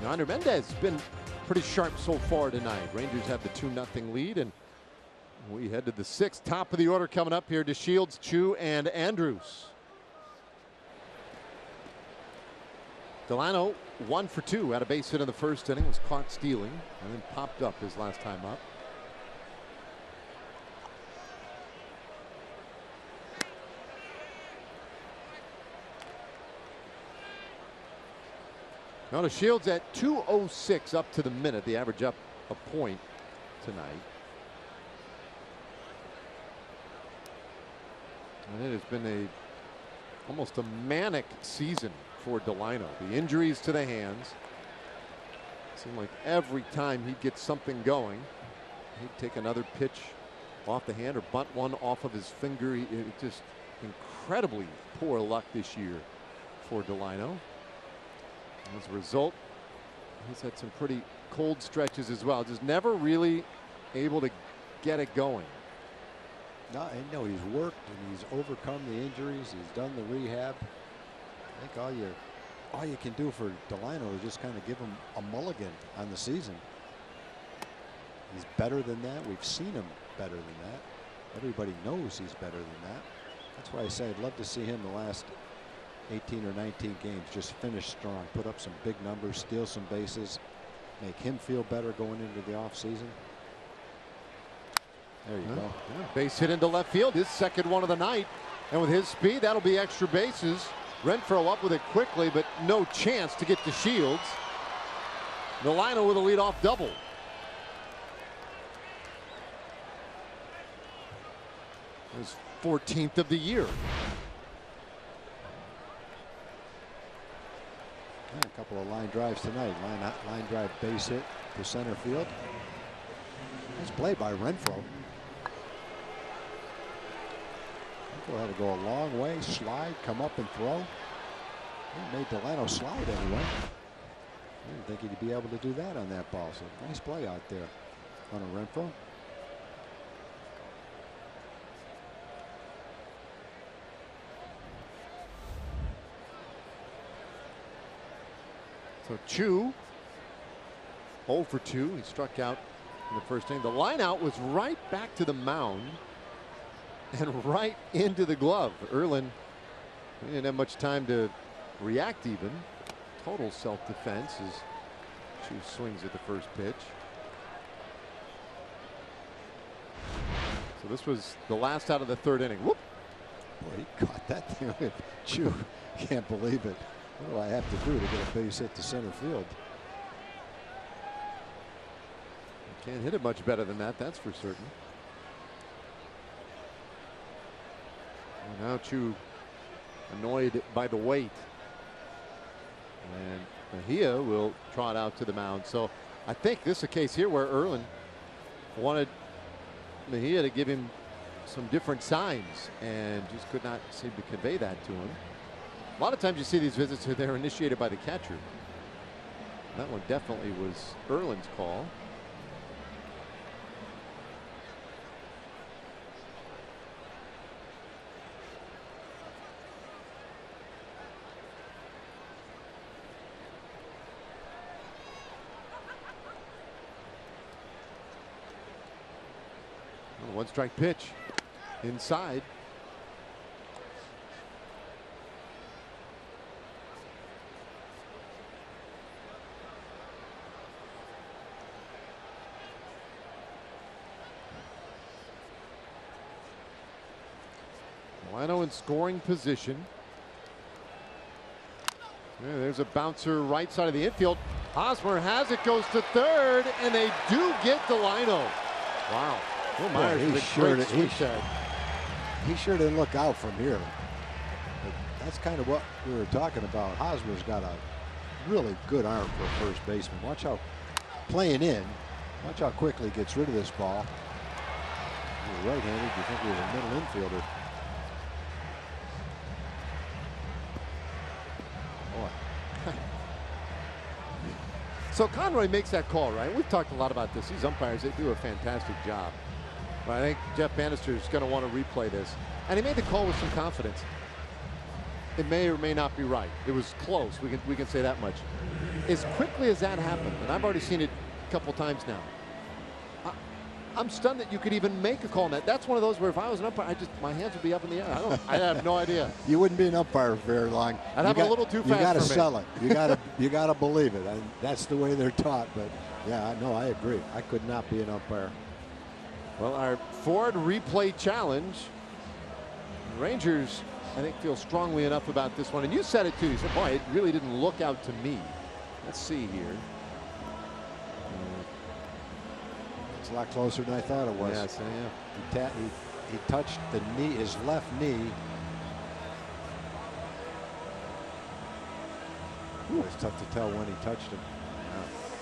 Speaker 4: Yonder Mendez has been pretty sharp so far tonight. Rangers have the 2-0 lead, and we head to the 6th. Top of the order coming up here to Shields, Chu, and Andrews. Delano 1 for 2. Had a base hit in the first inning, was caught stealing, and then popped up his last time up. Now to Shields at 2:06 up to the minute. The average up a point tonight. And it has been almost a manic season for Delano. The injuries to the hands. It seemed like every time he'd get something going, he'd take another pitch off the hand or bunt one off of his finger. Just incredibly poor luck this year for Delano. As a result, he's had some pretty cold stretches as well. Just never really able to get it going.
Speaker 5: No, I know he's worked and he's overcome the injuries. He's done the rehab. I think all you can do for Delano is just kind of give him a mulligan on the season. He's better than that. We've seen him better than that. Everybody knows he's better than that. That's why I say I'd love to see him the last 18 or 19 games just finish strong, put up some big numbers, steal some bases, make him feel better going into the offseason. There you go.
Speaker 4: Yeah, base hit into left field, his second one of the night. And with his speed, that'll be extra bases. Renfroe up with it quickly, but no chance to get to Shields. Delano with a leadoff double. His 14th of the year.
Speaker 5: And a couple of line drives tonight. Line drive base hit to center field. Nice play by Renfroe. Renfroe had to go a long way, slide, come up and throw. He made Delano slide anyway. I didn't think he'd be able to do that on that ball. So nice play out there on a Renfroe.
Speaker 4: So Chu 0 for 2. He struck out in the first inning. The line out was right back to the mound and right into the glove. Erlin didn't have much time to react even. Total self-defense as Chu swings at the first pitch. So this was the last out of the third inning. Whoop!
Speaker 5: Boy, he caught that thing with Chu. Can't believe it. What do I have to do to get a base hit to center field?
Speaker 4: Can't hit it much better than that, that's for certain. Well, now Chu annoyed by the weight. And Mejia will trot out to the mound. So I think this is a case here where Erlin wanted Mejia to give him some different signs and just could not seem to convey that to him. A lot of times you see these visits here, they're initiated by the catcher. That one definitely was Erlin's call. One strike pitch inside. Delano in scoring position. Yeah, there's a bouncer right side of the infield. Hosmer has it, goes to third, and they do get Delano. Wow. Will Myers
Speaker 5: Boy, he sure didn't look out from here. But that's kind of what we were talking about. Hosmer's got a really good arm for a first baseman. Watch how playing in. Watch how quickly he gets rid of this ball. He's right-handed. You think he was a middle infielder. Boy.
Speaker 4: So Conroy makes that call, right? We've talked a lot about this. These umpires, they do a fantastic job. But I think Jeff Bannister is going to want to replay this. And he made the call with some confidence. It may or may not be right. It was close. We can say that much. As quickly as that happened, and I've already seen it a couple times now, I'm stunned that you could even make a call on that. That's one of those where if I was an umpire, my hands would be up in the air. I have no idea.
Speaker 5: You wouldn't be an umpire for very long.
Speaker 4: I'd have a little too fast.
Speaker 5: You got to
Speaker 4: for me.
Speaker 5: sell it. You got to believe it. And that's the way they're taught. But yeah, no, I agree. I could not be an umpire.
Speaker 4: Well, our Ford replay challenge. Rangers, I think, feel strongly enough about this one. And you said it too. You said, boy, it really didn't look out to me. Let's see here.
Speaker 5: It's a lot closer than I thought it was.
Speaker 4: Yes, yeah.
Speaker 5: He touched the knee, his left knee. It's tough to tell when he touched him.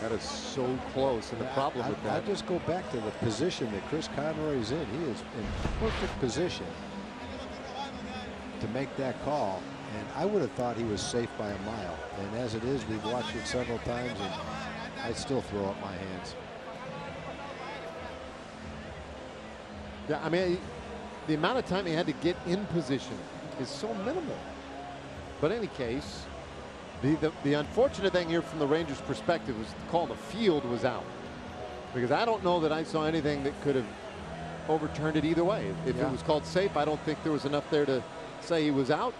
Speaker 4: That is so close, and the problem with that.
Speaker 5: I just go back to the position that Chris Conroy's in. He is in perfect position to make that call, and I would have thought he was safe by a mile. And as it is, we've watched it several times, and I'd still throw up my hands.
Speaker 4: Yeah, I mean, the amount of time he had to get in position is so minimal. But in any case, the unfortunate thing here from the Rangers' perspective was the call on the field was out. Because I don't know that I saw anything that could have overturned it either way. If it was called safe, I don't think there was enough there to say he was out.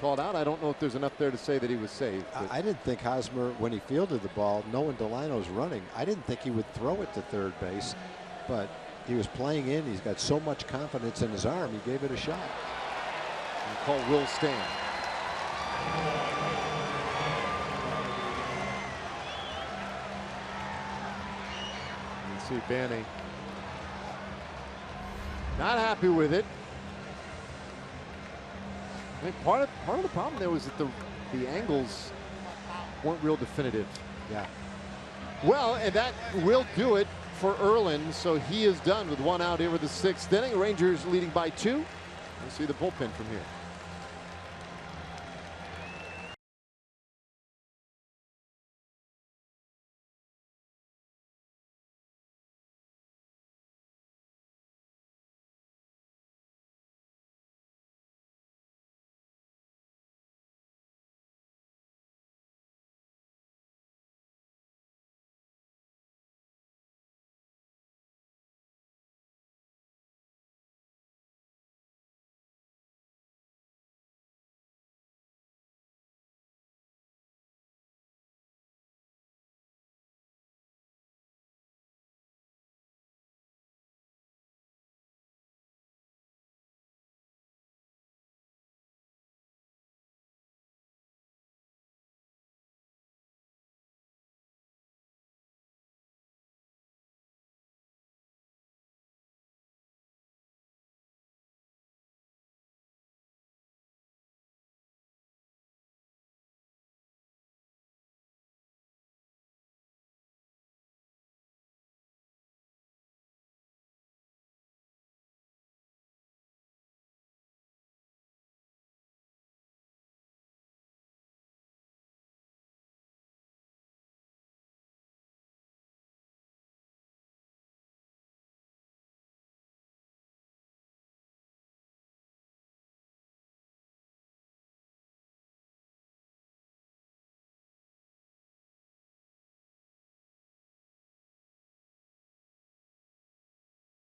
Speaker 4: Called out, I don't know if there's enough there to say that he was safe.
Speaker 5: I didn't think Hosmer, when he fielded the ball, knowing Delano's running, I didn't think he would throw it to third base. But he was playing in. He's got so much confidence in his arm. He gave it a shot.
Speaker 4: And call will stand. You see Banny not happy with it. I think part of the problem there was that the angles weren't real definitive.
Speaker 5: Yeah.
Speaker 4: Well, and that will do it for Erlin, so he is done with one out here with the sixth inning. Rangers leading by 2. We'll see the bullpen from here.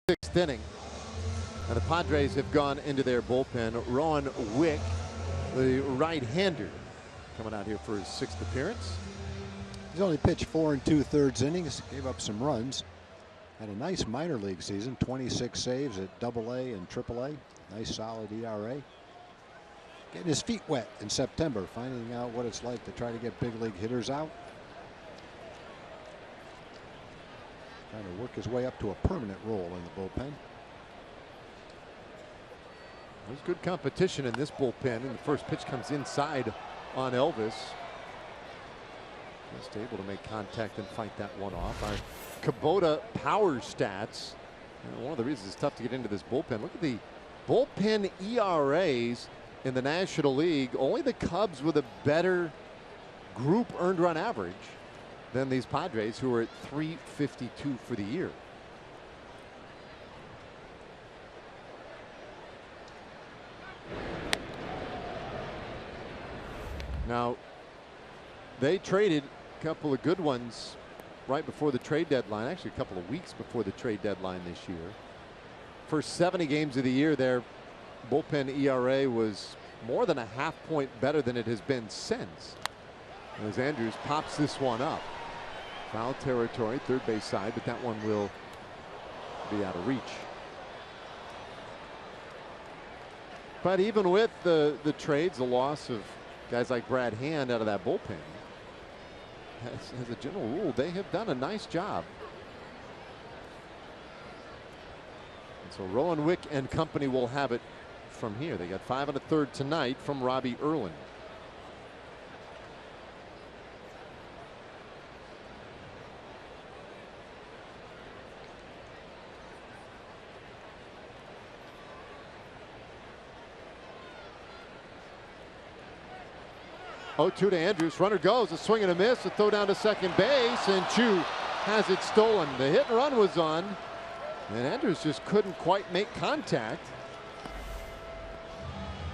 Speaker 4: Sixth inning, and the Padres have gone into their bullpen. Ron Wick, the right-hander, coming out here for his 6th appearance.
Speaker 5: He's only pitched 4 2/3 innings, gave up some runs. Had a nice minor league season, 26 saves at AA and AAA. Nice solid ERA. Getting his feet wet in September, finding out what it's like to try to get big league hitters out. Trying to work his way up to a permanent role in the bullpen.
Speaker 4: There's good competition in this bullpen, and the first pitch comes inside on Elvis. Just able to make contact and fight that one off. Our Kubota power stats. One of the reasons it's tough to get into this bullpen. Look at the bullpen ERAs in the National League. Only the Cubs with a better group earned run average than these Padres, who are at 352 for the year. Now, they traded a couple of good ones right before the trade deadline, actually a couple of weeks before the trade deadline this year. First 70 games of the year, their bullpen ERA was more than a half point better than it has been since. As Andrews pops this one up. Foul territory, third base side, but that one will be out of reach. But even with the trades, the loss of guys like Brad Hand out of that bullpen, as a general rule, they have done a nice job. And so Rowan Wick and company will have it from here. They got 5 1/3 tonight from Robbie Erlin. Oh, 2 to Andrews. Runner goes. A swing and a miss. A throw down to second base. And Chu has it stolen. The hit and run was on. And Andrews just couldn't quite make contact.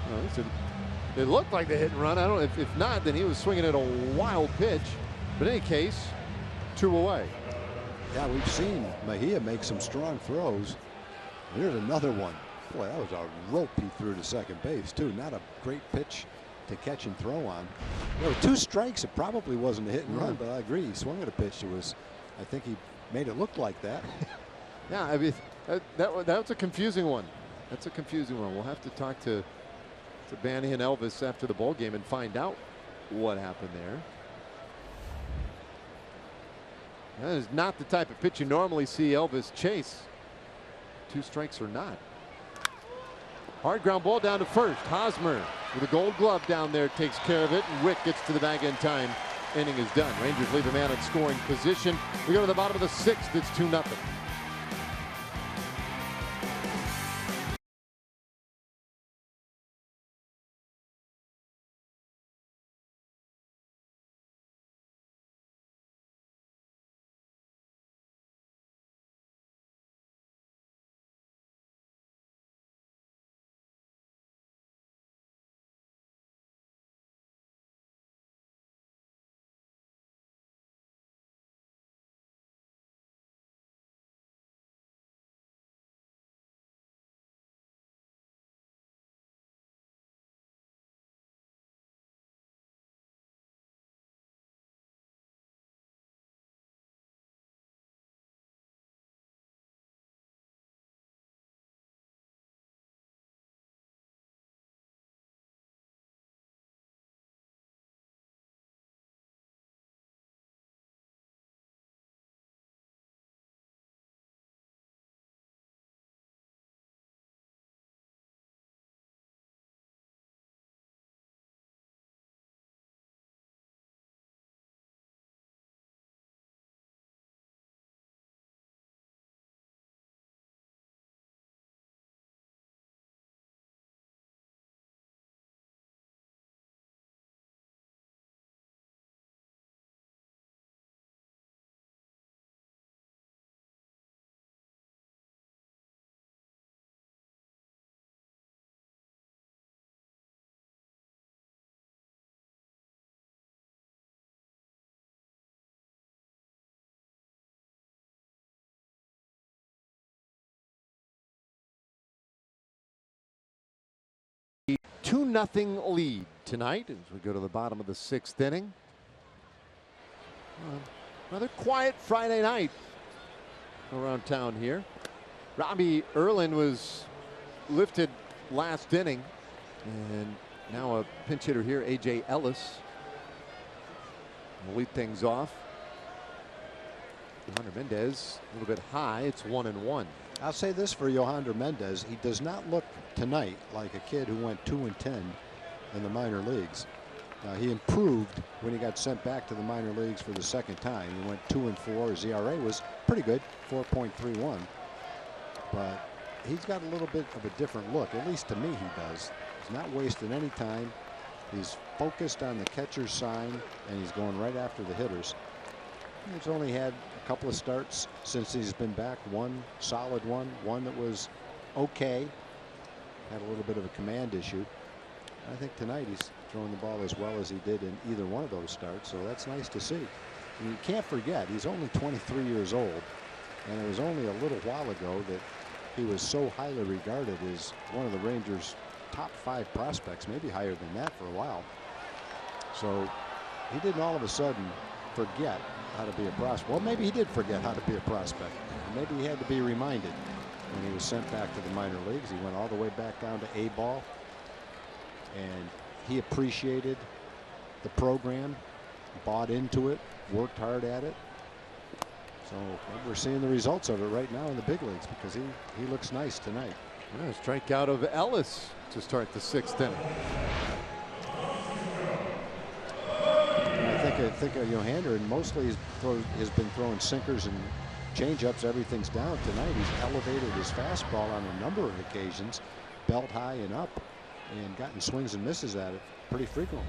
Speaker 4: Well, it looked like the hit and run. I don't know. If not, then he was swinging at a wild pitch. But in any case, 2 away.
Speaker 5: Yeah, we've seen Mejia make some strong throws. Here's another one. Boy, that was a rope he threw to second base, too. Not a great pitch to catch and throw on. There were 2 strikes. It probably wasn't a hit and run, but I agree. He swung at a pitch. It was, I think he made it look like that.
Speaker 4: Yeah, I mean, that's a confusing one. That's a confusing one. We'll have to talk to Banny and Elvis after the ball game and find out what happened there. That is not the type of pitch you normally see Elvis chase. 2 strikes or not. Hard ground ball down to first. Hosmer with a Gold Glove down there takes care of it, and Wick gets to the bag in time. Inning is done. Rangers leave a man in scoring position. We go to the bottom of the 6th. It's 2-0. A 2-0 lead tonight as we go to the bottom of the 6th inning. Another quiet Friday night around town here. Robbie Erlin was lifted last inning, and now a pinch hitter here, A.J. Ellis, will lead things off. Yohander Mendez a little bit high. It's 1-1.
Speaker 5: I'll say this for Yohander Mendez. He does not look tonight like a kid who went 2-10 in the minor leagues. He improved when he got sent back to the minor leagues for the 2nd time. He went 2-4. His ERA was pretty good, 4.31. But he's got a little bit of a different look, at least to me he does. He's not wasting any time. He's focused on the catcher's sign, and he's going right after the hitters. He's only had a couple of starts since he's been back. One solid one that was okay. Had a little bit of a command issue. I think tonight he's throwing the ball as well as he did in either one of those starts, so that's nice to see. And you can't forget, he's only 23 years old, and it was only a little while ago that he was so highly regarded as one of the Rangers' top 5 prospects, maybe higher than that for a while. So he didn't all of a sudden forget how to be a prospect. Well, maybe he did forget how to be a prospect. Maybe he had to be reminded when he was sent back to the minor leagues. He went all the way back down to A-ball, and he appreciated the program, bought into it, worked hard at it. So we're seeing the results of it right now in the big leagues because he looks nice tonight.
Speaker 4: Yeah, strikeout of Ellis to start the 6th inning.
Speaker 5: I think of Johander, and mostly has been throwing sinkers and changeups. Everything's down. Tonight he's elevated his fastball on a number of occasions, belt high and up, and gotten swings and misses at it pretty frequently.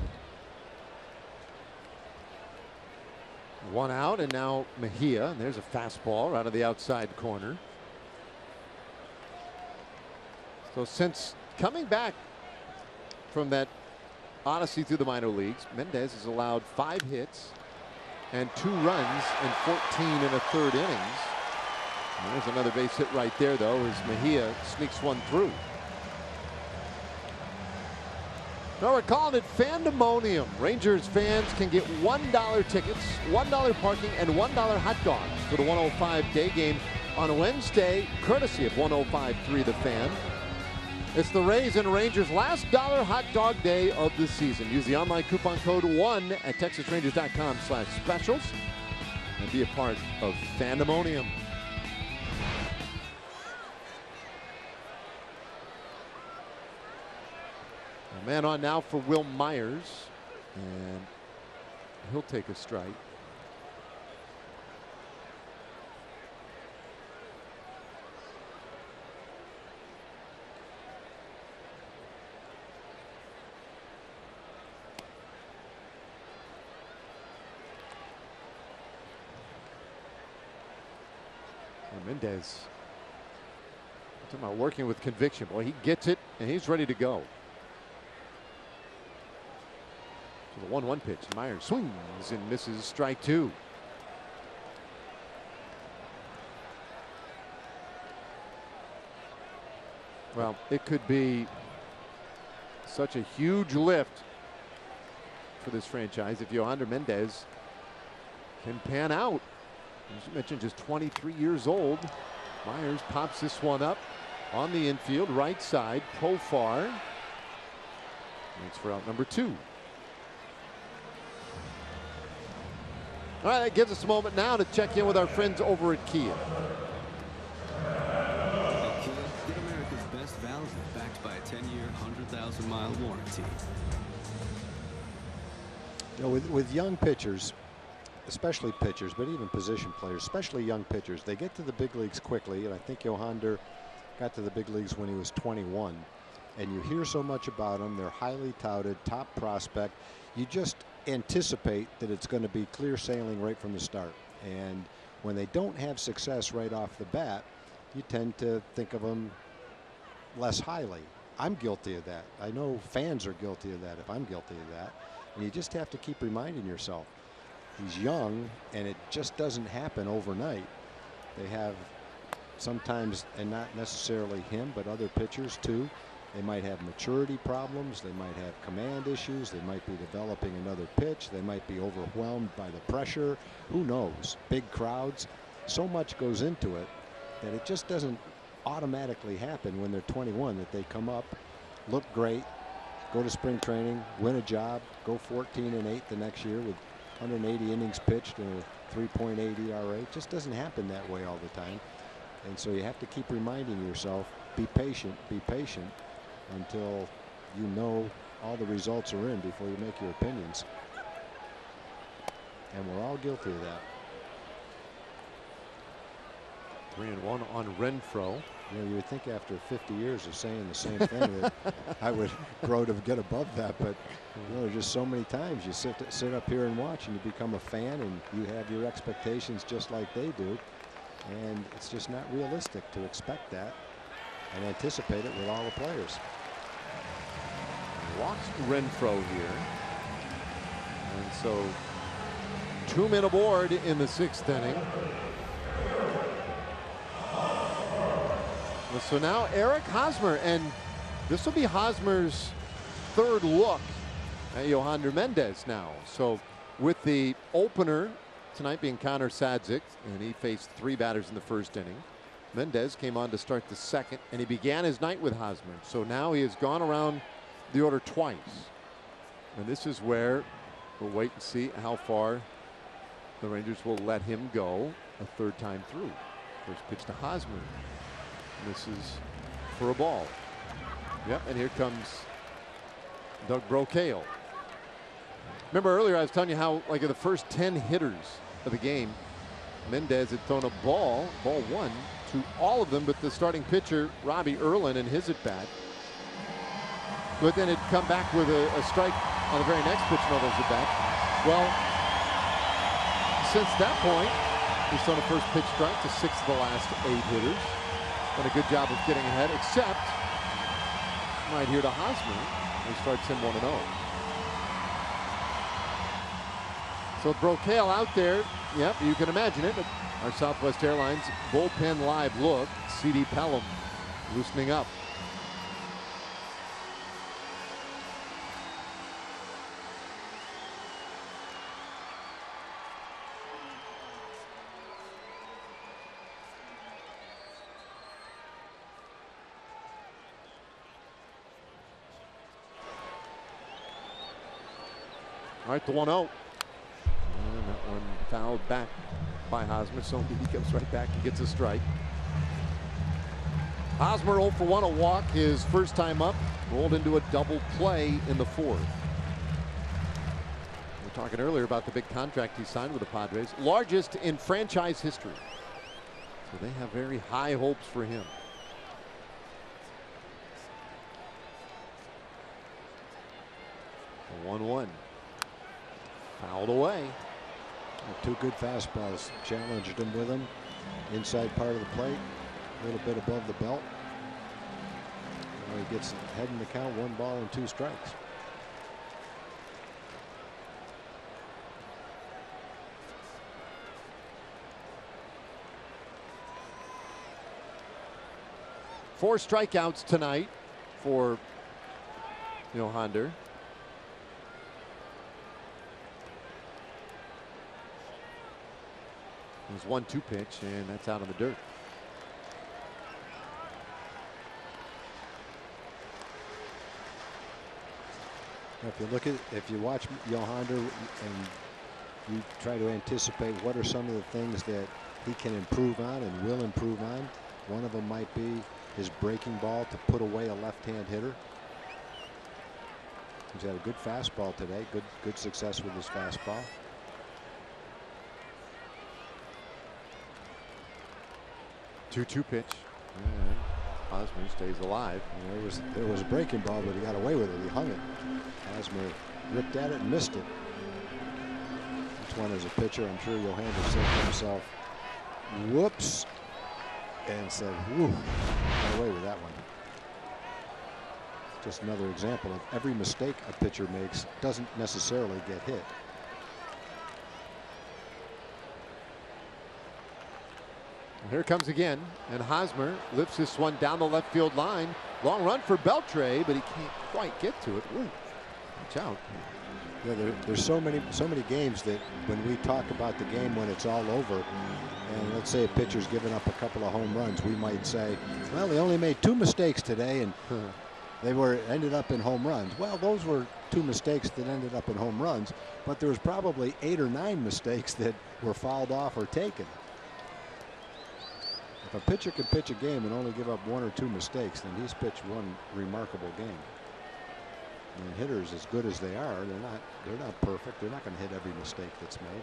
Speaker 4: 1 out, and now Mejia, and there's a fastball out of the outside corner. So since coming back from that odyssey through the minor leagues, Mendez has allowed 5 hits and 2 runs in 14 1/3 innings. And there's another base hit right there, though, as Mejia sneaks one through. Now we're calling it Fandemonium. Rangers fans can get $1 tickets, $1 parking, and $1 hot dogs for the 105 day game on Wednesday, courtesy of 105.3 The Fan. It's the Rays and Rangers' last dollar hot dog day of the season. Use the online coupon code 1 at texasrangers.com/specials and be a part of Fandemonium. A man on now for Will Myers, and he'll take a strike. Mendez, talking about working with conviction. Boy, he gets it and he's ready to go. So the 1-1 pitch. Myers swings and misses, strike 2. Well, it could be such a huge lift for this franchise if Yohander Mendez can pan out. As you mentioned, just 23 years old. Myers pops this one up on the infield, right side, Profar. Waits for out number 2. All right, that gives us a moment now to check in with our friends over at Kia.
Speaker 7: At Kia, get America's best value backed by a 10-year, 100,000-mile warranty.
Speaker 5: You know, with young pitchers, especially pitchers, but even position players, especially young pitchers, they get to the big leagues quickly. And I think Yohander got to the big leagues when he was 21. And you hear so much about them. They're highly touted, top prospect. You just anticipate that it's going to be clear sailing right from the start. And when they don't have success right off the bat, you tend to think of them less highly. I'm guilty of that. I know fans are guilty of that if I'm guilty of that. And you just have to keep reminding yourself. He's young, and it just doesn't happen overnight. They have sometimes, and not necessarily him, but other pitchers too. They might have maturity problems. They might have command issues. They might be developing another pitch. They might be overwhelmed by the pressure. Who knows? Big crowds. So much goes into it that it just doesn't automatically happen when they're 21, that they come up, look great, go to spring training, win a job, go 14-8 the next year with 180 innings pitched and a 3.8 ERA. It just doesn't happen that way all the time. And so you have to keep reminding yourself, be patient until you know all the results are in before you make your opinions. And we're all guilty of that.
Speaker 4: 3-1 on Renfroe.
Speaker 5: You know, you would think after 50 years of saying the same thing that I would grow to get above that, but you know, there's just so many times you sit up here and watch, and you become a fan, and you have your expectations just like they do, and it's just not realistic to expect that and anticipate it with all the players.
Speaker 4: Walks Renfro here, and so 2 men aboard in the 6th inning. So now Eric Hosmer, and this will be Hosmer's 3rd look at Yohander Mendez now. So with the opener tonight being Connor Sadzik, and he faced 3 batters in the 1st inning. Mendez came on to start the 2nd, and he began his night with Hosmer. So now he has gone around the order twice. And this is where we'll wait and see how far the Rangers will let him go a 3rd time through. First pitch to Hosmer. This is for a ball. Yep, and here comes Doug Brocail. Remember earlier I was telling you how, like, in the first 10 hitters of the game, Mendez had thrown a ball 1, to all of them but the starting pitcher, Robbie Erlin, in his at-bat. But then it'd come back with a strike on the very next pitch in all those at-bats. Well, since that point, he's thrown a first pitch strike to 6 of the last 8 hitters. Done a good job of getting ahead, except right here to Hosmer, who starts him 1-0. So Brocail out there, yep, you can imagine it. Our Southwest Airlines bullpen live look. C.D. Pelham loosening up. All right, the 1-0. And that one fouled back by Hosmer, so he comes right back and gets a strike. Hosmer 0 for 1, a walk, his first time up, rolled into a double play in the 4th. We were talking earlier about the big contract he signed with the Padres, largest in franchise history. So they have very high hopes for him. The 1-1. Fouled away.
Speaker 5: 2 good fastballs challenged him with them. Inside part of the plate, a little bit above the belt. Now he gets ahead in the count, 1 ball and 2 strikes.
Speaker 4: Four strikeouts tonight for Yohander. There's 1-2 pitch, and that's out in the dirt.
Speaker 5: If you watch Yohander and you try to anticipate what are some of the things that he can improve on and will improve on, one of them might be his breaking ball to put away a left-hand hitter. He's had a good fastball today. Good success with his fastball.
Speaker 4: Two pitch, and Hosmer stays alive.
Speaker 5: And there was a breaking ball, but he got away with it. He hung it. Hosmer ripped at it and missed it. This one as a pitcher, I'm sure Yohander said to himself, "Whoops," and said, "Whew, got away with that one." Just another example of every mistake a pitcher makes doesn't necessarily get hit.
Speaker 4: Here it comes again, and Hosmer lifts this one down the left field line. Long run for Beltre, but he can't quite get to it. Ooh, watch out.
Speaker 5: Yeah, there's so many games that when we talk about the game when it's all over, and let's say a pitcher's given up a couple of home runs, we might say, well, they only made 2 mistakes today, and they ended up in home runs. Well, those were 2 mistakes that ended up in home runs, but there was probably 8 or 9 mistakes that were fouled off or taken. If a pitcher can pitch a game and only give up 1 or 2 mistakes, then he's pitched one remarkable game. I mean, hitters, as good as they are, they're not perfect. They're not going to hit every mistake that's made.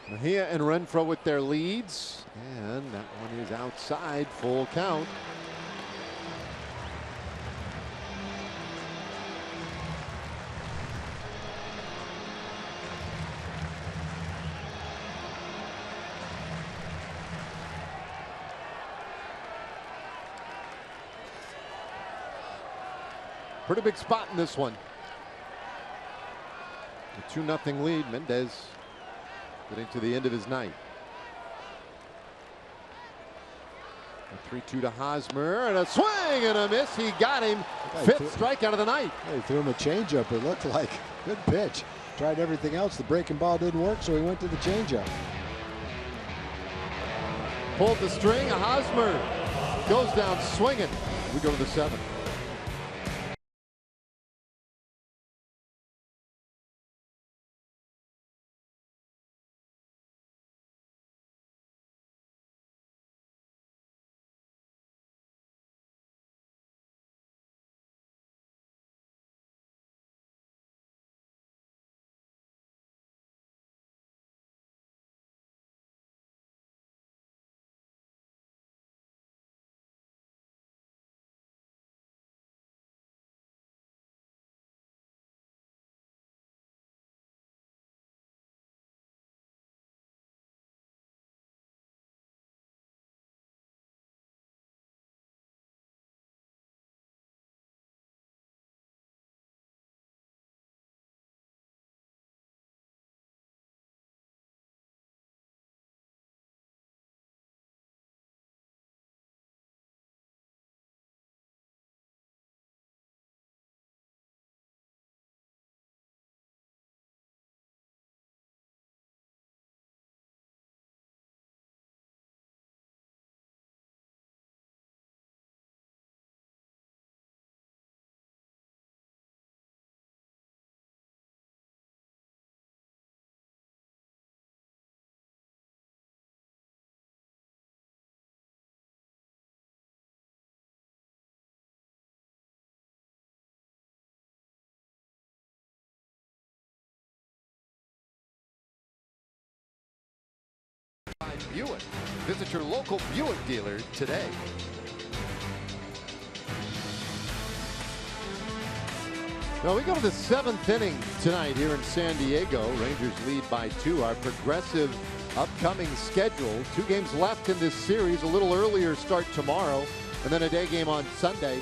Speaker 4: Mejia and Renfroe with their leads, and that one is outside, full count. Pretty big spot in this one. A 2-0 lead. Mendez getting to the end of his night. A 3-2 to Hosmer, and a swing and a miss. He got him. Fifth strikeout of the night.
Speaker 5: He threw him a changeup. It looked like good pitch. Tried everything else. The breaking ball didn't work, so he went to the changeup.
Speaker 4: Pulled the string. Hosmer goes down swinging. We go to the 7th. Buick. Visit your local Buick dealer today. Now we go to the 7th inning tonight here in San Diego. Rangers lead by 2. Our progressive upcoming schedule. 2 games left in this series. A little earlier start tomorrow, and then a day game on Sunday.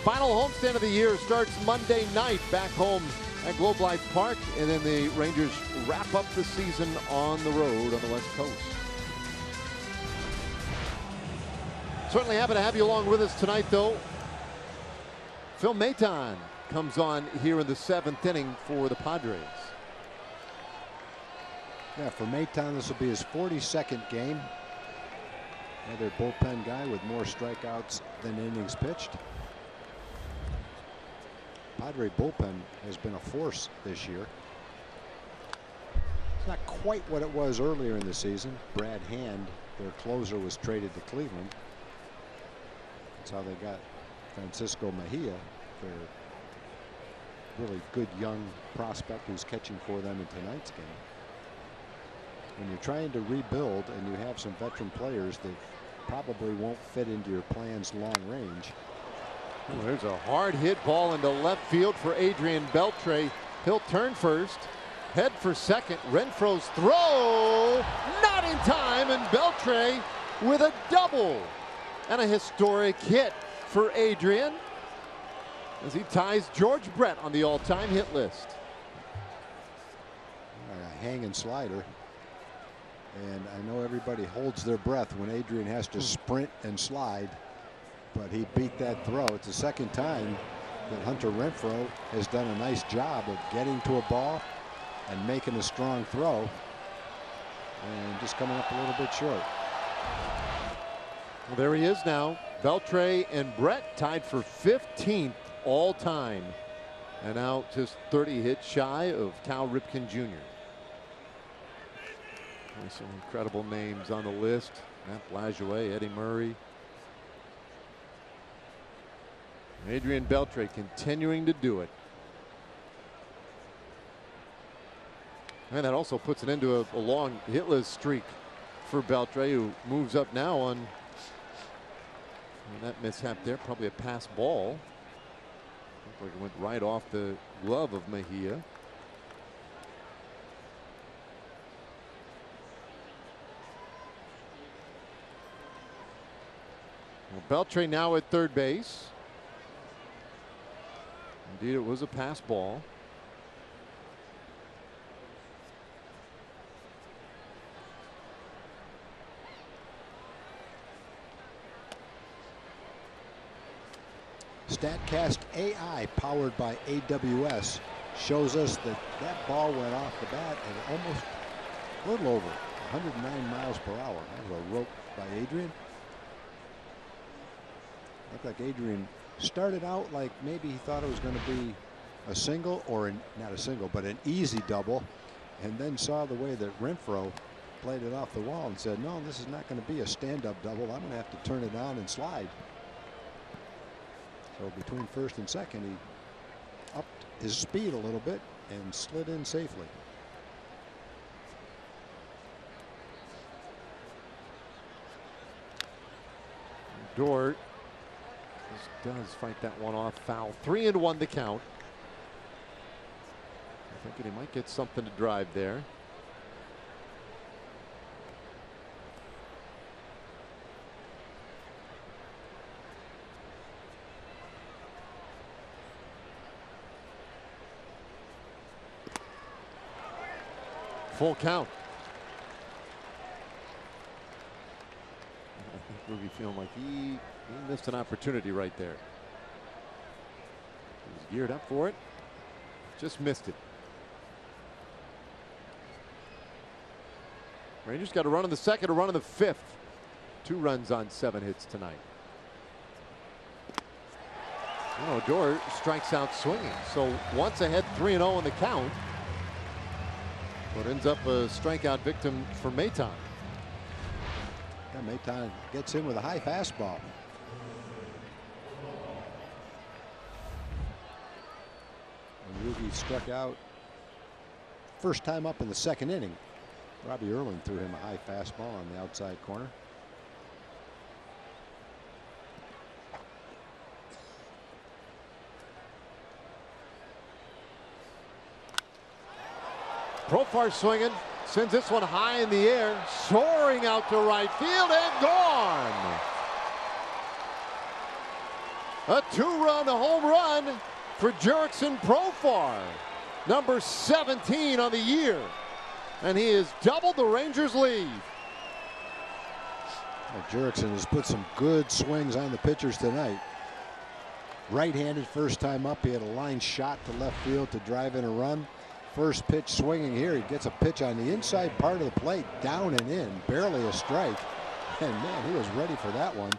Speaker 4: Final homestand of the year starts Monday night back home at Globe Life Park, and then the Rangers wrap up the season on the road on the West Coast. Certainly happy to have you along with us tonight, though. Phil Maton comes on here in the 7th inning for the Padres.
Speaker 5: Yeah, for Maton, this will be his 42nd game. Another bullpen guy with more strikeouts than innings pitched. Padre bullpen has been a force this year. It's not quite what it was earlier in the season. Brad Hand, their closer, was traded to Cleveland. That's how they got Francisco Mejia, their really good young prospect who's catching for them in tonight's game. When you're trying to rebuild and you have some veteran players that probably won't fit into your plans long range.
Speaker 4: Ooh, there's a hard hit ball into left field for Adrian Beltre. He'll turn first, head for second. Renfroe's throw, not in time, and Beltre with a double. And a historic hit for Adrian as he ties George Brett on the all-time hit list.
Speaker 5: A hanging slider. And I know everybody holds their breath when Adrian has to sprint and slide, but he beat that throw. It's the second time that Hunter Renfroe has done a nice job of getting to a ball and making a strong throw, and just coming up a little bit short.
Speaker 4: Well, there he is now. Beltre and Brett tied for 15th all time, and now just 30 hits shy of Cal Ripken Jr. There's some incredible names on the list. Matt Lajoie, Eddie Murray. Adrian Beltre continuing to do it. And that also puts an end to a long hitless streak for Beltre, who moves up now on that mishap there. Probably a pass ball. Looked like it went right off the glove of Mejia. Well, Beltre now at third base. Indeed, it was a pass ball.
Speaker 5: StatCast AI, powered by AWS, shows us that that ball went off the bat at almost a little over 109 miles per hour. That was a rope by Adrian. Looked like Adrian started out like maybe he thought it was going to be a single, or not a single, but an easy double, and then saw the way that Renfroe played it off the wall and said, no, this is not going to be a stand-up double. I'm going to have to turn it on and slide. So between first and second, he upped his speed a little bit and slid in safely.
Speaker 4: Dort does fight that one off, foul. 3-1 the count. I'm thinking he might get something to drive there. Full count. I think Ruby feeling like he missed an opportunity right there. He was geared up for it. Just missed it. Rangers got a run in the second, a run in the fifth. 2 runs on 7 hits tonight. Odor strikes out swinging. So once ahead 3-0 in the count. But ends up a strikeout victim for Maton.
Speaker 5: Yeah, Maton gets in with a high fastball. And Ruby struck out first time up in the second inning. Robbie Erlin threw him a high fastball on the outside corner.
Speaker 4: Profar swinging, sends this one high in the air, soaring out to right field and gone. A 2-run home run for Jurickson Profar, number 17 on the year, and he has doubled the Rangers' lead.
Speaker 5: Jurickson has put some good swings on the pitchers tonight. Right-handed first time up, he had a line shot to left field to drive in a run. First pitch swinging here, he gets a pitch on the inside part of the plate, down and in, barely a strike. And man, he was ready for that one.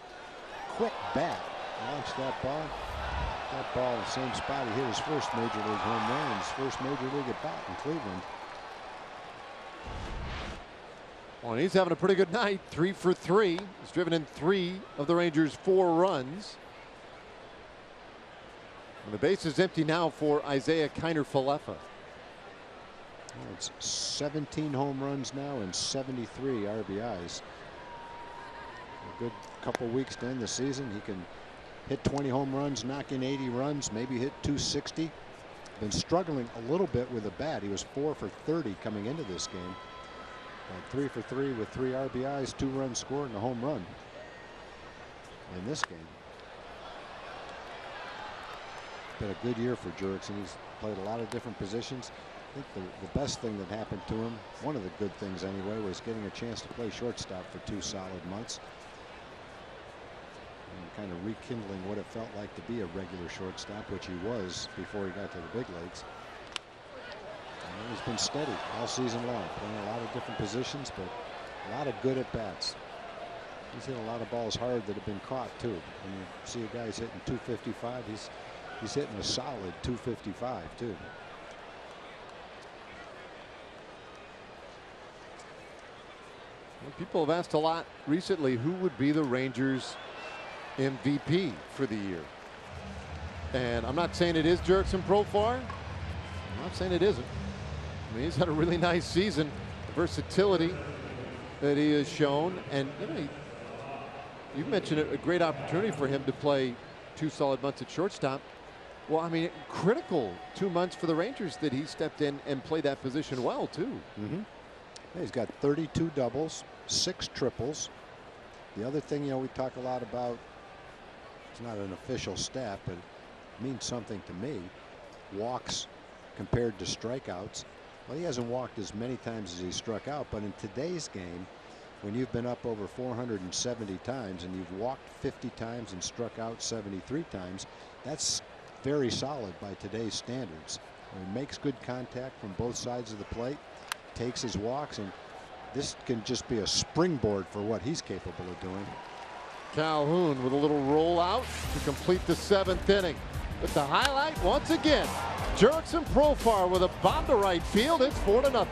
Speaker 5: Quick bat, launched that ball. That ball in the same spot he hit his first major league home run and his first major league at bat in Cleveland.
Speaker 4: Well, he's having a pretty good night, 3 for 3. He's driven in 3 of the Rangers' 4 runs. And the base is empty now for Isaiah Kiner-Falefa.
Speaker 5: Well, it's 17 home runs now and 73 RBIs. A good couple weeks to end the season. He can hit 20 home runs, knock in 80 runs, maybe hit 260. Been struggling a little bit with the bat. He was 4 for 30 coming into this game. 3 for 3 with 3 RBIs, 2 runs scored, and a home run in this game. Been a good year for Jurickson. He's played a lot of different positions. I think the best thing that happened to him, one of the good things anyway, was getting a chance to play shortstop for 2 solid months. And kind of rekindling what it felt like to be a regular shortstop, which he was before he got to the big leagues. And he's been steady all season long, playing a lot of different positions, but a lot of good at bats. He's hit a lot of balls hard that have been caught too. When you see a guy's hitting 255, he's hitting a solid 255 too.
Speaker 4: Well, people have asked a lot recently who would be the Rangers MVP for the year. And I'm not saying it is Jurickson Profar. I'm not saying it isn't. I mean, he's had a really nice season. The versatility that he has shown, and you know, you mentioned it, a great opportunity for him to play 2 solid months at shortstop. Well, I mean, critical 2 months for the Rangers that he stepped in and played that position well too.
Speaker 5: He's got 32 doubles, 6 triples. The other thing, you know, we talk a lot about, it's not an official stat, but it means something to me. Walks compared to strikeouts. Well, he hasn't walked as many times as he struck out, but in today's game, when you've been up over 470 times and you've walked 50 times and struck out 73 times, that's very solid by today's standards. He makes good contact from both sides of the plate, takes his walks, and this can just be a springboard for what he's capable of doing.
Speaker 4: Calhoun with a little rollout to complete the 7th inning. But the highlight once again, Jurickson Profar with a bomb to right field. It's 4-0.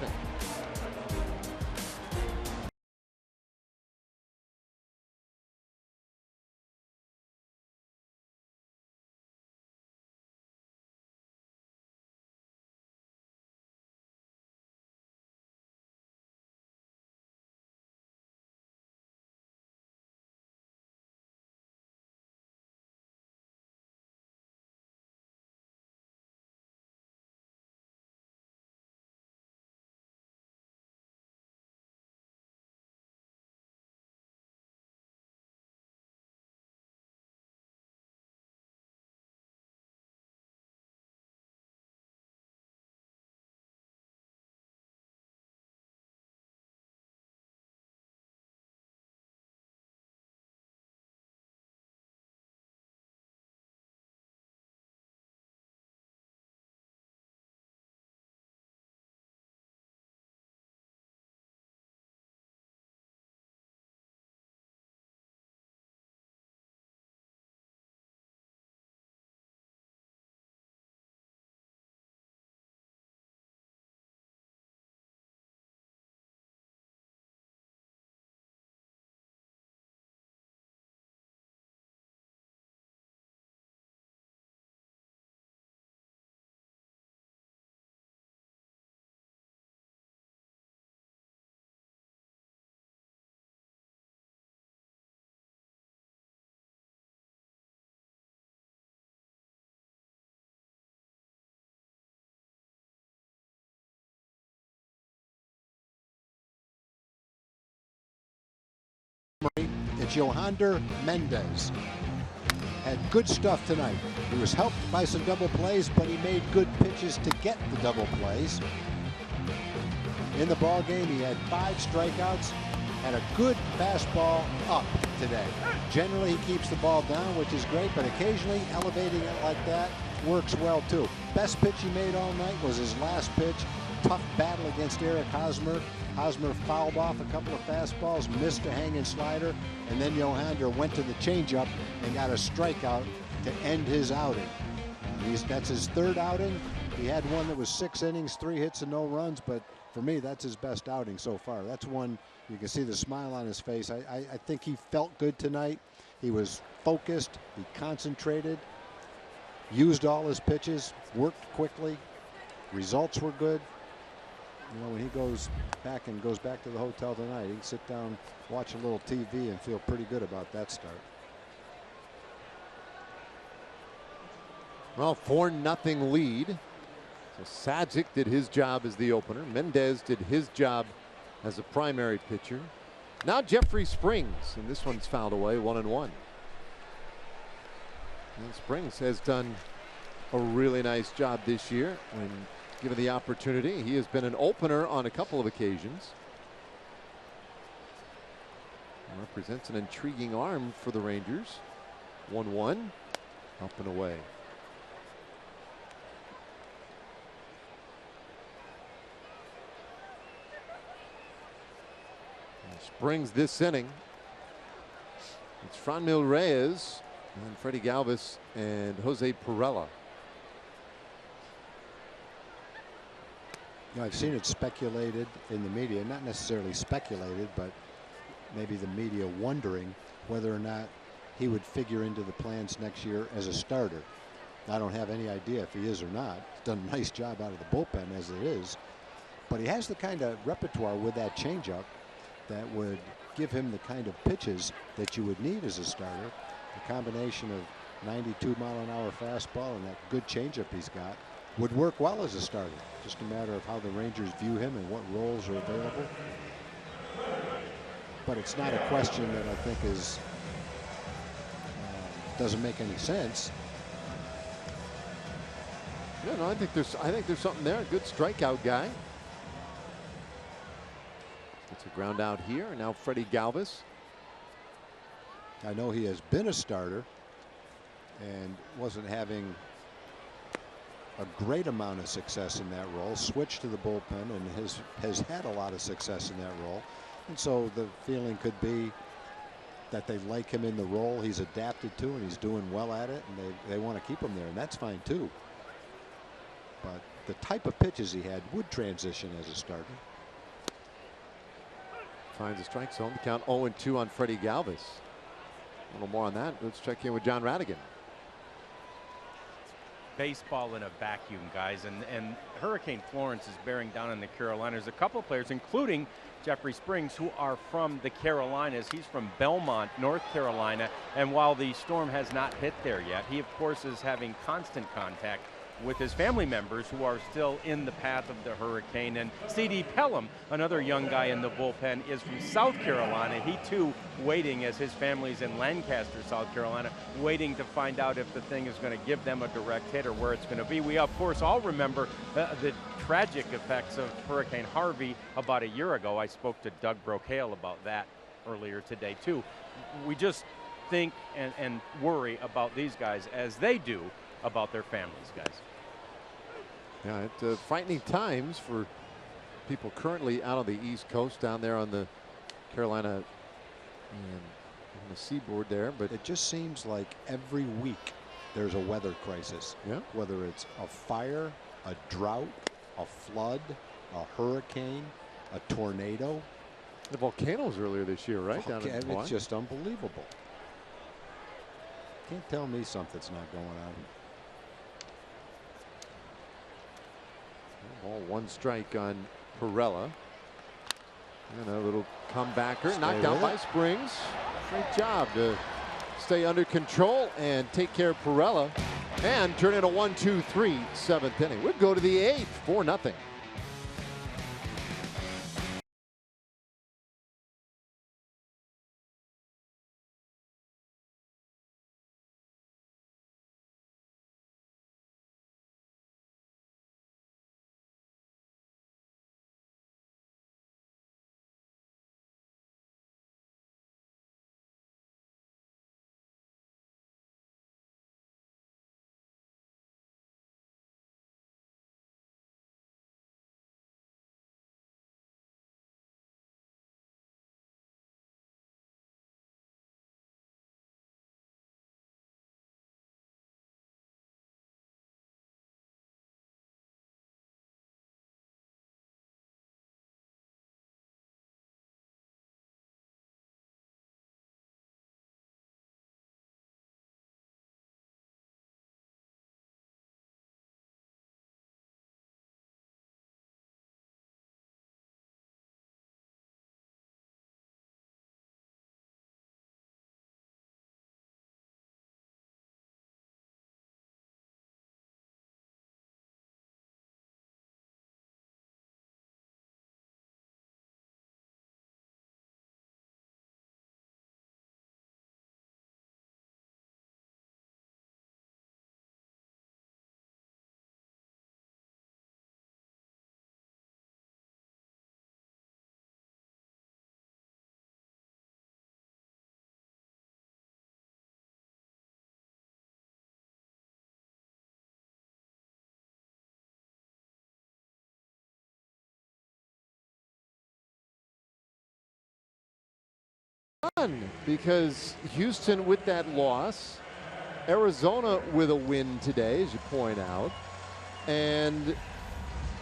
Speaker 5: It's Yohander Mendez. Had good stuff tonight. He was helped by some double plays, but he made good pitches to get the double plays. In the ball game, he had 5 strikeouts, had a good fastball up today. Generally, he keeps the ball down, which is great, but occasionally elevating it like that works well too. Best pitch he made all night was his last pitch. Tough battle against Eric Hosmer. Hosmer fouled off a couple of fastballs, missed a hanging slider, and then Yohander went to the changeup and got a strikeout to end his outing. That's his 3rd outing. He had one that was 6 innings, 3 hits and no runs, but for me, that's his best outing so far. That's one, you can see the smile on his face. I think he felt good tonight. He was focused, he concentrated, used all his pitches, worked quickly, results were good. You know, when he goes back to the hotel tonight, he can sit down, watch a little TV, and feel pretty good about that start.
Speaker 4: Well, 4-0 lead. So Sadzik did his job as the opener. Mendez did his job as a primary pitcher. Now Jeffrey Springs, and this one's fouled away, 1-1. And Springs has done a really nice job this year when given the opportunity. He has been an opener on a couple of occasions. Represents an intriguing arm for the Rangers. 1-1, up and away. And Springs this inning. It's Franmil Reyes and Freddie Galvis and Jose Perella.
Speaker 5: You know, I've seen it speculated in the media, not necessarily speculated, but maybe the media wondering whether or not he would figure into the plans next year as a starter. I don't have any idea if he is or not. He's done a nice job out of the bullpen as it is. But he has the kind of repertoire with that changeup that would give him the kind of pitches that you would need as a starter. The combination of 92-mile-an-hour fastball and that good changeup he's got would work well as a starter. Just a matter of how the Rangers view him and what roles are available. But it's not a question that I think is doesn't make any sense.
Speaker 4: Yeah, no, I think there's something there. Good strikeout guy. It's a ground out here. And now Freddie Galvis.
Speaker 5: I know he has been a starter and wasn't having a great amount of success in that role. Switched to the bullpen and has had a lot of success in that role. And so the feeling could be that they like him in the role he's adapted to and he's doing well at it, and they want to keep him there, and that's fine too. But the type of pitches he had would transition as a starter.
Speaker 4: Finds a strike zone. The count 0-2 on Freddie Galvis. A little more on that. Let's check in with John Radigan.
Speaker 6: Baseball in a vacuum, guys, and Hurricane Florence is bearing down on the Carolinas. A couple of players, including Jeffrey Springs, who are from the Carolinas. He's from Belmont, North Carolina, and while the storm has not hit there yet, he of course is having constant contact with his family members who are still in the path of the hurricane. And C.D. Pelham, another young guy in the bullpen, is from South Carolina. He too waiting, as his family's in Lancaster, South Carolina, waiting to find out if the thing is going to give them a direct hit or where it's going to be. We of course all remember the tragic effects of Hurricane Harvey about a year ago. I spoke to Doug Brocail about that earlier today too. We just think and worry about these guys as they do about their families, guys.
Speaker 4: Yeah, it's frightening times for people currently out on the East Coast, down there on the Carolina and on the seaboard there. But
Speaker 5: it just seems like every week there's a weather crisis.
Speaker 4: Yeah.
Speaker 5: Whether it's a fire, a drought, a flood, a hurricane, a tornado.
Speaker 4: The volcanoes earlier this year, right? Down in Hawaii.
Speaker 5: It's just unbelievable. Can't tell me something's not going on.
Speaker 4: Ball, one strike on Perella. And a little comebacker knocked out by Springs. Great job to stay under control and take care of Perella and turn in a 1-2-3 seventh inning. We'll go to the eighth, 4-0. Because Houston with that loss, Arizona with a win today, as you point out, and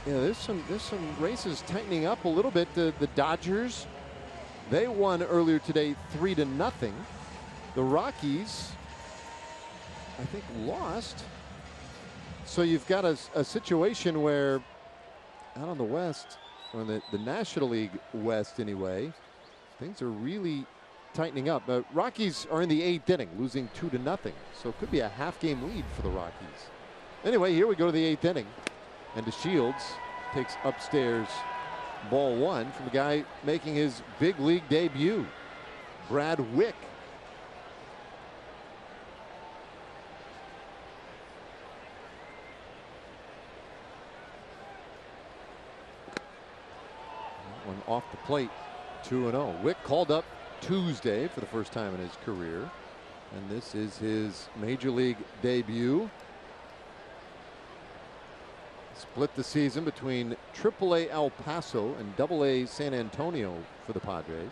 Speaker 4: you know, there's some races tightening up a little bit. The Dodgers, they won earlier today 3-0. The Rockies, I think, lost. So you've got a situation where out on the West, on the National League West anyway, things are really tightening up. Rockies are in the 8th inning, losing 2-0. So it could be a half-game lead for the Rockies. Anyway, here we go to the 8th inning. And DeShields takes upstairs ball 1 from a guy making his big league debut, Brad Wick. One off the plate, 2-0. Wick called up Tuesday for the first time in his career, and this is his major league debut. Split the season between AAA El Paso and AA San Antonio for the Padres.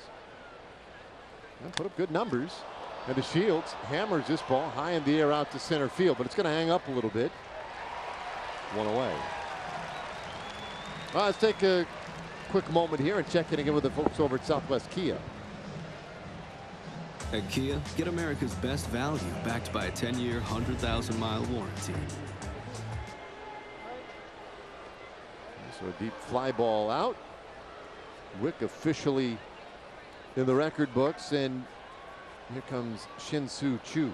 Speaker 4: And put up good numbers. And DeShields hammers this ball high in the air out to center field, but it's going to hang up a little bit. One away. Well, let's take a quick moment here and check in again with the folks over at Southwest Kia.
Speaker 7: At Kia, get America's best value backed by a 10-year, 100,000-mile warranty.
Speaker 4: So a deep fly ball out. Wick officially in the record books, and here comes Shin-Soo Choo.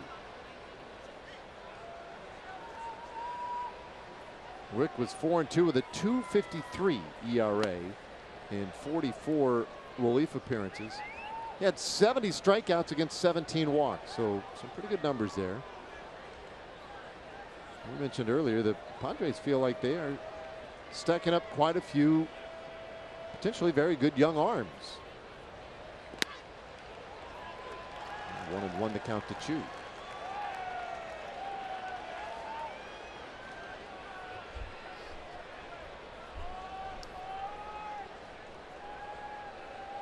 Speaker 4: Wick was 4-2 with a 2.53 ERA in 44 relief appearances. He had 70 strikeouts against 17 walks, so some pretty good numbers there. We mentioned earlier the Padres feel like they are stacking up quite a few potentially very good young arms. 1-1 to count to Choo.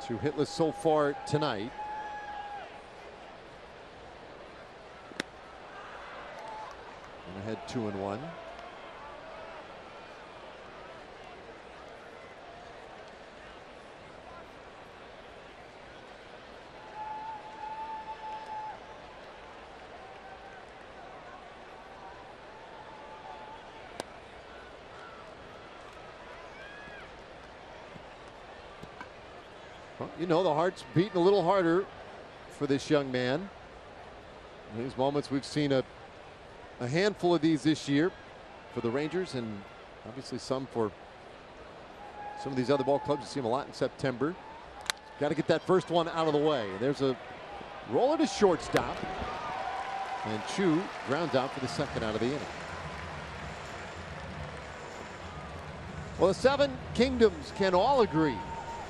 Speaker 4: Choo hitless so far tonight. And ahead 2-1. Well, you know, the heart's beating a little harder for this young man. In these moments, we've seen a handful of these this year for the Rangers, and obviously some for some of these other ball clubs. You see them a lot in September. Got to get that first one out of the way. There's a roller to shortstop, and Choo grounds out for the second out of the inning. Well, the Seven Kingdoms can all agree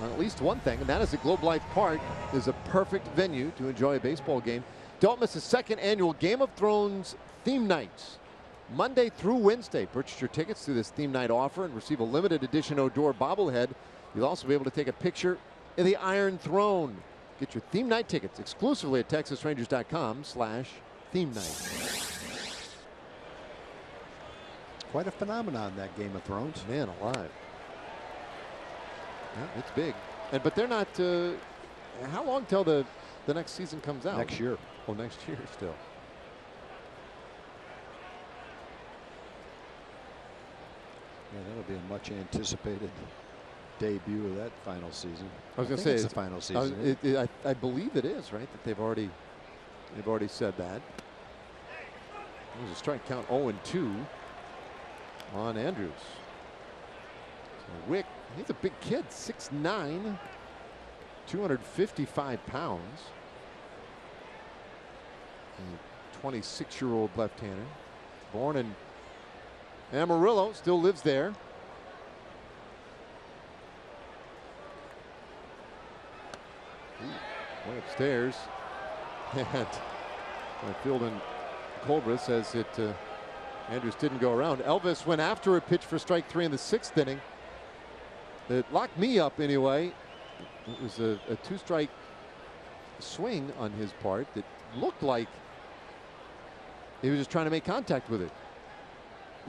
Speaker 4: on at least one thing, and that is that Globe Life Park is a perfect venue to enjoy a baseball game. Don't miss the second annual Game of Thrones theme nights, Monday through Wednesday. Purchase your tickets through this theme night offer and receive a limited edition Odor bobblehead. You'll also be able to take a picture in the Iron Throne. Get your theme night tickets exclusively at TexasRangers.com/theme night.
Speaker 5: Quite a phenomenon, that Game of Thrones.
Speaker 4: Man alive. Yeah, it's big. But they're not, how long till the next season comes out?
Speaker 5: Next year.
Speaker 4: Oh, next year still.
Speaker 5: Yeah, that'll be a much anticipated debut of that final season.
Speaker 4: I was going to say
Speaker 5: it's the final season.
Speaker 4: I believe it is, right? That they've already said that. There's a strike count 0-2 on Andrews. So Wick, he's a big kid, 6'9", 255 pounds. 26-year-old left-hander, born in Amarillo, still lives there. Way upstairs, and field and Colbert says it. Andrews didn't go around. Elvis went after a pitch for strike 3 in the 6th inning. It locked me up anyway. It was a 2-strike swing on his part that looked like he was just trying to make contact with it,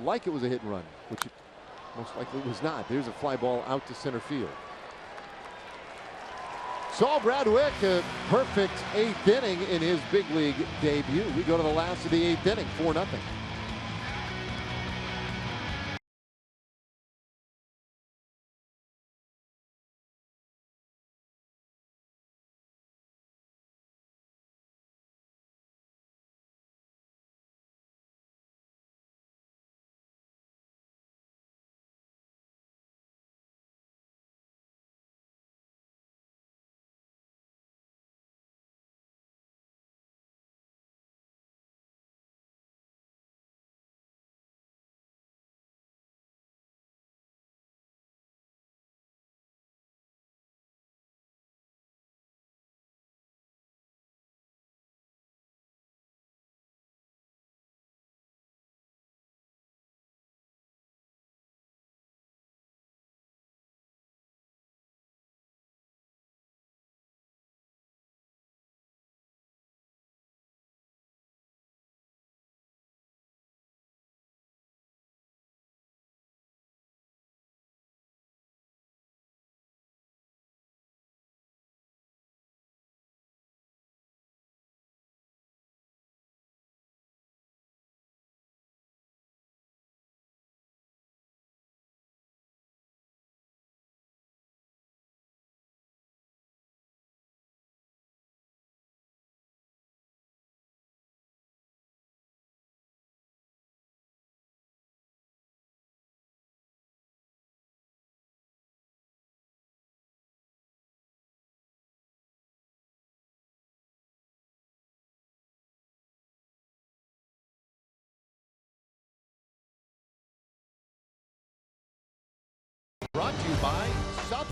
Speaker 4: like it was a hit and run, which it most likely was not. There's a fly ball out to center field. Saul Brad Wick, a perfect 8th inning in his big league debut. We go to the last of the 8th inning, 4-0.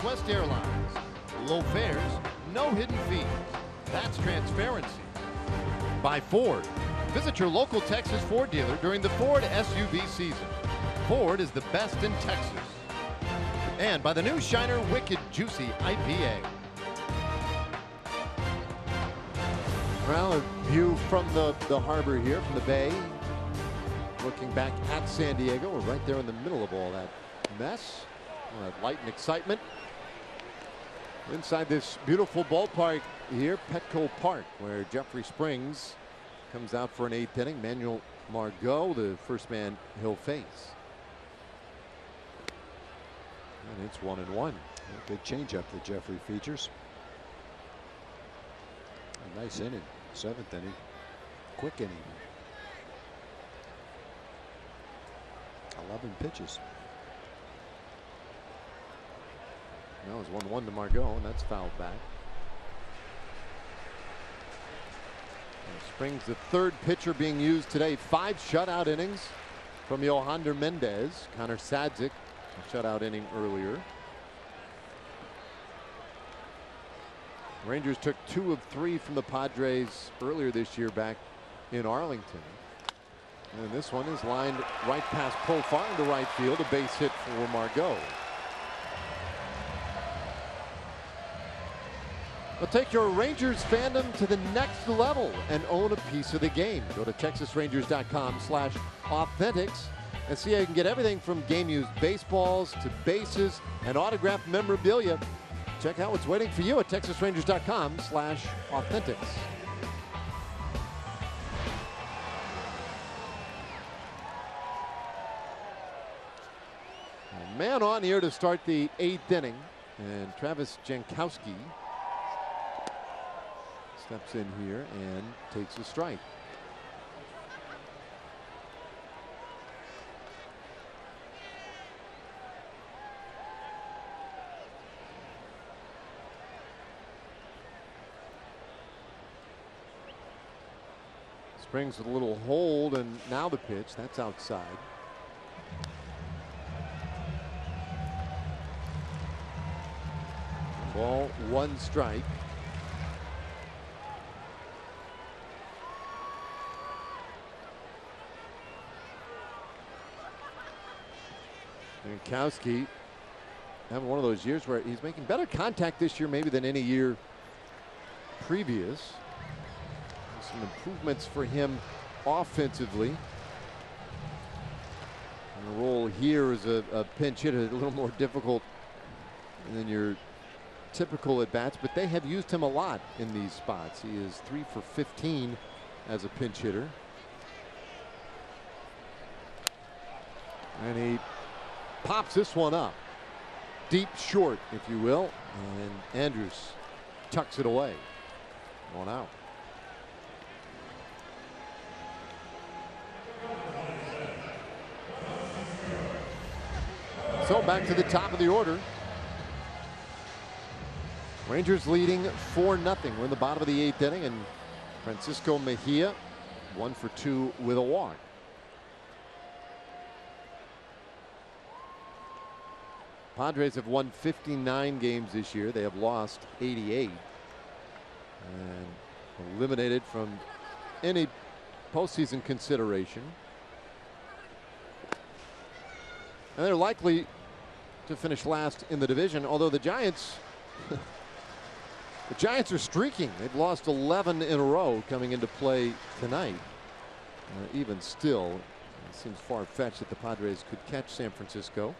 Speaker 4: Southwest Airlines. Low fares, no hidden fees. That's transparency. By Ford. Visit your local Texas Ford dealer during the Ford SUV season. Ford is the best in Texas. And by the new Shiner Wicked Juicy IPA.
Speaker 8: Well, a view from the harbor here, from the bay. Looking back at San Diego. We're right there in the middle of all that mess. All that light and excitement. Inside this beautiful ballpark here, Petco Park, where Jeffrey Springs comes out for an 8th inning. Manuel Margot, the first man he'll face. And it's 1-1.
Speaker 5: A good changeup that Jeffrey features. A nice inning, 7th inning. Quick inning. 11 pitches.
Speaker 8: That was 1-1 to Margot, and that's fouled back. And Springs, the third pitcher being used today. 5 shutout innings from Yohander Mendez. Connor Sadzik, a shutout inning earlier. Rangers took 2 of 3 from the Padres earlier this year back in Arlington. And this one is lined right past Profar into right field. A base hit for Margot. Well, take your Rangers fandom to the next level and own a piece of the game. Go to TexasRangers.com/authentics and see how you can get everything from game-used baseballs to bases and autographed memorabilia. Check out what's waiting for you at TexasRangers.com/authentics. A man on here to start the 8th inning, and Travis Jankowski steps in here and takes a strike. Springs with a little hold, and now the pitch. That's outside. Ball, 1 strike. Jankowski having one of those years where he's making better contact this year maybe than any year previous. Some improvements for him offensively. And the role here is a pinch hitter, a little more difficult than your typical at bats, but they have used him a lot in these spots. He is 3 for 15 as a pinch hitter. And he pops this one up. Deep short, if you will. And Andrews tucks it away. 1 out. So back to the top of the order. Rangers leading 4-0. We're in the bottom of the 8th inning, and Francisco Mejia 1 for 2 with a walk. Padres have won 59 games this year. They have lost 88 and eliminated from any postseason consideration. And they're likely to finish last in the division, although the Giants the Giants are streaking. They've lost 11 in a row coming into play tonight. Even still, it seems far-fetched that the Padres could catch San Francisco.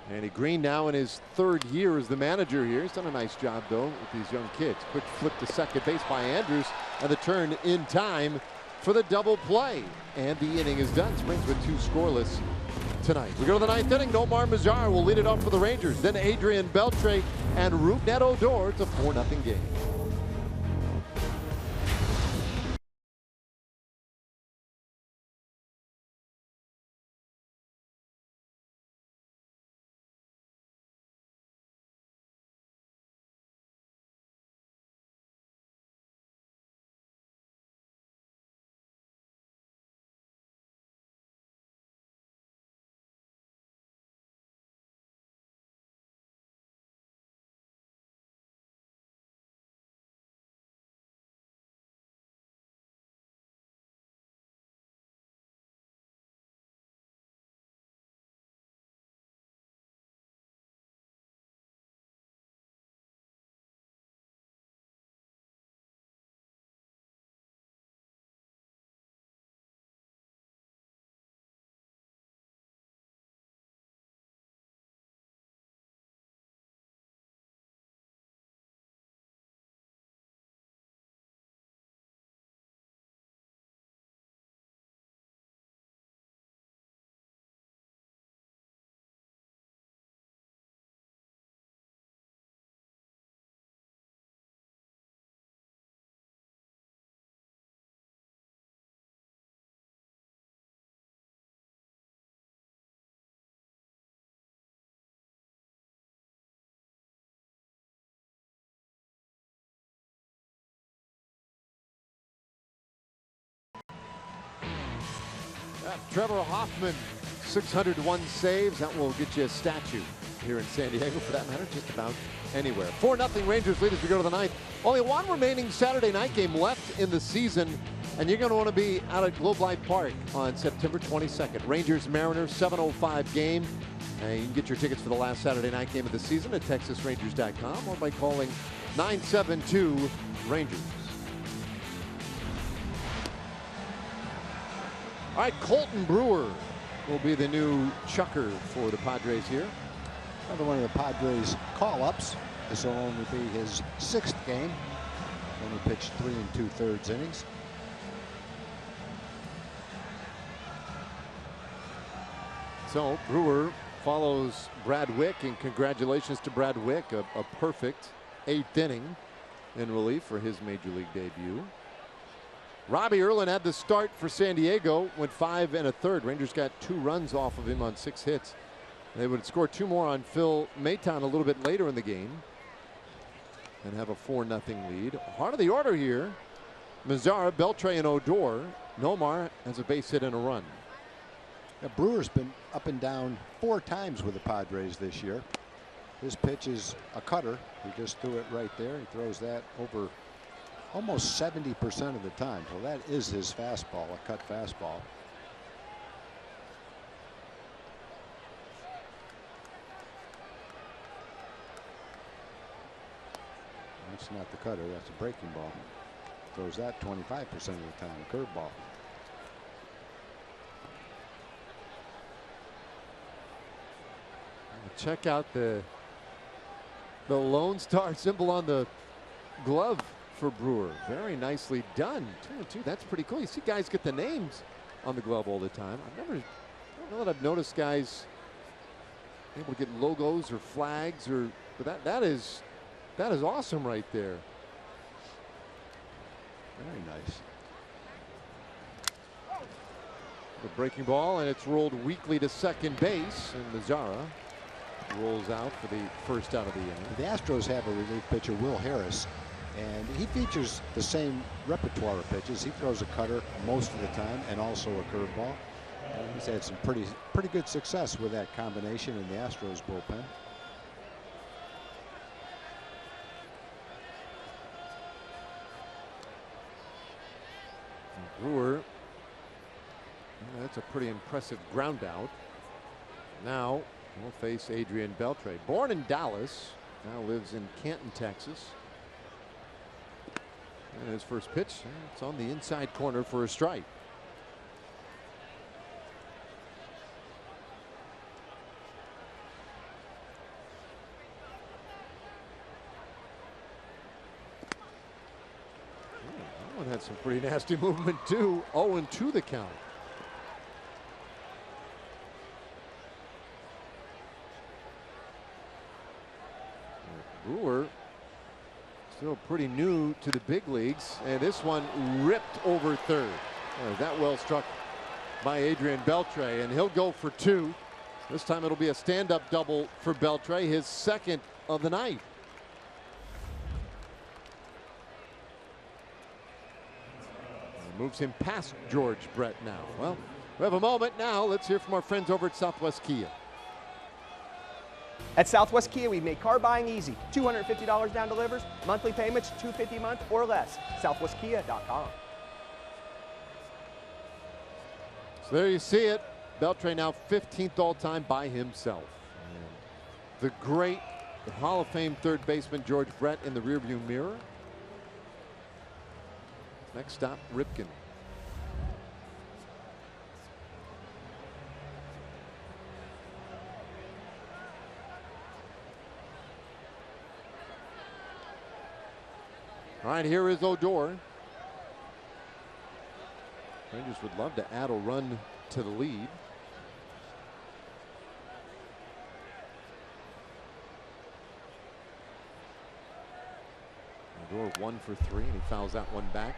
Speaker 8: Andy Green now in his 3rd year as the manager here. He's done a nice job, though, with these young kids. Quick flip to second base by Andrews, and the turn in time for the double play. And the inning is done. Springs with 2 scoreless tonight. We go to the 9th inning. Nomar Mazar will lead it off for the Rangers. Then Adrian Beltre and Rougned Odor. It's a 4-0 game. Trevor Hoffman, 601 saves. That will get you a statue here in San Diego, for that matter, just about anywhere. 4-0 Rangers lead as we go to the ninth. Only one remaining Saturday night game left in the season, and you're going to want to be out at Globe Life Park on September 22nd. Rangers-Mariners, 7:05 game. You can get your tickets for the last Saturday night game of the season at TexasRangers.com or by calling 972-RANGERS. All right, Colton Brewer will be the new chucker for the Padres here.
Speaker 5: Another one of the Padres call-ups. This will only be his 6th game. Only pitched 3 2/3 innings.
Speaker 8: So Brewer follows Brad Wick, and congratulations to Brad Wick, a perfect 8th inning in relief for his major league debut. Robbie Erlin had the start for San Diego, went 5 1/3. Rangers got 2 runs off of him on 6 hits. They would score 2 more on Phil Maytown a little bit later in the game and have a 4-0 lead. Heart of the order here, Mazzara, Beltre, and Odor. Nomar has a base hit and a run.
Speaker 5: Now, Brewer's been up and down 4 times with the Padres this year. His pitch is a cutter. He just threw it right there. He throws that over almost 70% of the time. So that is his fastball, a cut fastball. That's not the cutter, that's a breaking ball. Throws that 25% of the time, curveball.
Speaker 8: Check out the Lone Star symbol on the glove for Brewer. Very nicely done. 2-2. That's pretty cool. You see guys get the names on the glove all the time. I don't know that I've noticed guys able to get logos or flags, but that is awesome right there.
Speaker 5: Very nice.
Speaker 8: The breaking ball, and it's rolled weakly to second base, and Mazzara rolls out for the first out of the inning.
Speaker 5: The Astros have a relief pitcher, Will Harris, and he features the same repertoire of pitches. He throws a cutter most of the time and also a curveball. And he's had some pretty good success with that combination in the Astros bullpen.
Speaker 8: Brewer, that's a pretty impressive ground out. Now we'll face Adrian Beltre. Born in Dallas, now lives in Canton, Texas. And his first pitch, it's on the inside corner for a strike. That one had some pretty nasty movement too. 0-2 the count. Brewer still pretty new to the big leagues, and this one ripped over third. That well struck by Adrian Beltre, and he'll go for 2. This time it'll be a stand-up double for Beltre, his 2nd of the night. Moves him past George Brett now. Well, we have a moment now. Let's hear from our friends over at Southwest Kia.
Speaker 9: At Southwest Kia, we've made car buying easy. $250 down delivers, monthly payments $250 a month or less. SouthwestKia.com.
Speaker 8: So there you see it. Beltre now 15th all-time by himself. And the great Hall of Fame third baseman George Brett in the rearview mirror. Next stop, Ripken. All right, here is Odor. Rangers would love to add a run to the lead. Odor 1 for 3, and he fouls that one back.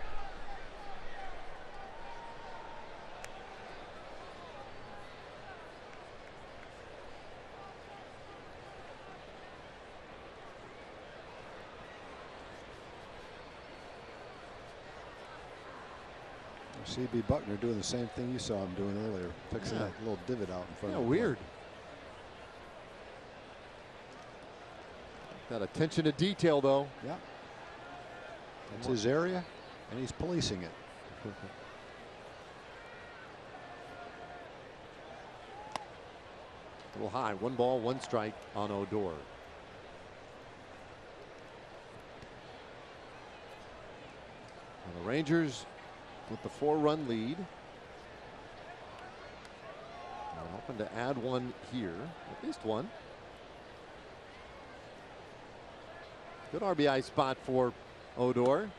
Speaker 5: C.B. Buckner doing the same thing you saw him doing earlier, fixing that little divot out in front of him.
Speaker 8: Weird. That attention to detail, though.
Speaker 5: Yeah. That's his area, and he's policing it.
Speaker 8: A little high. 1 ball, 1 strike on Odor. And the Rangers with the 4-run lead. I'm hoping to add one here, at least one. Good RBI spot for Odor.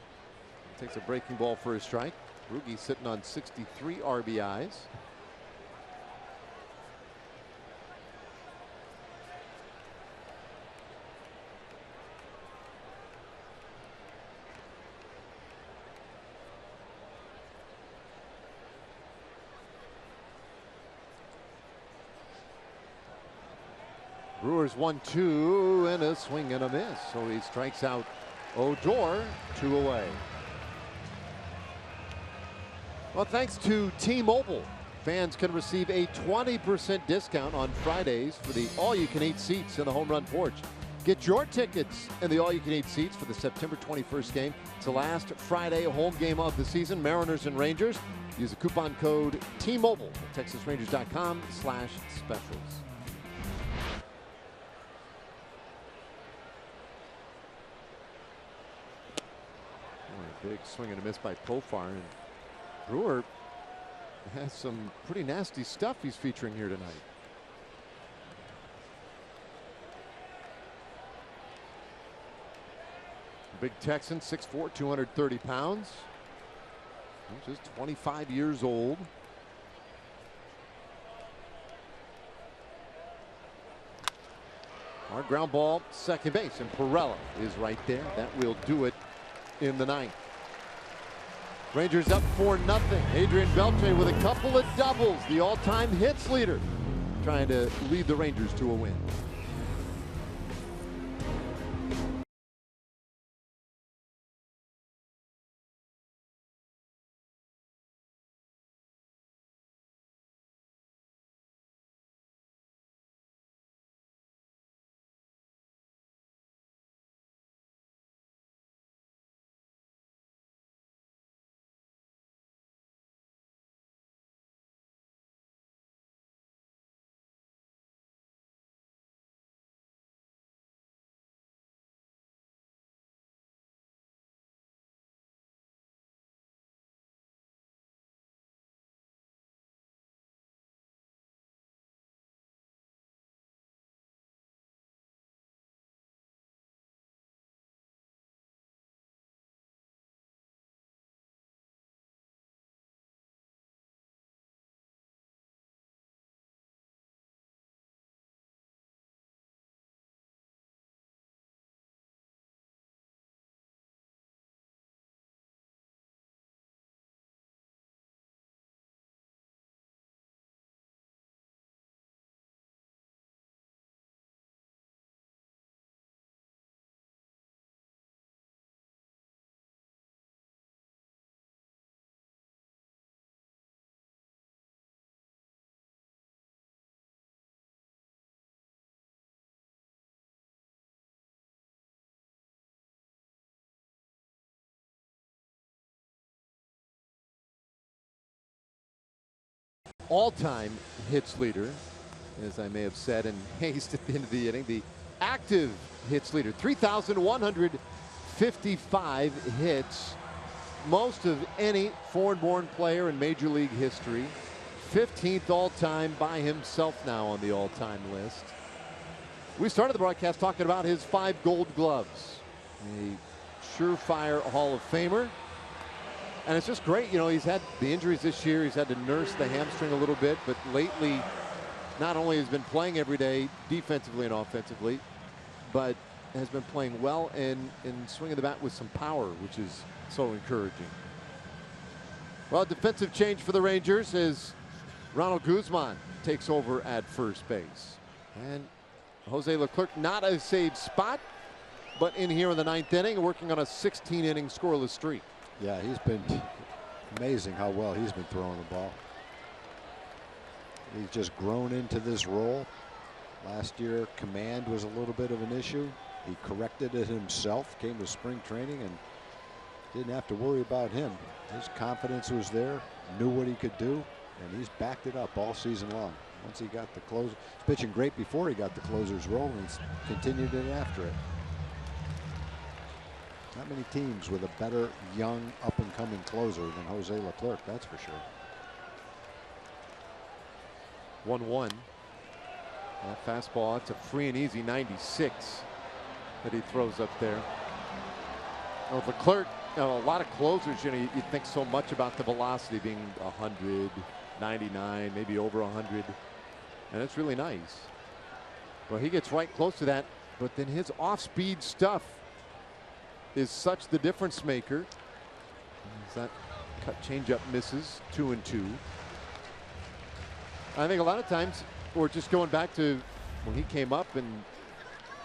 Speaker 8: Takes a breaking ball for a strike. Rugi sitting on 63 RBIs. Brewers 1-2 and a swing and a miss. So he strikes out Odor, 2 away. Well, thanks to T-Mobile, fans can receive a 20% discount on Fridays for the all-you-can-eat seats in the home run porch. Get your tickets and the all-you-can-eat seats for the September 21st game. It's the last Friday home game of the season, Mariners and Rangers. Use the coupon code T-Mobile at TexasRangers.com/specials. Big swing and a miss by Profar, and Brewer has some pretty nasty stuff he's featuring here tonight. Big Texan, 6'4", 230 pounds. He's just 25 years old. Hard ground ball, second base, and Pirela is right there. That will do it in the 9th. Rangers up 4-0. Adrian Beltre with a couple of doubles, the all-time hits leader, trying to lead the Rangers to a win. All-time hits leader, as I may have said in haste at the end of the inning, the active hits leader, 3,155 hits, most of any foreign-born player in Major League history. 15th all-time by himself now on the all-time list. We started the broadcast talking about his 5 Gold Gloves, a surefire Hall of Famer. And it's just great, you know, he's had the injuries this year. He's had to nurse the hamstring a little bit, but lately, not only has been playing every day defensively and offensively, but has been playing well and swinging the bat with some power, which is so encouraging. Well, defensive change for the Rangers as Ronald Guzman takes over at first base. And Jose Leclerc, not a saved spot, but in here in the 9th inning, working on a 16-inning scoreless streak.
Speaker 5: Yeah, Amazing how well he's been throwing the ball. He's just grown into this role. Last year, command was a little bit of an issue. He corrected it himself, came to spring training, and didn't have to worry about him. His confidence was there, knew what he could do, and he's backed it up all season long. Once he got the closer, he's pitching great before he got the closer's role, and he's continued it after it. Not many teams with a better young up-and-coming closer than Jose Leclerc, that's for sure.
Speaker 8: 1-1. That fastball, it's a free and easy 96 that he throws up there. Now with Leclerc, a lot of closers, you think so much about the velocity being 100, 99, maybe over 100, and it's really nice. Well, he gets right close to that, but then his off-speed stuff is such the difference maker. That cut changeup misses, 2-2. I think a lot of times we're just going back to when he came up and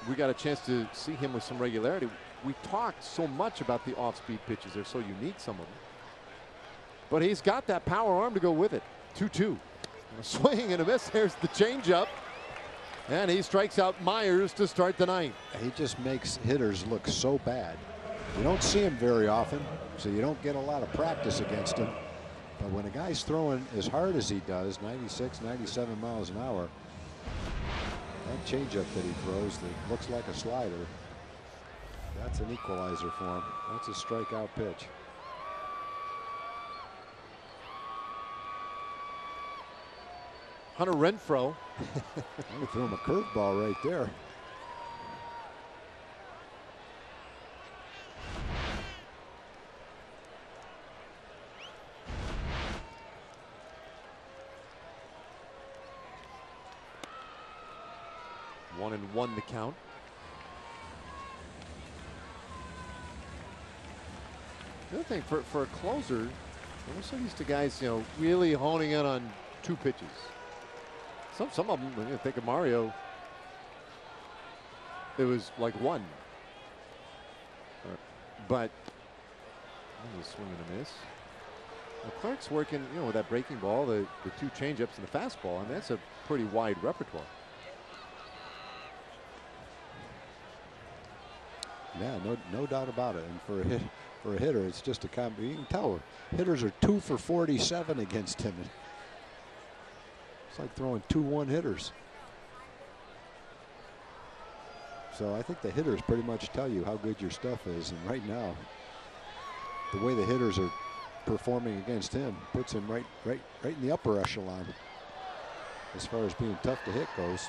Speaker 8: we got a chance to see him with some regularity. We talked so much about the off-speed pitches. They're so unique, some of them. But he's got that power arm to go with it. 2-2. A swing and a miss. There's the changeup. And he strikes out Myers to start the ninth.
Speaker 5: He just makes hitters look so bad. You don't see him very often, so you don't get a lot of practice against him. But when a guy's throwing as hard as he does, 96, 97 miles an hour, that changeup that he throws that looks like a slider, that's an equalizer for him. That's a strikeout pitch.
Speaker 8: Hunter Renfroe.
Speaker 5: I threw him a curveball right there.
Speaker 8: 1-1 the count. The other thing for a closer, we're so used to guys, really honing in on 2 pitches. Some of them, when you think of Mario, it was like 1. But that was a swing and a miss. Clark's working, with that breaking ball, the 2 changeups and the fastball, and that's a pretty wide repertoire.
Speaker 5: Yeah, no doubt about it. And for a hitter, it's just a combo. You can tell hitters are 2 for 47 against him. It's like throwing 2-1 hitters. So I think the hitters pretty much tell you how good your stuff is. And right now, the way the hitters are performing against him puts him right in the upper echelon as far as being tough to hit goes.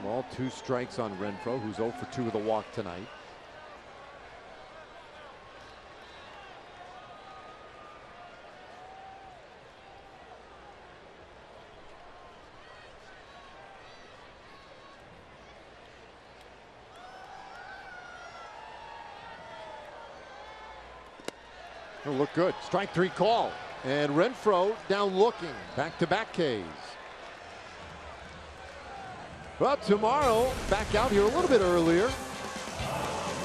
Speaker 8: Well, 2 strikes on Renfroe, who's 0 for 2 with a walk tonight. It'll look good. Strike 3 call. And Renfroe down looking. Back-to-back Ks. Well, tomorrow, back out here a little bit earlier.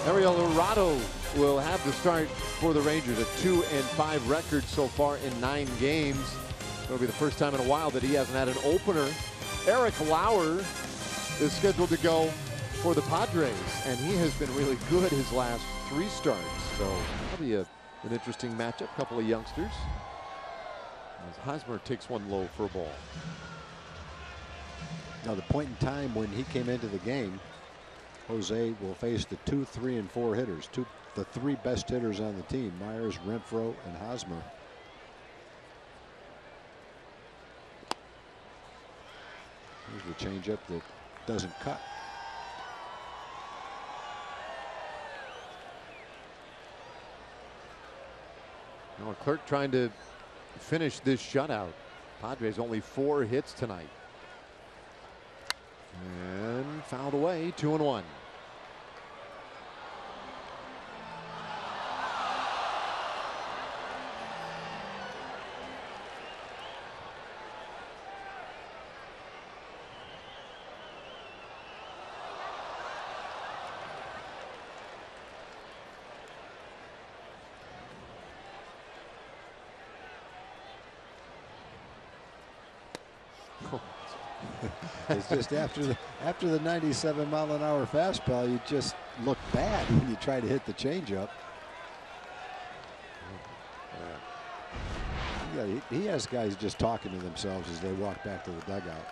Speaker 8: Ariel Dorado will have the start for the Rangers. A 2-5 record so far in 9 games. It'll be the first time in a while that he hasn't had an opener. Eric Lauer is scheduled to go for the Padres, and he has been really good his last 3 starts. So that'll be an interesting matchup. Couple of youngsters. As Hosmer takes one low for a ball.
Speaker 5: Now, the point in time when he came into the game, Jose will face the 2, 3, and 4 hitters. The 3 best hitters on the team: Myers, Renfroe, and Hosmer. Here's the changeup that doesn't cut.
Speaker 8: Now Clerk trying to finish this shutout. Padres only 4 hits tonight. And fouled away, 2-1.
Speaker 5: It's just after the 97-mile-an-hour fastball, you just look bad when you try to hit the changeup. Yeah, he has guys just talking to themselves as they walk back to the dugout.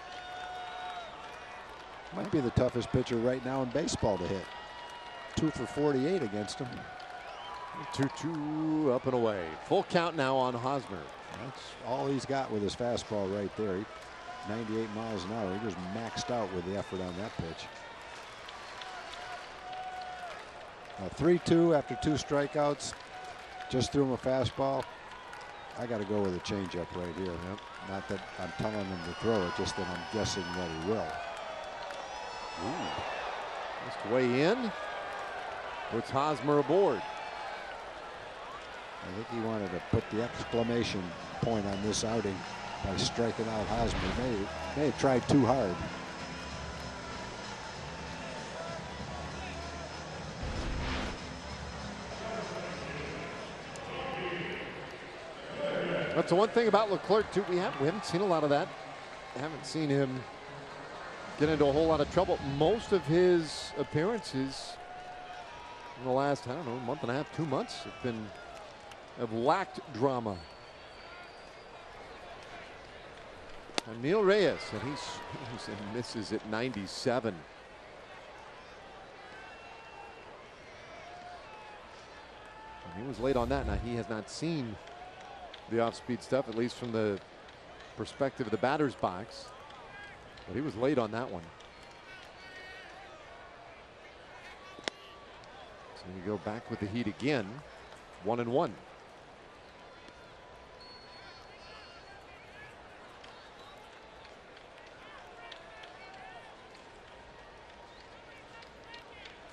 Speaker 5: Might be the toughest pitcher right now in baseball to hit. 2 for 48 against him.
Speaker 8: 2-2 up and away. Full count now on Hosmer.
Speaker 5: That's all he's got with his fastball right there. 98 miles an hour. He was maxed out with the effort on that pitch. 3-2 after 2 strikeouts. Just threw him a fastball. I got to go with a changeup right here. Yep. Not that I'm telling him to throw it, just that I'm guessing that he will.
Speaker 8: Just way in. Puts Hosmer aboard.
Speaker 5: I think he wanted to put the exclamation point on this outing by striking out Hosmer. May have tried too hard.
Speaker 8: That's the one thing about Leclerc too. We haven't seen a lot of that. Haven't seen him get into a whole lot of trouble. Most of his appearances in the last, I don't know, month and a half, 2 months have lacked drama. And Neil Reyes, and he misses at 97. And he was late on that. Now he has not seen the off-speed stuff, at least from the perspective of the batter's box. But he was late on that one. So you go back with the heat again. 1-1.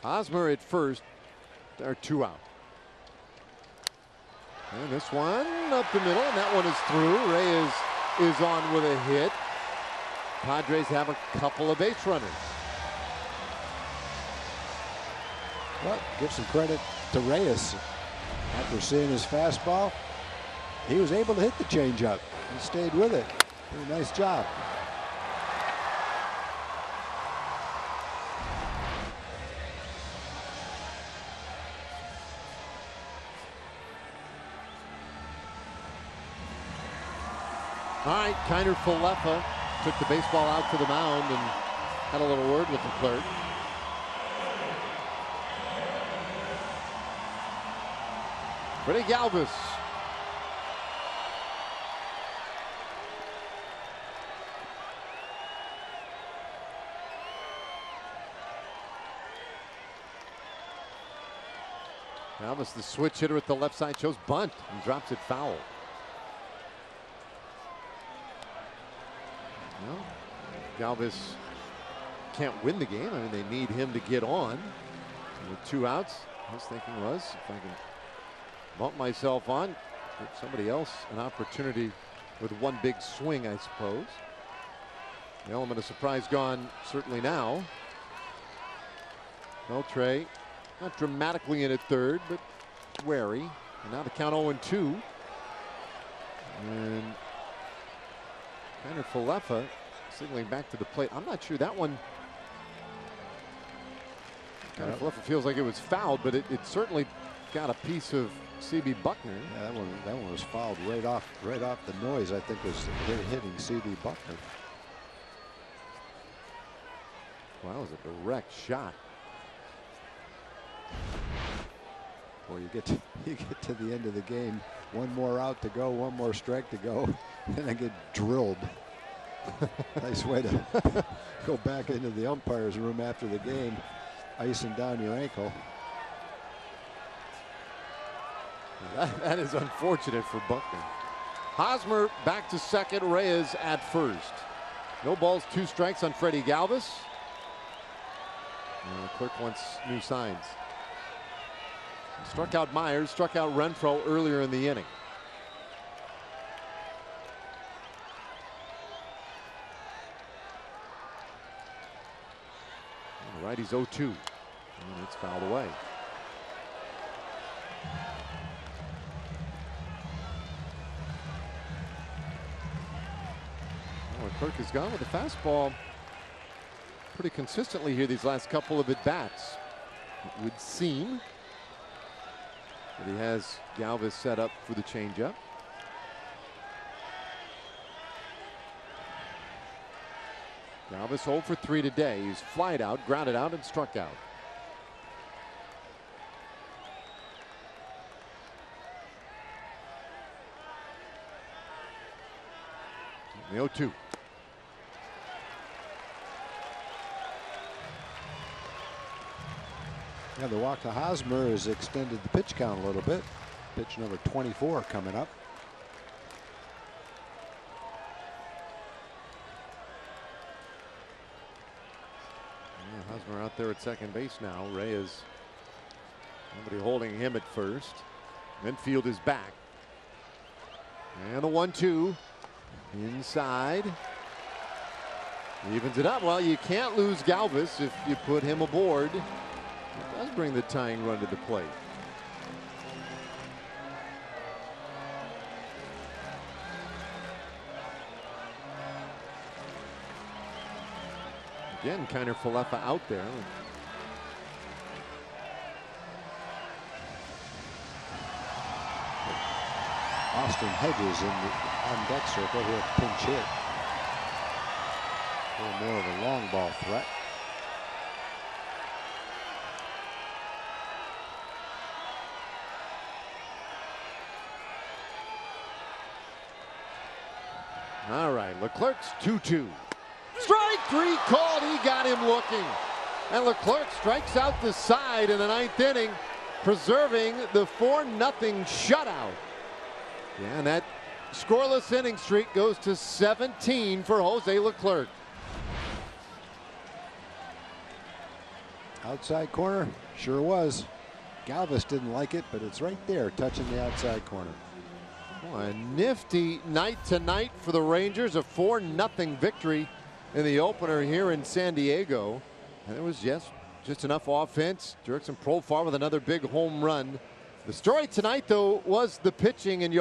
Speaker 8: Hosmer at first. There are 2 out. And this one up the middle, and that one is through. Reyes is on with a hit. Padres have a couple of base runners.
Speaker 5: Well, give some credit to Reyes. After seeing his fastball, he was able to hit the changeup. He stayed with it. Pretty nice job.
Speaker 8: All right, Kiner Falefa took the baseball out to the mound and had a little word with the clerk. Freddie Galvis. Galvis, the switch hitter at the left side, shows bunt and drops it foul. Well, Galvis can't win the game. I mean, they need him to get on. And with 2 outs, his thinking was, if I can bump myself on, give somebody else an opportunity with one big swing, I suppose. The element of surprise gone certainly now. Beltre not dramatically in at third, but wary. And now the count 0-2. And Kiner Falefa signaling back to the plate. I'm not sure that one. Kiner Falefa feels like it was fouled, but it certainly got a piece of C.B. Buckner.
Speaker 5: Yeah, that one was fouled right off the noise. I think was hitting C.B. Buckner.
Speaker 8: Well, that was a direct shot.
Speaker 5: Well, you get to the end of the game, 1 more out to go, 1 more strike to go, and I get drilled. Nice way to go back into the umpire's room after the game, icing down your ankle.
Speaker 8: That is unfortunate for Buckner. Hosmer back to second, Reyes at first. No balls, 2 strikes on Freddie Galvis. And the clerk wants new signs. Struck out Myers, struck out Renfroe earlier in the inning. And the righty's 0-2, and it's fouled away. Leclerc has gone with the fastball pretty consistently here these last couple of at-bats. It would seem that he has Galvis set up for the changeup. Galvis 0 for 3 today. He's flied out, grounded out, and struck out. The 0-2.
Speaker 5: Yeah, the walk to Hosmer has extended the pitch count a little bit. Pitch number 24 coming up.
Speaker 8: Yeah, Hosmer out there at second base now. Reyes, nobody holding him at first. Infield is back. And the 1-2 inside. Evens it up. Well, you can't lose Galvis if you put him aboard. It does bring the tying run to the plate. Again, Kiner Falefa out there.
Speaker 5: Austin Hedges on deck circle. He'll pinch hit. A little more of a long ball threat.
Speaker 8: All right, Leclerc's 2-2. Strike 3 called. He got him looking. And Leclerc strikes out the side in the 9th inning, preserving the 4-0 shutout. Yeah, and that scoreless inning streak goes to 17 for Jose Leclerc.
Speaker 5: Outside corner, sure was. Galvis didn't like it, but it's right there, touching the outside corner.
Speaker 8: Well, a nifty night tonight for the Rangers, a 4-0 victory in the opener here in San Diego. And it was just enough offense. Jurickson Profar with another big home run. The story tonight, though, was the pitching, and